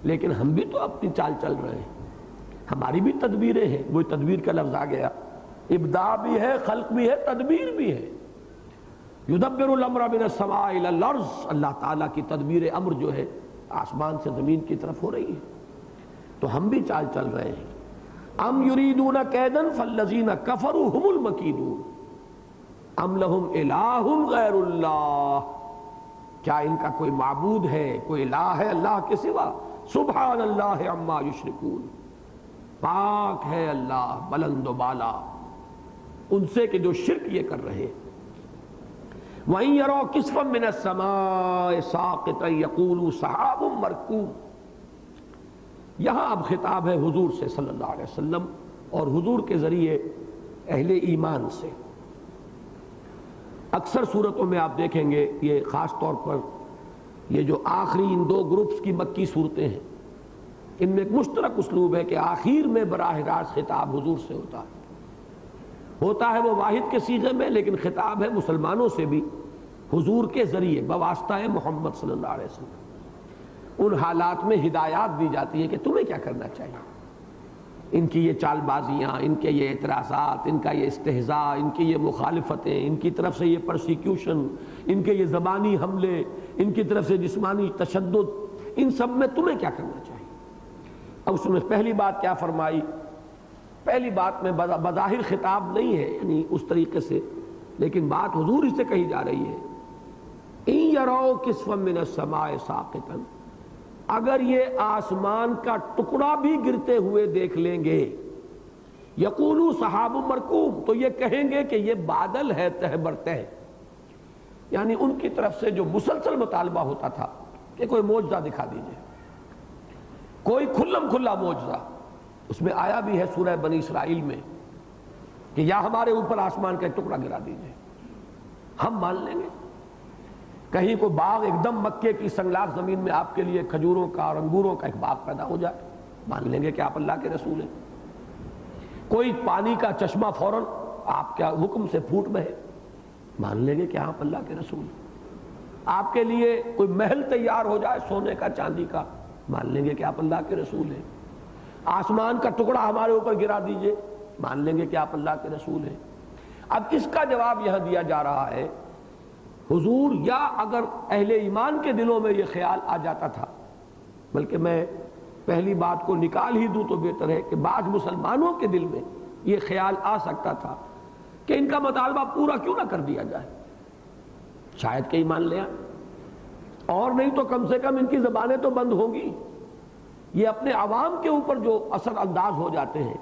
لیکن ہم بھی تو اپنی چال چل رہے ہیں، ہماری بھی تدبیریں ہیں۔ وہی تدبیر کا لفظ آ گیا، ابداع بھی ہے، خلق بھی ہے، تدبیر بھی ہے۔ یدبر الامر من السماء الی الارض، اللہ تعالیٰ کی تدبیر امر جو ہے آسمان سے زمین کی طرف ہو رہی ہے، تو ہم بھی چال چل رہے ہیں۔ ام یریدون کیدا فالذین کفروا هم المکیدون ام لہم الہ غیر اللہ، کیا ان کا کوئی معبود ہے، کوئی الہ ہے اللہ کے سوا؟ سبحان اللہ عما یشرکون، پاک ہے اللہ بلند و بالا ان سے کہ جو شرک یہ کر رہے۔ وَإِن يَرَوْا كِسْفًا مِّنَ السَّمَاءِ سَاقِطًا يَقُولُوا سَحَابٌ مَّرْكُومٌ، یہاں اب خطاب ہے حضور سے صلی اللہ علیہ وسلم اور حضور کے ذریعے اہل ایمان سے۔ اکثر صورتوں میں آپ دیکھیں گے یہ خاص طور پر یہ جو آخری ان دو گروپس کی مکی صورتیں ہیں ان میں ایک مشترک اسلوب ہے کہ آخر میں براہ راست خطاب حضور سے ہوتا ہے وہ واحد کے صیغے میں، لیکن خطاب ہے مسلمانوں سے بھی حضور کے ذریعے بواسطہ محمد صلی اللہ علیہ وسلم۔ ان حالات میں ہدایات دی جاتی ہے کہ تمہیں کیا کرنا چاہیے، ان کی یہ چال بازیاں، ان کے یہ اعتراضات، ان کا یہ استہزاء، ان کی یہ مخالفتیں، ان کی طرف سے یہ پرسیکیوشن، ان کے یہ زبانی حملے، ان کی طرف سے جسمانی تشدد، ان سب میں تمہیں کیا کرنا چاہیے۔ اب اس میں پہلی بات کیا فرمائی؟ پہلی بات میں بظاہر خطاب نہیں ہے یعنی اس طریقے سے، لیکن بات حضور ہی سے کہی جا رہی ہے۔ ان یروا کسفا من السماء ساقطا، اگر یہ آسمان کا ٹکڑا بھی گرتے ہوئے دیکھ لیں گے، یقولوا سحاب مرکوم، تو یہ کہیں گے کہ یہ بادل ہے تہ بر تہ، یعنی ان کی طرف سے جو مسلسل مطالبہ ہوتا تھا کہ کوئی معجزہ دکھا دیجئے، کوئی کھلم کھلا معجزہ۔ اس میں آیا بھی ہے سورہ بنی اسرائیل میں کہ یا ہمارے اوپر آسمان کا ایک ٹکڑا گرا دیجئے، ہم مان لیں گے۔ کہیں کوئی باغ ایک دم مکے کی سنگلاخ زمین میں آپ کے لیے کھجوروں کا اور انگوروں کا ایک باغ پیدا ہو جائے، مان لیں گے کہ آپ اللہ کے رسول ہیں۔ کوئی پانی کا چشمہ فوراً آپ کے حکم سے پھوٹ بہے، مان لیں گے کہ آپ اللہ کے رسول ہیں۔ آپ کے لیے کوئی محل تیار ہو جائے سونے کا چاندی کا، مان لیں گے کہ آپ اللہ کے رسول ہیں۔ آسمان کا ٹکڑا ہمارے اوپر گرا دیجئے، مان لیں گے کہ آپ اللہ کے رسول ہیں۔ اب اس کا جواب یہاں دیا جا رہا ہے حضور، یا اگر اہل ایمان کے دلوں میں یہ خیال آ جاتا تھا، بلکہ میں پہلی بات کو نکال ہی دوں تو بہتر ہے کہ بعض مسلمانوں کے دل میں یہ خیال آ سکتا تھا کہ ان کا مطالبہ پورا کیوں نہ کر دیا جائے، شاید کہ ایمان لے آئیں، اور نہیں تو کم سے کم ان کی زبانیں تو بند ہوں گی۔ یہ اپنے عوام کے اوپر جو اثر انداز ہو جاتے ہیں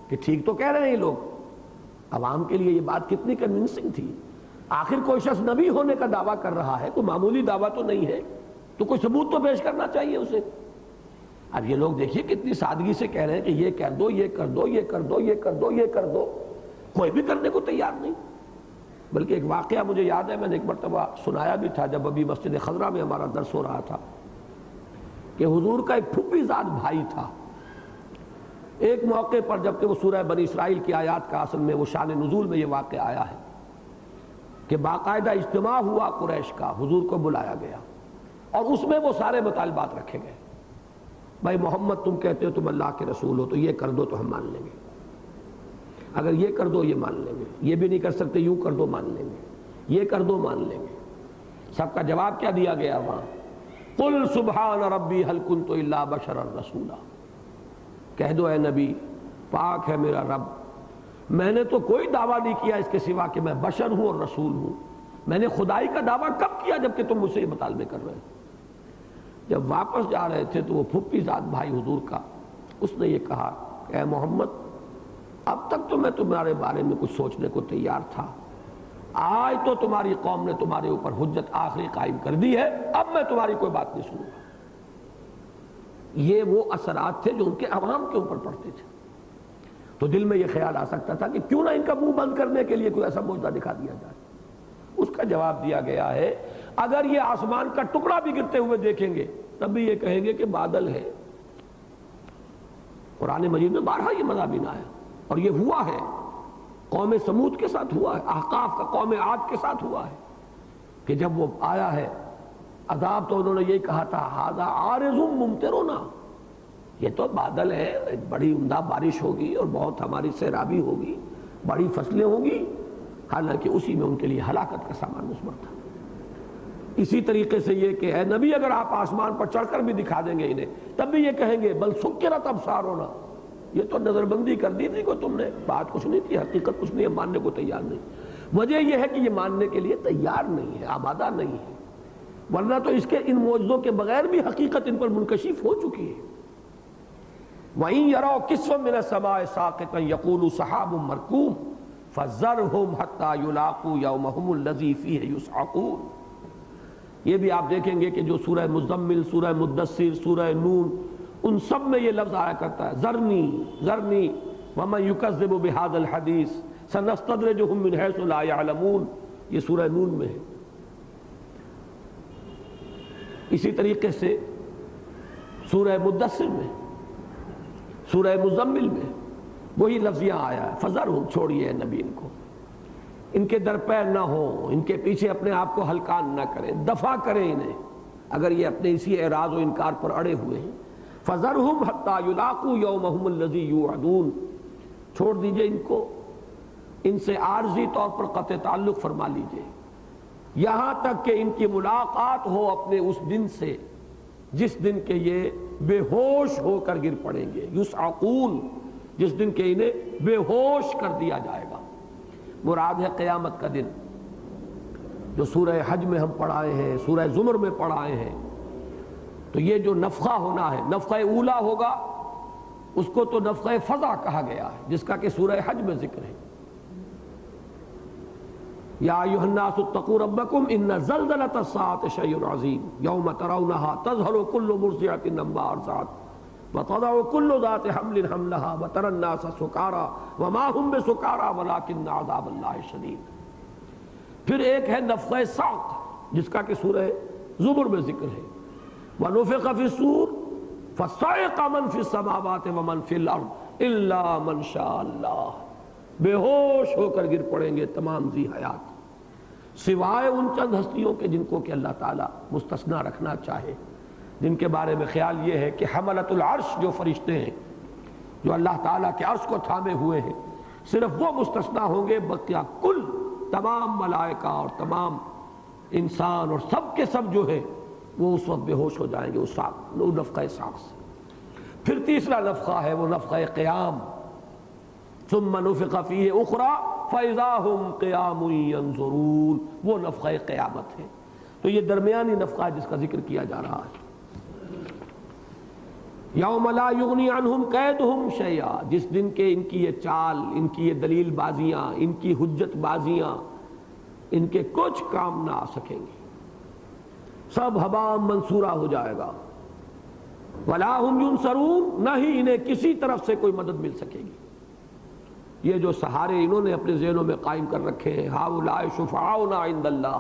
کہ ٹھیک تو کہہ رہے ہیں یہ لوگ، عوام کے لیے یہ بات کتنی کنونسنگ تھی۔ آخر کوئی شخص نبی ہونے کا دعویٰ کر رہا ہے، کوئی معمولی دعویٰ تو نہیں ہے، تو کوئی ثبوت تو پیش کرنا چاہیے اسے۔ اب یہ لوگ دیکھیے کتنی سادگی سے کہہ رہے ہیں کہ یہ کر دو، یہ کر دو، یہ کر دو، یہ کر دو، یہ کر دو، کوئی بھی کرنے کو تیار نہیں۔ بلکہ ایک واقعہ مجھے یاد ہے، میں نے ایک مرتبہ سنایا بھی تھا جب ابھی مسجد خضرہ میں ہمارا درس ہو رہا تھا، کہ حضور کا ایک پھوپھی زاد بھائی تھا۔ ایک موقع پر جبکہ وہ سورہ بنی اسرائیل کی آیات کا اصل میں وہ شان نزول میں یہ واقعہ آیا ہے کہ باقاعدہ اجتماع ہوا قریش کا، حضور کو بلایا گیا اور اس میں وہ سارے مطالبات رکھے گئے۔ بھائی محمد تم کہتے ہو تم اللہ کے رسول ہو تو یہ کر دو تو ہم مان لیں گے، اگر یہ کر دو یہ مان لیں گے، یہ بھی نہیں کر سکتے یوں کر دو مان لیں گے، یہ کر دو مان لیں گے۔ سب کا جواب کیا دیا گیا وہاں؟ قل سبحان ربی هل كنت الا بشرا رسولا، کہہ دو اے نبی پاک ہے میرا رب، میں نے تو کوئی دعویٰ نہیں کیا اس کے سوا کہ میں بشر ہوں اور رسول ہوں۔ میں نے خدائی کا دعویٰ کب کیا جبکہ تم مجھ سے یہ مطالبے کر رہے ہو؟ جب واپس جا رہے تھے تو وہ پھپھی زاد بھائی حضور کا، اس نے یہ کہا کہ اے محمد اب تک تو میں تمہارے بارے میں کچھ سوچنے کو تیار تھا، آج تو تمہاری قوم نے تمہارے اوپر حجت آخری قائم کر دی ہے، اب میں تمہاری کوئی بات نہیں سنوں گا۔ یہ وہ اثرات تھے جو ان کے عوام کے اوپر پڑتے تھے۔ تو دل میں یہ خیال آ سکتا تھا کہ کیوں نہ ان کا منہ بند کرنے کے لیے کوئی ایسا معجزہ دکھا دیا جائے۔ اس کا جواب دیا گیا ہے اگر یہ آسمان کا ٹکڑا بھی گرتے ہوئے دیکھیں گے تب بھی یہ کہیں گے کہ بادل ہے۔ قرآن مجید میں بارہا یہ مضامین آیا اور یہ ہوا ہے، قوم سمود کے ساتھ ہوا ہے، احقاف کا قوم عاد کے ساتھ ہوا ہے کہ جب وہ آیا ہے عذاب تو انہوں نے یہی کہا تھا ھذا عارض ممطرنا، یہ تو بادل ہے، ایک بڑی عمدہ بارش ہوگی اور بہت ہماری سیرابی ہوگی، بڑی فصلیں ہوں گی، حالانکہ اسی میں ان کے لیے ہلاکت کا سامان مثمر تھا۔ اسی طریقے سے یہ کہ اے نبی اگر آپ آسمان پر چڑھ کر بھی دکھا دیں گے انہیں تب بھی یہ کہیں گے بل سکرت ابصارنا، یہ تو نظر بندی کر دی تھی کہ تم نے، بات کچھ نہیں تھی، حقیقت کچھ نہیں ہے، ماننے کو تیار نہیں۔ وجہ یہ ہے کہ یہ ماننے کے لیے تیار نہیں ہے، آمادہ نہیں ہے، ورنہ تو اس کے ان معجزوں کے بغیر بھی حقیقت ان پر منکشف ہو چکی ہے۔ وَإِن يَرَوْا كِسْفًا مِّنَ السَّمَاءِ سَاقِطًا يَقُولُوا سَحَابٌ مَّرْكُومٌ فَذَرْهُمْ حَتَّىٰ يُلَاقُوا يَوْمَهُمُ الَّذِي فِيهِ يُصْعَقُونَ۔ یہ بھی آپ دیکھیں گے کہ جو سورہ مزمل، سورہ مدثر، سورہ نون، ان سب میں یہ لفظ آیا کرتا ہے ذرنی ذرنی وَمَن يُكَذِّبُ بِهَٰذَا الْحَدِيثِ سَنَسْتَدْرِجُهُم مِّنْ حَيْثُ لَا يَعْلَمُونَ، یہ سورہ نون میں ہے۔ اسی طریقے سے سورہ مدثر میں، سورہ مزمل میں وہی لفظ یہاں آیا ہے فذرہم، چھوڑیے نبی ان کو، ان کے در پیر نہ ہوں، ان کے پیچھے اپنے آپ کو ہلکان نہ کریں، دفع کریں انہیں اگر یہ اپنے اسی اعراض و انکار پر اڑے ہوئے ہیں۔ فذرہم حتی یلاقوا یومہم الذی یوعدون، چھوڑ دیجئے ان کو، ان سے عارضی طور پر قطع تعلق فرما لیجئے یہاں تک کہ ان کی ملاقات ہو اپنے اس دن سے جس دن کے یہ بے ہوش ہو کر گر پڑیں گے، یصعقون، جس دن کے انہیں بے ہوش کر دیا جائے گا۔ مراد ہے قیامت کا دن، جو سورہ حج میں ہم پڑھائے ہیں، سورہ زمر میں پڑھائے ہیں۔ تو یہ جو نفخہ ہونا ہے، نفخہ اولا ہوگا، اس کو تو نفخہ فزع کہا گیا ہے جس کا کہ سورہ حج میں ذکر ہے۔ یا ایھا الناس اتقوا ربکم ان زلزلۃ الساعۃ شیء عظیم یوم ترونھا تذہل کل مرضعۃ عما ارضعت وتضع کل ذات حمل حملها وترى الناس سکارى وما هم بسکارى ولکن عذاب اللہ شدید۔ پھر ایک ہے نفخہ صعق جس کا کہ سورہ زمر میں ذکر ہے، ونفخ فی الصور فصعق من فی السماوات ومن فی الارض الا من شاء اللہ، بے ہوش ہو کر گر پڑیں گے تمام ذی حیات سوائے ان چند ہستیوں کے جن کو کہ اللہ تعالیٰ مستثنیٰ رکھنا چاہے، جن کے بارے میں خیال یہ ہے کہ حملۃ العرش جو فرشتے ہیں جو اللہ تعالیٰ کے عرش کو تھامے ہوئے ہیں، صرف وہ مستثنیٰ ہوں گے، بقیہ کل تمام ملائکہ اور تمام انسان اور سب کے سب جو ہے وہ اس وقت بے ہوش ہو جائیں گے اس نفخہ صعق سے۔ پھر تیسرا نفخہ ہے وہ نفخہ قیام، ثم نفخ فیہ اخری فاذا ھم قیام ینظرون، وہ نفخہ قیامت ہے۔ تو یہ درمیانی نفخہ جس کا ذکر کیا جا رہا ہے، یوم لا یغنی عنہم کیدہم شیئا، جس دن کے ان کی یہ چال، ان کی یہ دلیل بازیاں، ان کی حجت بازیاں ان کے کچھ کام نہ آ سکیں گی، سب ہباء منصورہ ہو جائے گا۔ ولا ہم ینصرون، نہ ہی انہیں کسی طرف سے کوئی مدد مل سکے گی۔ یہ جو سہارے انہوں نے اپنے ذہنوں میں قائم کر رکھے ہیں، ہؤلاء شفعاؤنا عند اللہ،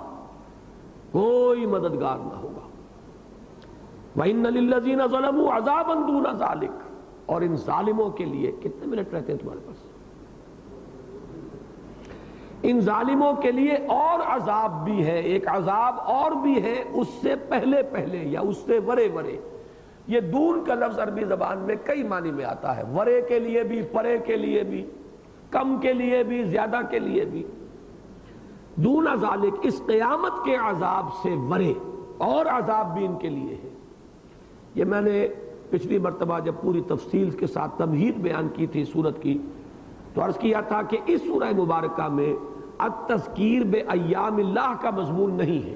کوئی مددگار نہ ہوگا۔ وَإِنَّ لِلَّذِينَ ظَلَمُوا عَذَابًا دُونَ ذَلِكَ، اور ان ظالموں کے لیے، کتنے منٹ رہتے ہیں تمہارے پاس؟ ان ظالموں کے لیے اور عذاب بھی ہے، ایک عذاب اور بھی ہے اس سے پہلے پہلے یا اس سے ورے ورے۔ یہ دون کا لفظ عربی زبان میں کئی معنی میں آتا ہے، ورے کے لیے بھی، پرے کے لیے بھی، کم کے لیے بھی زیادہ کے لیے بھی، دون ذالک اس قیامت کے عذاب سے ورے اور عذاب بھی ان کے لیے ہے۔ یہ میں نے پچھلی مرتبہ جب پوری تفصیل کے ساتھ تمہید بیان کی تھی سورت کی تو عرض کیا تھا کہ اس سورہ مبارکہ میں التذکیر بایام اللہ کا مضمون نہیں ہے،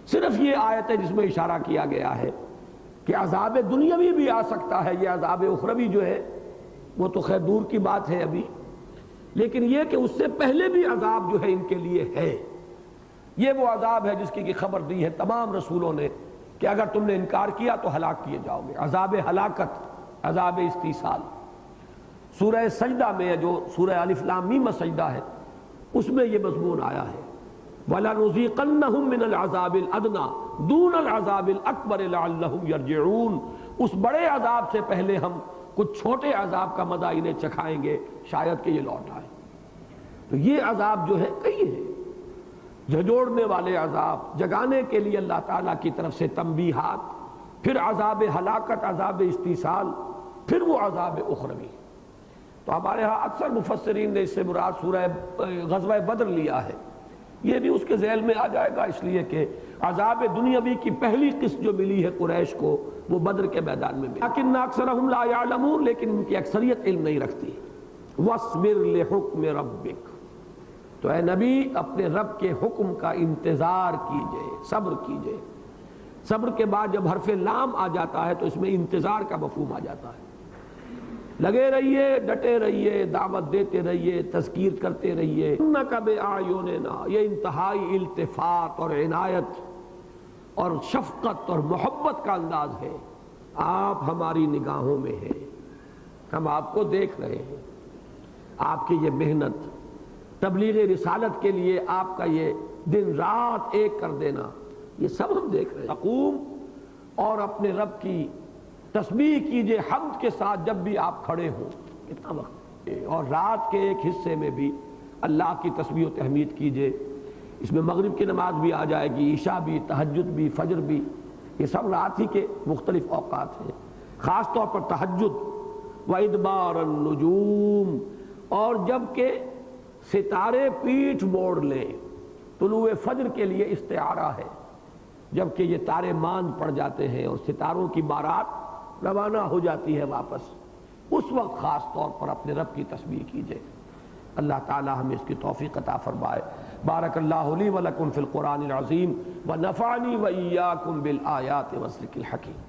صرف یہ آیت ہے جس میں اشارہ کیا گیا ہے کہ عذاب دنیاوی بھی آ سکتا ہے، یہ عذاب اخروی جو ہے وہ تو خیر دور کی بات ہے ابھی، لیکن یہ کہ اس سے پہلے بھی عذاب جو ہے ان کے لیے ہے۔ یہ وہ عذاب ہے جس کی خبر دی ہے تمام رسولوں نے کہ اگر تم نے انکار کیا تو ہلاک کیے جاؤ گے، عذاب ہلاکت، عذاب استیصال۔ سورہ سجدہ میں جو سورہ الف لام میم سجدہ ہے اس میں یہ مضمون آیا ہے وَلَنُذِيقَنَّهُم مِّنَ الْعَذَابِ الْأَدْنَىٰ دُونَ الْعَذَابِ الْأَكْبَرِ لَعَلَّهُمْ يَرْجِعُونَ، اس بڑے عذاب سے پہلے ہم کچھ چھوٹے عذاب کا مزہ انہیں چکھائیں گے شاید کہ یہ لوٹ آئے۔ تو یہ عذاب جو ہے کئی ہے، جھنجھوڑنے والے عذاب، جگانے کے لیے اللہ تعالیٰ کی طرف سے تنبیہات، پھر عذاب ہلاکت، عذاب استیصال، پھر وہ عذاب اخروی۔ تو ہمارے ہاں اکثر مفسرین نے اس سے مراد سورہ غزوہ بدر لیا ہے، یہ بھی اس کے ذیل میں آ جائے گا، اس لیے کہ عذاب دنیاوی کی پہلی قسط جو ملی ہے قریش کو وہ بدر کے میدان میں ملی، لیکن اکثرہم لا یعلمون، لیکن ان کی اکثریت علم نہیں رکھتی۔ وَاصْبِرْ لِحُکْمِ رَبِّکَ، تو اے نبی اپنے رب کے حکم کا انتظار کیجئے، صبر کیجئے۔ صبر کے بعد جب حرف لام آ جاتا ہے تو اس میں انتظار کا مفہوم آ جاتا ہے، لگے رہیے، ڈٹے رہیے، دعوت دیتے رہیے، تذکیر کرتے رہیے۔ اِنَّکَ بِأَعْیُنِنَا، یہ انتہائی التفات اور عنایت اور شفقت اور محبت کا انداز ہے، آپ ہماری نگاہوں میں ہیں، ہم آپ کو دیکھ رہے ہیں، آپ کی یہ محنت، تبلیغ رسالت کے لیے آپ کا یہ دن رات ایک کر دینا، یہ سب ہم دیکھ رہے ہیں۔ تقوم اور اپنے رب کی تسبیح کیجئے حمد کے ساتھ جب بھی آپ کھڑے ہوں، کتنا وقت، اور رات کے ایک حصے میں بھی اللہ کی تسبیح و تحمید کیجئے۔ اس میں مغرب کی نماز بھی آ جائے گی، عشاء بھی، تہجد بھی، فجر بھی، یہ سب رات ہی کے مختلف اوقات ہیں۔ خاص طور پر تہجد وَإِدْبَارَ النُّجُومِ، اور جب کہ ستارے پیٹھ موڑ لیں، طلوع فجر کے لیے استعارہ ہے، جبکہ یہ تارے ماند پڑ جاتے ہیں اور ستاروں کی بارات روانہ ہو جاتی ہے واپس، اس وقت خاص طور پر اپنے رب کی تسبیح کیجئے۔ اللہ تعالی ہمیں اس کی توفیق عطا فرمائے۔ بارک اللہ لی و لکم فی القرآن العظیم ونفعنی و ایاکم بالآیات والذکر الحکیم۔